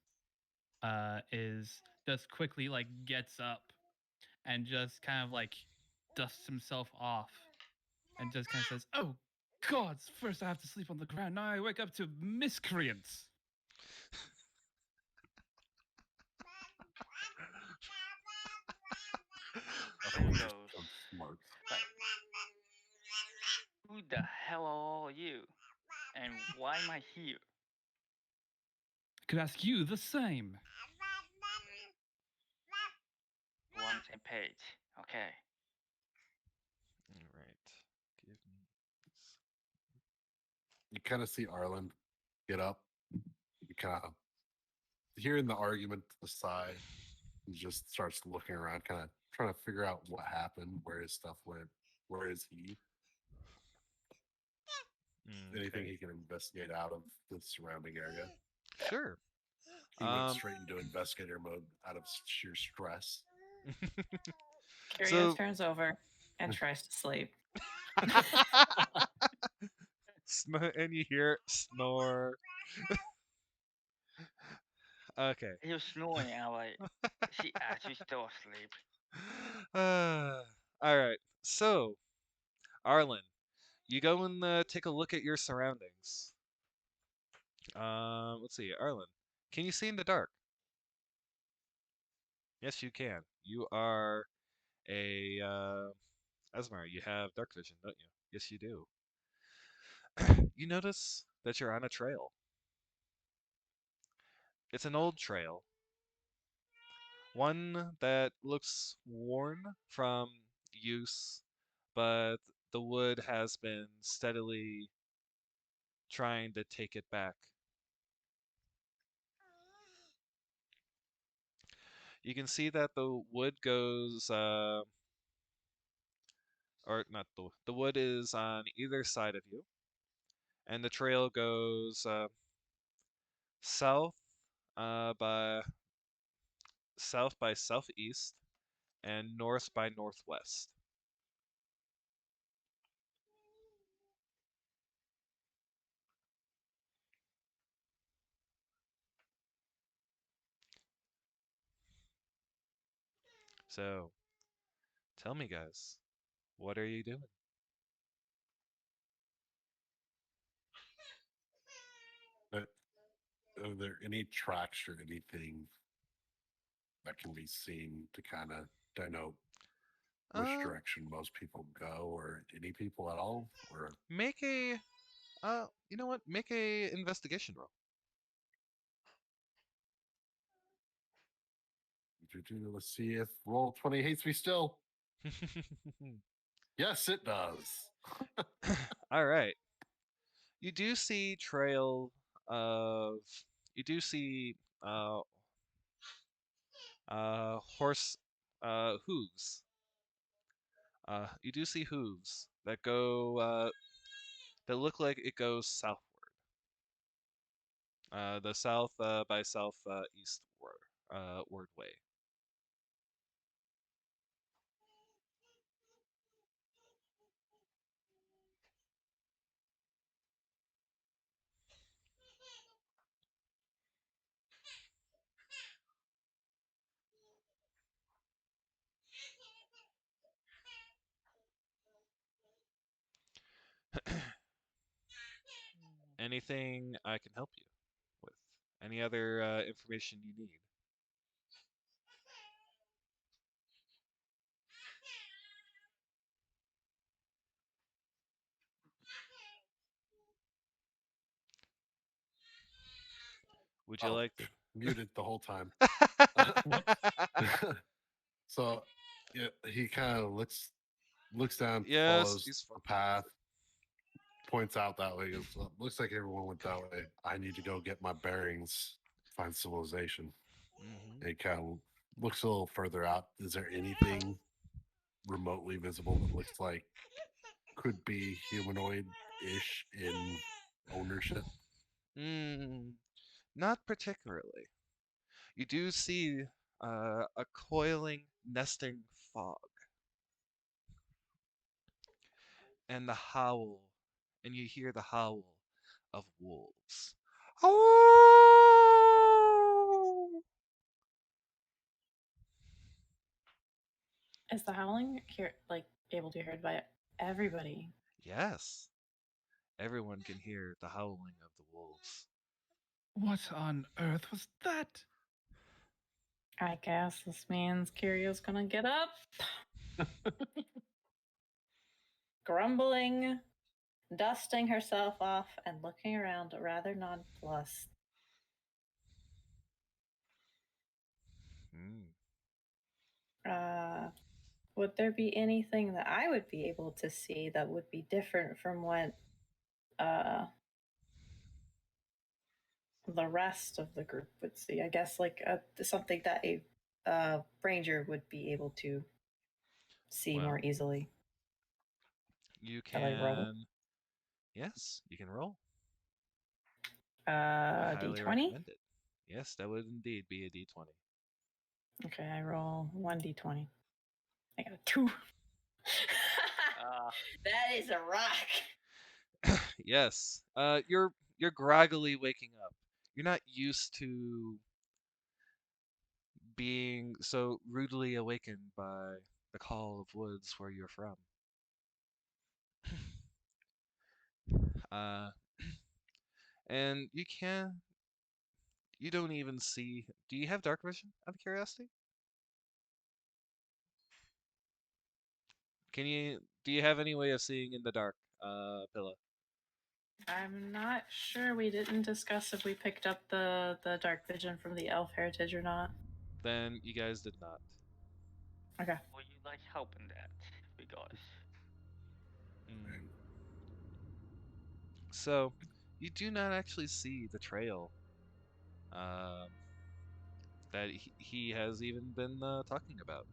is just quickly like gets up and just kind of like dusts himself off and just kind of says, "Oh gods, first I have to sleep on the ground. Now I wake up to miscreants."
Nothing
There
just
goes.
becomes smart.
Like, who the hell are you? And why am I here?
Could ask you the same.
We're on the same page. Okay.
All right. Give me.
You kind of see Arlen get up. You kind of hearing the argument to the side. He just starts looking around, kind of trying to figure out what happened, where his stuff went, where is he? Anything he can investigate out of the surrounding area.
Sure.
He went straight into investigator mode out of sheer stress.
Curio
So-
turns over and tries to sleep.
And you hear snore. Okay.
He was snoring, and I'm like, she actually still asleep.
All right. So, Arlen, you go and take a look at your surroundings. Let's see, Arlen, can you see in the dark? Yes, you can. You are a Asmar. You have dark vision, don't you? Yes, you do. You notice that you're on a trail. It's an old trail, one that looks worn from use, but the wood has been steadily trying to take it back. You can see that the wood goes, or not the wood is on either side of you, and the trail goes south by southeast and north by northwest. So, tell me, guys, what are you doing?
Are there any tracks or anything that can be seen to kind of denote which direction most people go, or any people at all? Or
Make a, you know what? Make a investigation roll.
let's see if roll 20 hates me still. Yes, it does.
All right. You do see trail of. You do see uh, horse hooves. You do see hooves that go that look like it goes southward. The south by south east word way. Anything I can help you with? Any other information you need? Would you
Oh,
like?
muted the whole time.
Whoops.
So yeah, he kind of looks down,
Yes,
follows
he's
the path, points out that way. Goes, "Well, looks like everyone went that way. I need to go get my bearings, find civilization."
hmm
And he kind of looks a little further out. Is there anything remotely visible that looks like could be humanoid-ish in ownership?
Not particularly. You do see a coiling, nesting fog, and the howl, and you hear the howl of wolves.
Is the howling here like able to be heard by everybody?
Yes, everyone can hear the howling of the wolves.
What on earth was that?
I guess this means Kirio's gonna get up. Grumbling, dusting herself off, and looking around rather nonplussed.
Mm.
Uh, would there be anything that I would be able to see that would be different from what uh, the rest of the group would see? I guess like something that a ranger would be able to see
Well,
more easily.
you
Shall I roll?
can. Yes, you can roll. I highly
D20?
recommend it. Yes, that would indeed be a d20.
Okay, I roll 1d20. I got a 2.
Uh,
That is a rock.
Yes. You're groggily waking up. You're not used to being so rudely awakened by the call of woods where you're from. Uh, and you don't even see. Do you have dark vision? Out of curiosity, do you have any way of seeing in the dark, Pilla?
I'm not sure. We didn't discuss if we picked up the dark vision from the elf heritage or not.
Then you guys did not.
Okay.
would you like help in that? Because
Mm. So, you do not actually see the trail um, that he has even been talking about.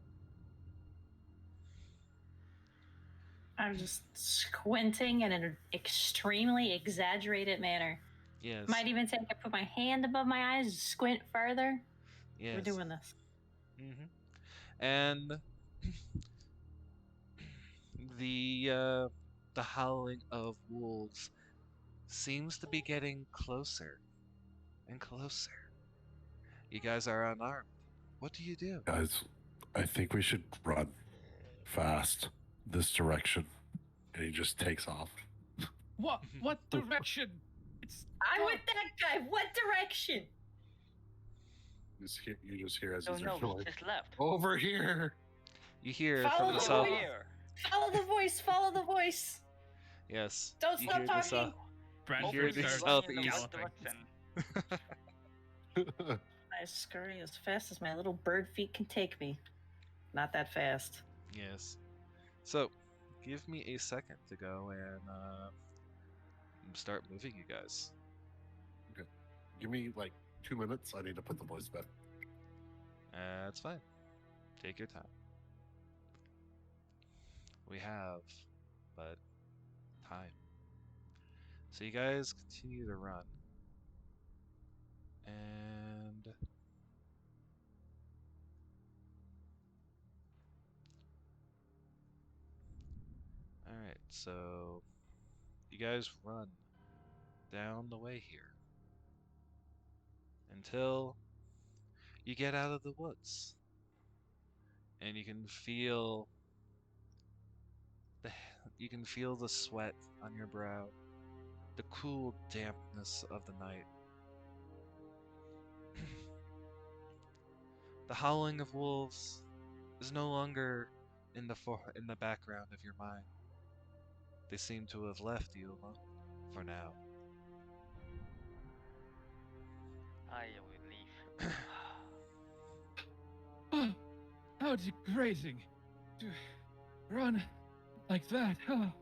I'm just squinting in an extremely exaggerated manner.
Yes,
Might even say I put my hand above my eyes, squint further. We're
yes.
doing this.
And the howling of wolves seems to be getting closer and closer. You guys are unarmed. What do you do?
Guys, I think we should run fast this direction. And he just takes off.
What? What direction? It's
I'm with that guy. What direction?
You just hear as
oh
he's
no,
going,
we just left.
over here.
You hear
Follow
from
the
the
voice.
south.
Here.
Follow the voice. Follow the voice.
Yes.
Don't
you
stop
hear the
talking.
south.
Brentford
hear the
starts
running in the
southeast.
right
galloping.
direction.
I scurry as fast as my little bird feet can take me. Not that fast.
Yes. So, give me a second to go and start moving you guys.
Give me like 2 minutes. I need to put the voice back.
That's fine. Take your time. We have but time. So you guys continue to run. And alright, so you guys run down the way here until you get out of the woods. And you can feel the sweat on your brow, the cool dampness of the night. The howling of wolves is no longer in the background of your mind. They seem to have left you alone for now.
I relief.
Oh, how degrading to run like that. Oh.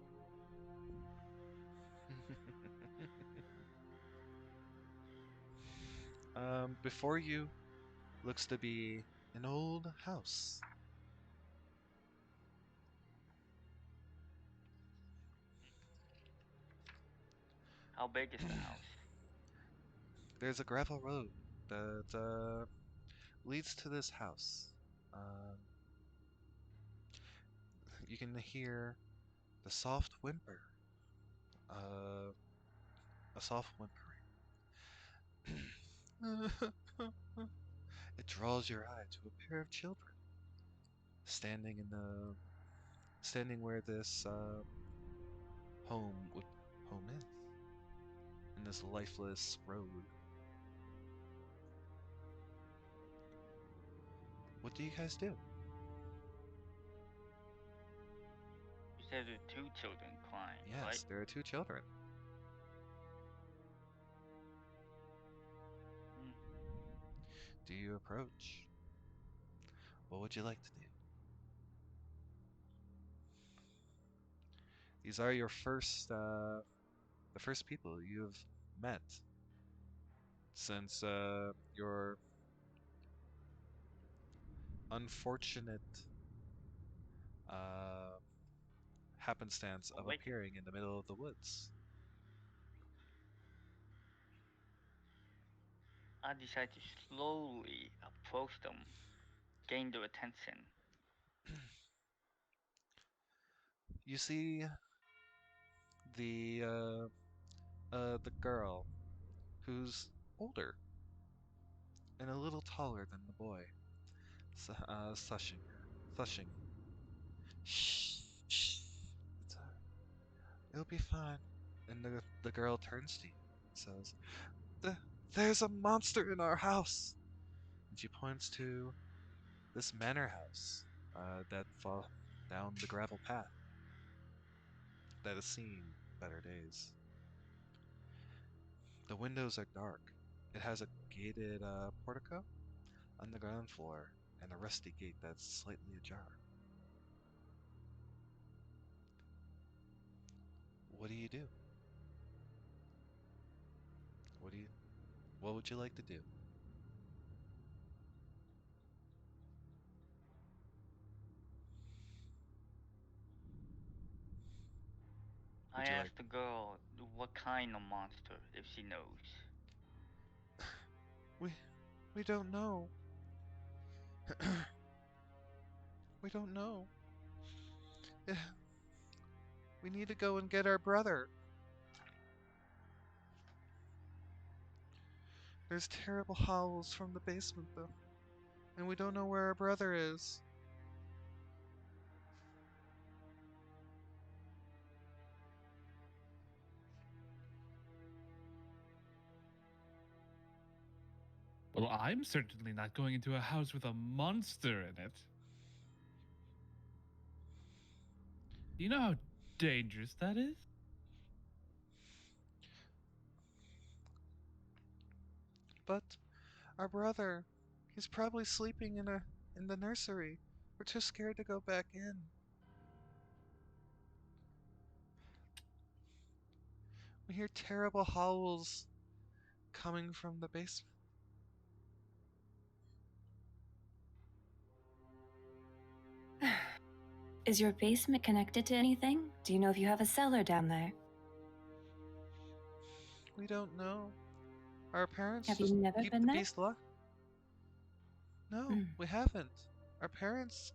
Before you looks to be an old house.
How big is the house?
There's a gravel road that leads to this house. You can hear the soft whimper, a soft whimpering. It draws your eye to a pair of children standing where this home is, in this lifeless road. What do you guys do?
You said there are 2 children crying,
Yes,
right?
there are 2 children.
Hmm.
Do you approach? What would you like to do? These are your the first people you've met since your unfortunate uh, happenstance of
Awaken.
appearing in the middle of the woods.
I decide to slowly approach them, gain their attention.
You see the girl who's older and a little taller than the boy, thushing. Shh, shh. It's, it'll be fine. And the girl turns to you and says, "There's a monster in our house." And she points to this manor house that fall down the gravel path that has seen better days. The windows are dark. It has a gated portico on the ground floor and a rusty gate that's slightly ajar. What do you do? What would you like to do?
I
Would you like
asked the girl what kind of monster, if she knows.
we don't know. We don't know. We need to go and get our brother. There's terrible howls from the basement though, and we don't know where our brother is.
Well, I'm certainly not going into a house with a monster in it. Do you know how dangerous that is?
But our brother, he's probably sleeping in the nursery. We're too scared to go back in. We hear terrible howls coming from the basement.
Is your basement connected to anything? Do you know if you have a cellar down there?
We don't know. Our parents
Have you
just
never
keep
been
the
there?
beast locked. No,
Mm.
we haven't. Our parents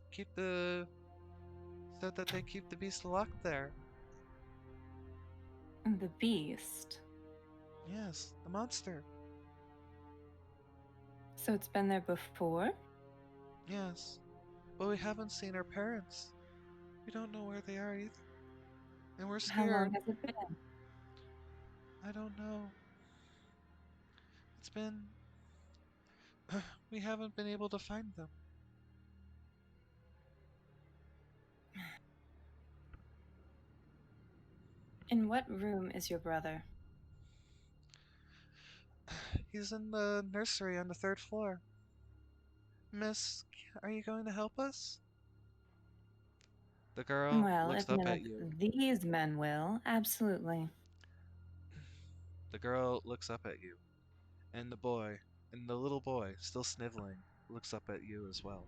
said that they keep the beast locked there.
The beast.
Yes, the monster.
So it's been there before?
Yes, but we haven't seen our parents. We don't know where they are either. And we're
How long
scared.
has it been?
I don't know. It's been. We haven't been able to find them.
In what room is your brother?
He's in the nursery on the third floor. Miss, are you going to help us? The girl
Well,
looks
if
up
none
at
of
you.
these men will, absolutely.
The girl looks up at you. And the little boy, still sniveling, looks up at you as well.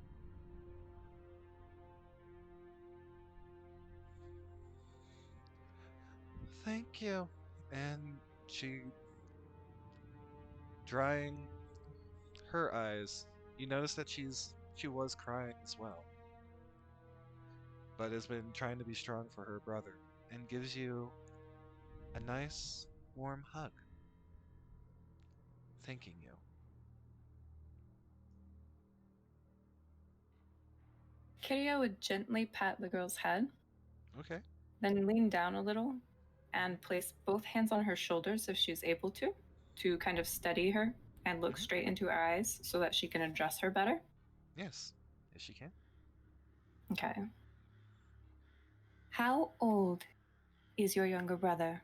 Thank you. And she, drying her eyes, you notice that she was crying as well, but has been trying to be strong for her brother, and gives you a nice, warm hug, thanking you.
Kiria would gently pat the girl's head,
Okay.
then lean down a little and place both hands on her shoulders if she's able to kind of steady her and look
Mhm.
straight into her eyes so that she can address her better.
Yes. Yes, she can.
Okay. How old is your younger brother?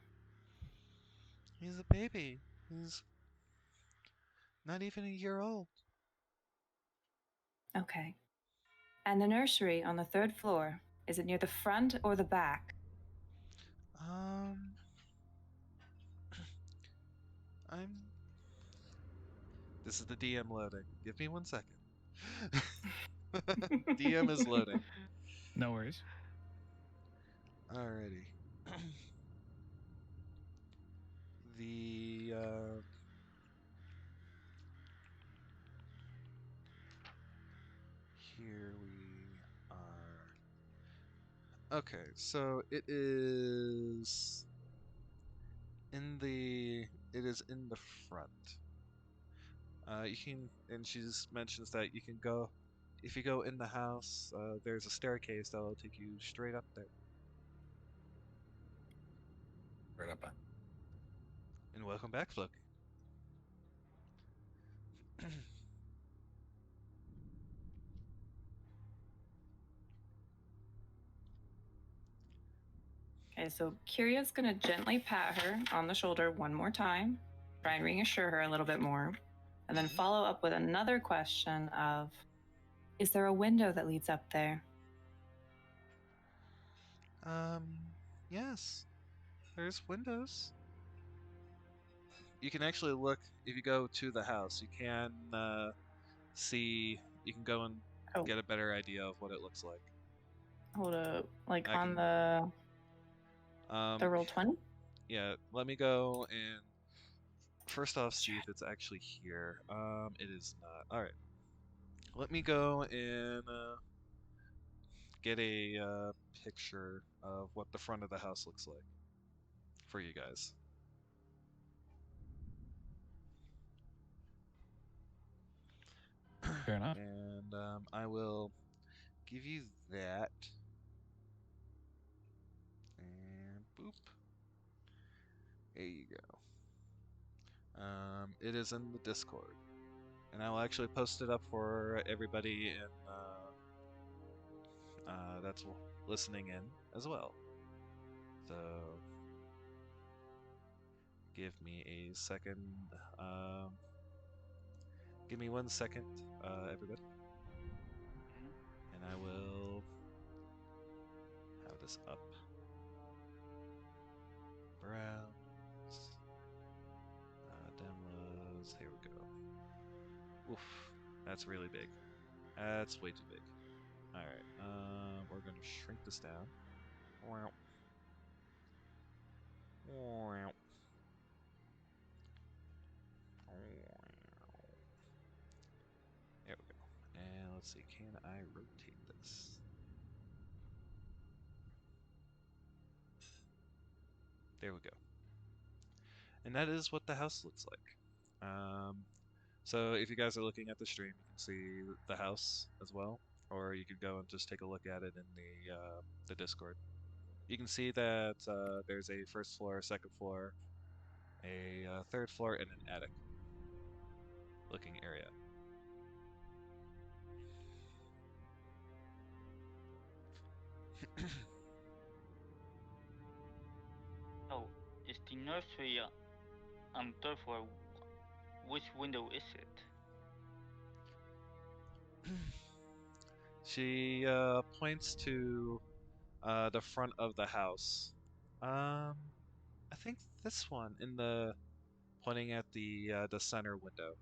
He's a baby. He's not even a year old.
Okay. And the nursery on the third floor, is it near the front or the back?
Um, I'm. This is the DM loading. Give me 1 second. DM is loading.
No worries.
Alrighty. the Here we are. Okay, so it is in the front. You can, and she just mentions that you can go, if you go in the house, there's a staircase that will take you straight up there.
Right up back.
And welcome back, Floki.
Okay, so Kiria's gonna gently pat her on the shoulder one more time, try and reassure her a little bit more, and then follow up with another question of, is there a window that leads up there?
Um, yes, there's windows. You can actually look, if you go to the house, you can see, you can go and
Oh,
get a better idea of what it looks like.
hold up. Like
I
on
can,
the roll 20?
Yeah, let me go and first off see if it's actually here. It is not. All right. Let me go and get a picture of what the front of the house looks like for you guys.
Fair enough.
And I will give you that. And boop. There you go. It is in the Discord. And I will actually post it up for everybody in that's listening in as well. So give me a second. Um, give me 1 second, everybody, and I will have this up. Browse. Oof, that's really big. That's way too big. All right. We're gonna shrink this down. Wow. Wow. There we go. And let's see, can I rotate this? There we go. And that is what the house looks like. So if you guys are looking at the stream, you can see the house as well, or you could go and just take a look at it in the Discord. You can see that there's a first floor, second floor, a third floor, and an attic looking area.
Oh, is the nursery on third floor? Which window is it?
She points to the front of the house. I think this one in the pointing at the center window.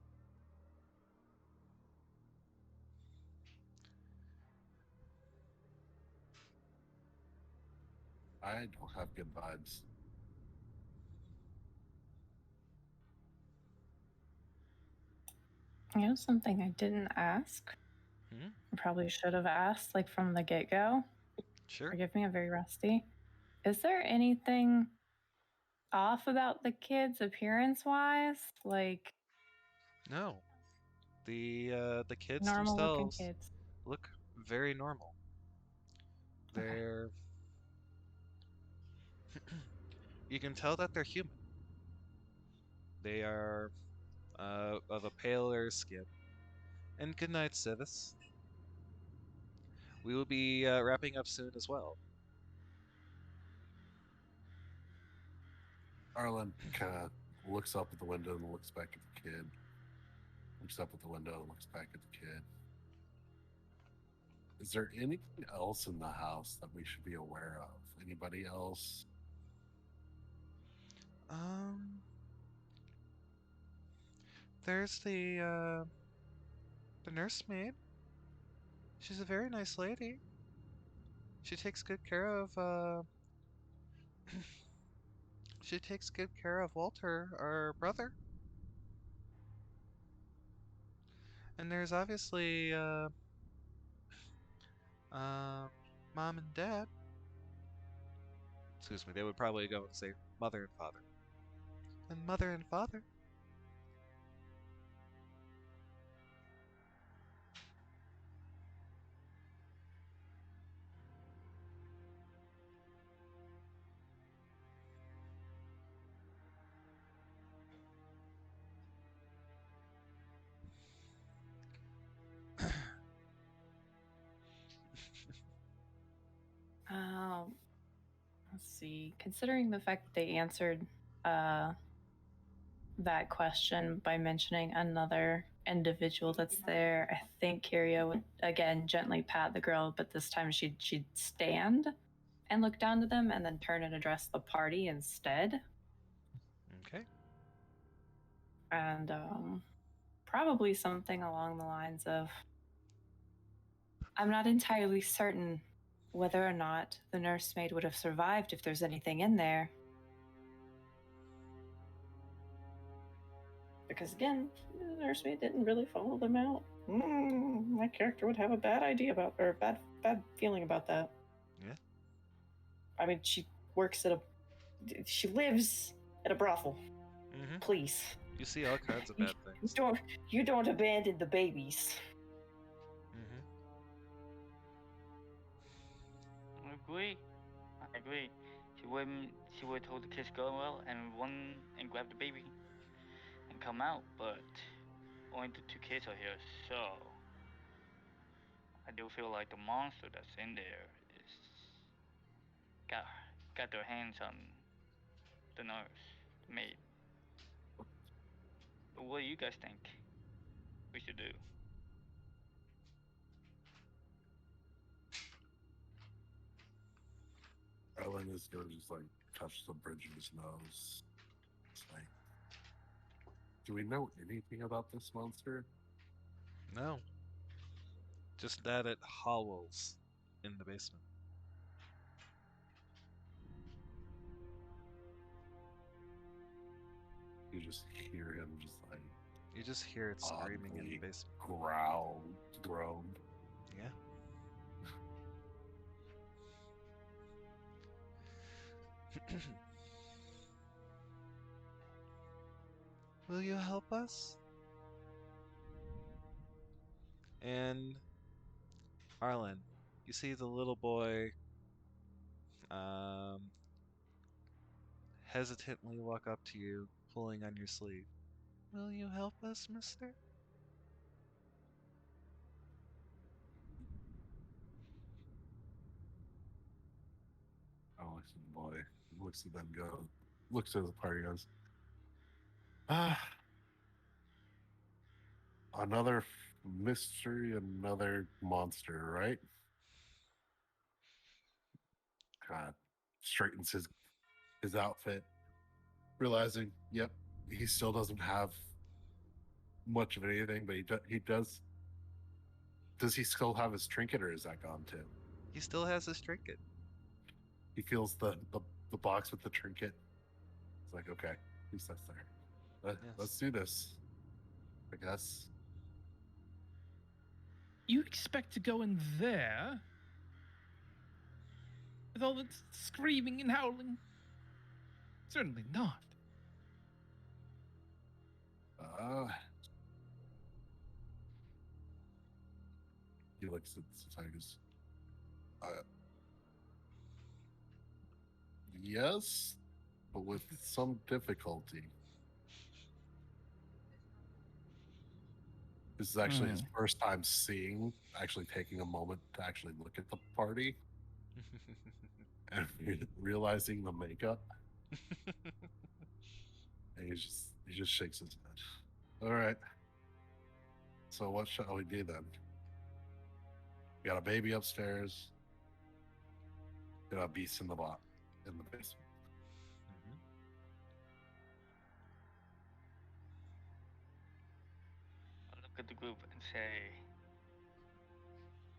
I don't have good vibes.
You know, something I didn't ask.
Hmm?
I probably should have asked, like from the get go.
Sure.
Forgive me, I'm very rusty. Is there anything off about the kids appearance wise? Like
No. The kids
normal looking
themselves
kids?
look very normal.
Okay.
They're you can tell that they're human. They are of a paler skin. And good night, Civis. We will be wrapping up soon as well.
Arlen kind of looks up at the window and looks back at the kid. Looks up at the window and looks back at the kid. Is there anything else in the house that we should be aware of? Anybody else?
There's the nursemaid. She's a very nice lady. She takes good care of she takes good care of Walter, our brother. And there's obviously mom and dad. Excuse me, they would probably go and say mother and father. And mother and father.
Let's see. Considering the fact that they answered that question by mentioning another individual that's there, I think Kiria would again gently pat the girl, but this time she'd stand and look down to them and then turn and address the party instead.
Okay.
And probably something along the lines of, I'm not entirely certain whether or not the nursemaid would have survived if there's anything in there. Because again, the nursemaid didn't really follow them out. My character would have a bad idea about, or a bad feeling about that.
Yeah.
I mean, she lives at a brothel.
Mm-hmm.
Please.
You see all kinds of bad things.
You don't abandon the babies.
Mm-hmm.
I agree. I agree. She would told the kids go well and run and grab the baby and come out, but only the two kids are here, so I do feel like the monster that's in there is got their hands on the nurse, the maid. But what do you guys think we should do?
Arlen is going to just like touch the bridge of his nose. It's like, do we know anything about this monster?
No. Just that it howls in the basement.
You just hear him just like
You just hear it screaming in the
oddly
basement.
groan.
Yeah. Will you help us? And Arlen, you see the little boy um, hesitantly walk up to you, pulling on your sleeve. Will you help us, mister?
Alex and the boy looks at them, looks at the party, goes, ah, another mystery, another monster, right? God, straightens his outfit, realizing, yep, he still doesn't have much of anything, but he does. Does he still have his trinket, or is that gone too?
He still has his trinket.
He feels the box with the trinket. It's like, okay, at least that's there. Let's
Yes.
do this, I guess.
You expect to go in there with all the screaming and howling? Certainly not.
He looks at the tigers. Yes, but with some difficulty. This is actually his first time actually taking a moment to actually look at the party and realizing the makeup. And he just shakes his head. All right. So what shall we do then? We got a baby upstairs. We got a beast in the basement.
Mhm.
I look at the group and say,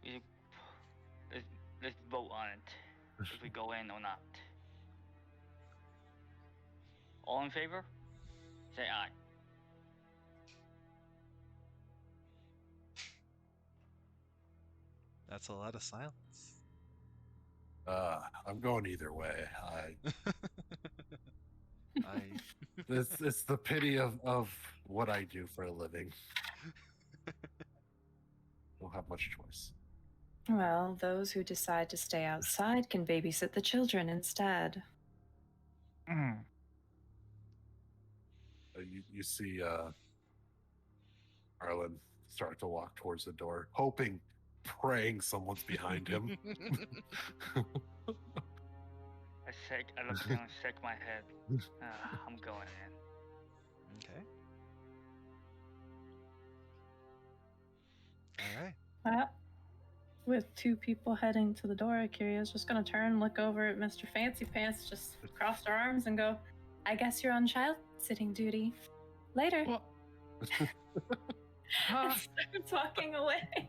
we, let's vote on it. If we go in or not. All in favor? Say aye.
That's a lot of silence.
I'm going either way.
I
It's the pity of what I do for a living. Don't have much choice.
Well, those who decide to stay outside can babysit the children instead.
You see Arlen start to walk towards the door, hoping, praying someone's behind him.
I look down and shake my head. I'm going in.
Okay. All right.
Well, with two people heading to the door, Akira's just gonna turn, look over at Mr. Fancy Pants, just crossed her arms and go, I guess you're on child sitting duty. Later.
Well,
And starts walking away.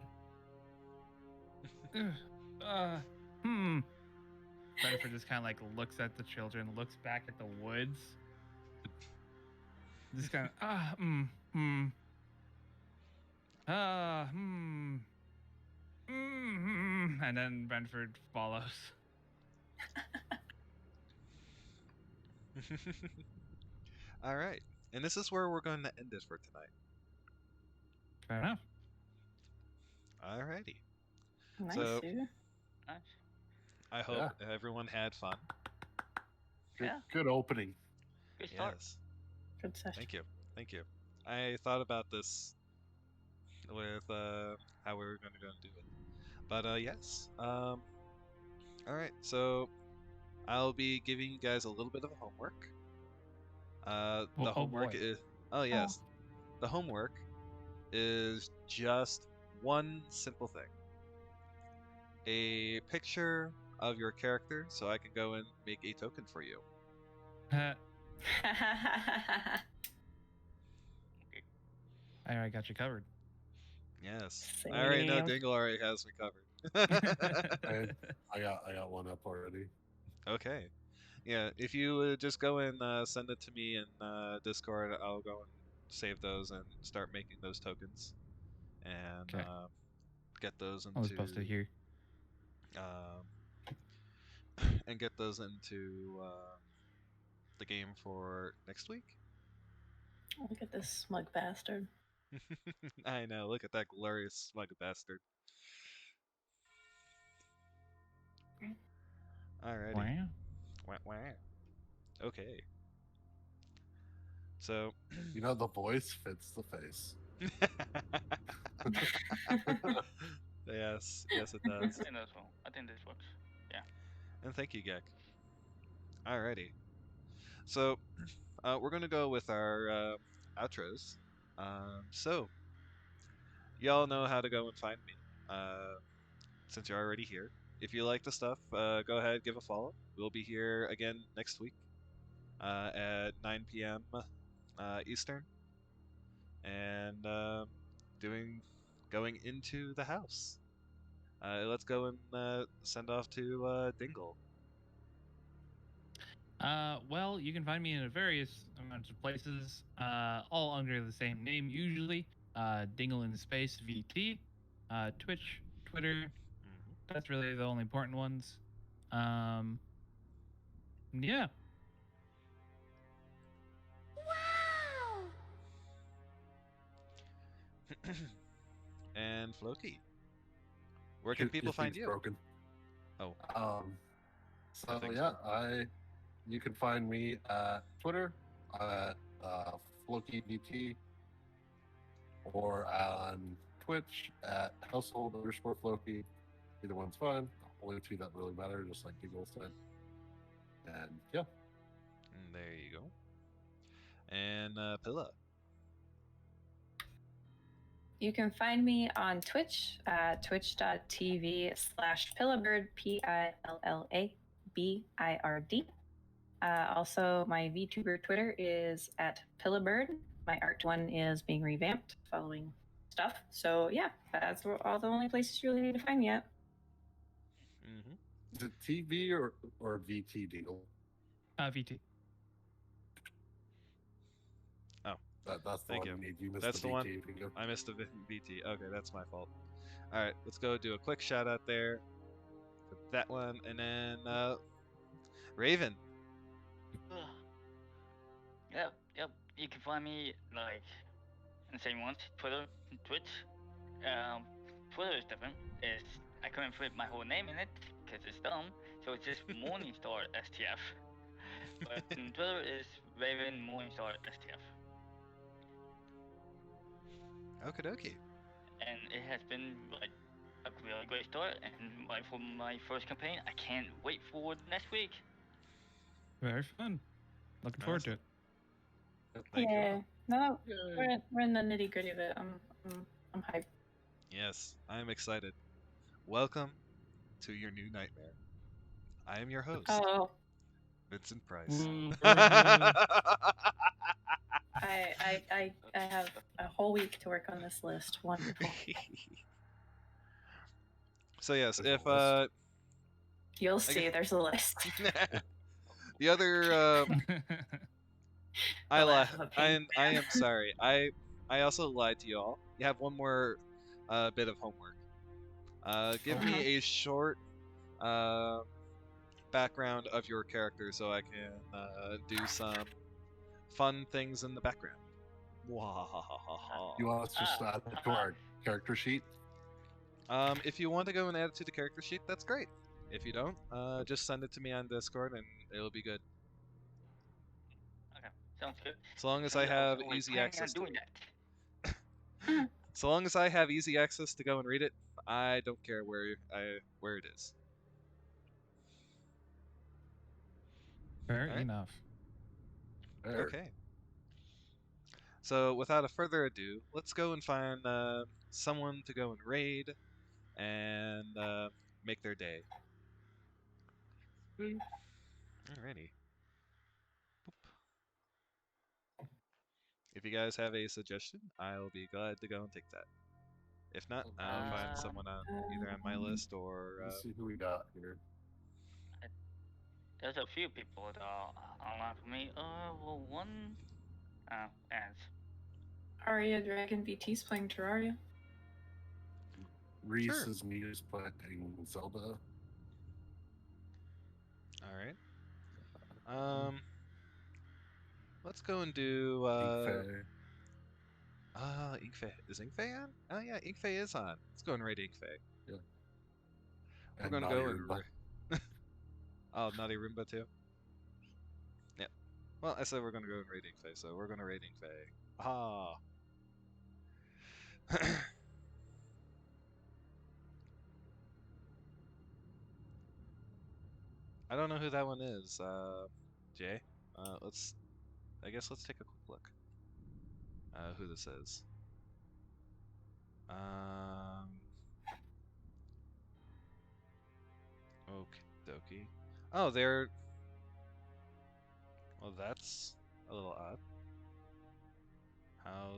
Brentford just kind of like looks at the children, looks back at the woods. Just kind of, and then Brentford follows.
All right. And this is where we're going to end it for tonight.
Fair enough.
All righty.
Nice,
So-
dude.
Nice.
I hope everyone had fun.
Good opening.
Good start.
Yes.
Good session.
Thank you. Thank you. I thought about this with how we were going to go and do it. But yes. All right. So I'll be giving you guys a little bit of homework. The
Oh
homework
boy.
is yes. The homework is just one simple thing. A picture of your character so I can go and make a token for you.
I already got you covered.
Yes. I already know
Same.
Dingle already has me covered.
I got one up already.
Okay. Yeah, if you would just go and send it to me in Discord, I'll go and save those and start making those tokens and
Okay.
get those
I was supposed to
into
hear.
um, and get those into the game for next week.
Look at this smug bastard.
I know. Look at that glorious smug bastard. Alrighty.
Wow.
Wah, wah. Okay. So.
You know, the voice fits the face.
Yes, yes, it does.
I think that's all. I think this works.
And thank you, Gek. Alrighty. So, we're gonna go with our outros. So, y'all know how to go and find me. Since you're already here. If you like the stuff, go ahead, give a follow. We'll be here again next week at 9 p.m. Eastern, and going into the house. Let's go and send off to Dingle.
Well, you can find me in various amounts of places, all under the same name usually. Dingleinspace VT, Twitch, Twitter. That's really the only important ones. Yeah.
And Floki. Where can
Your
people find
feed's
you?
broken.
Oh.
So
thing's
yeah,
broken.
you can find me at Twitter at FlokiDT or on Twitch at household_Floki. Either one's fine. Only two that really matter, just like Google said. And yeah.
And there you go. And Pilla.
You can find me on Twitch at twitch.tv/Pillabird, PILLABIRD. Also, my VTuber Twitter is at Pillabird. My art one is being revamped following stuff. So, yeah, that's all the only places you really need to find me at.
Mm-hmm.
Is it TV or VT Dingle?
VT.
Oh,
That's the
thank
one
you.
you need. You missed
That's
the
the one.
VT. Bingo.
I missed the VT. Okay, that's my fault. All right, let's go do a quick shout out there for that one, and then Raven.
Yep. You can find me like in the same ones, Twitter and Twitch. Twitter is different. I couldn't fit my whole name in it because it's dumb. So it's just Morningstar STF. But Twitter is Raven Morningstar STF.
Okie dokie.
And it has been like a really great start. And like for my first campaign, I can't wait for next week.
Very fun. Looking forward to it.
Thank you.
Yeah.
All.
No,
Yay.
we're in the nitty gritty of it. I'm hyped.
Yes, I am excited. Welcome to your new nightmare. I am your host,
Oh,
Vincent Price.
I have a whole week to work on this list. Wonderful.
So yes,
There's a
if
list.
You'll see. There's a list.
the other I
The
li-
laugh of a pink
I am sorry. I also lied to you all. You have one more bit of homework. Give me a short background of your character so I can do some fun things in the background. Wahahaha.
You want us to just add it to our character sheet?
If you want to go and add it to the character sheet, that's great. If you don't, just send it to me on Discord and it'll be good.
Okay, sounds good.
As long as
So
I
was
have
only
easy
planning on
access to
doing
it.
that.
So long as I have easy access to go and read it, I don't care where it is.
Fair
Alright.
enough.
There.
Okay. So without a further ado, let's go and find someone to go and raid and make their day. Alrighty. Boop. If you guys have a suggestion, I'll be glad to go and take that. If not, I'll find someone on either on my list or.
Let's see who we got here.
There's a few people that are online for me. Well, one. Ants.
Arya Dragon VT's playing Terraria.
Reese
Sure.
is me is playing Zelda.
All right. Let's go and do.
Inkfei.
Inkfei. Is Inkfei on? Oh yeah, Inkfei is on. Let's go and raid Inkfei.
Yeah.
We're
And
gonna
Naughty
go and.
Roomba.
Oh, Naughty Roomba too. Yeah. Well, I said we're gonna go and raid Inkfei, so we're gonna raid Inkfei. Ah. I don't know who that one is. Jay. I guess let's take a quick look. Who this is. Okie dokie. Oh, they're. Well, that's a little odd. How?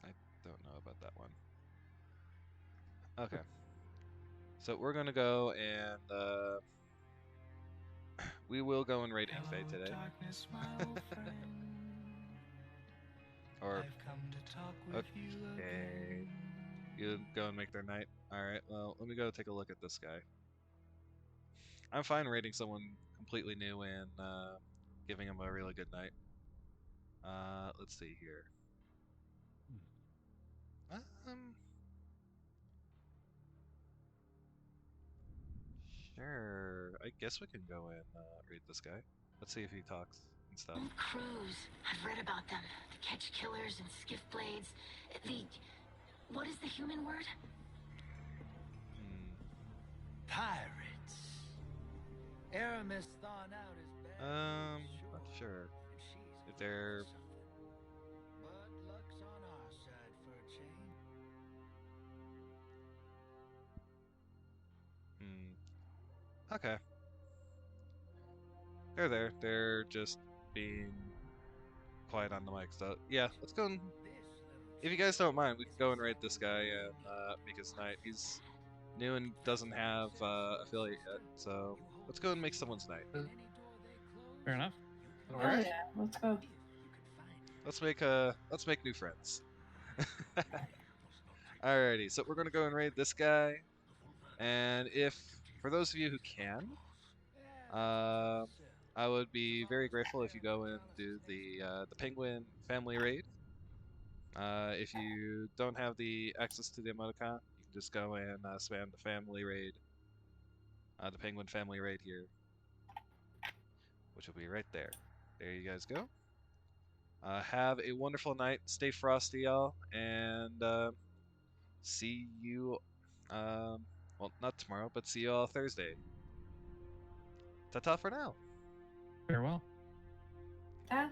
I don't know about that one. Okay. So we're gonna go and we will go and raid Inkfei today. Or okay, you go and make their night. All right. Well, let me go take a look at this guy. I'm fine raiding someone completely new and giving him a really good night. Let's see here. Sure. I guess we can go and raid this guy. Let's see if he talks and stuff.
Crews. I've read about them. The catch killers and skiff blades. What is the human word?
Pirates. Aramis thawing out his bad.
Not sure. If they're.
But luck's on our side for a change.
Okay. They're there. They're just being quiet on the mic. So yeah, let's go and. If you guys don't mind, we can go and raid this guy and make his night. He's new and doesn't have affiliate yet, so let's go and make someone's night.
Fair enough.
All right.
Yeah, let's go.
Let's make new friends. Alrighty, so we're gonna go and raid this guy, and if for those of you who can, I would be very grateful if you go and do the Penguin family raid. If you don't have the access to the emoticon, you can just go and spam the family raid, the Penguin family raid here, which will be right there. There you guys go. Have a wonderful night. Stay frosty, y'all, and see you. Well, not tomorrow, but see you all Thursday. Ta-ta for now.
Farewell.
Ah.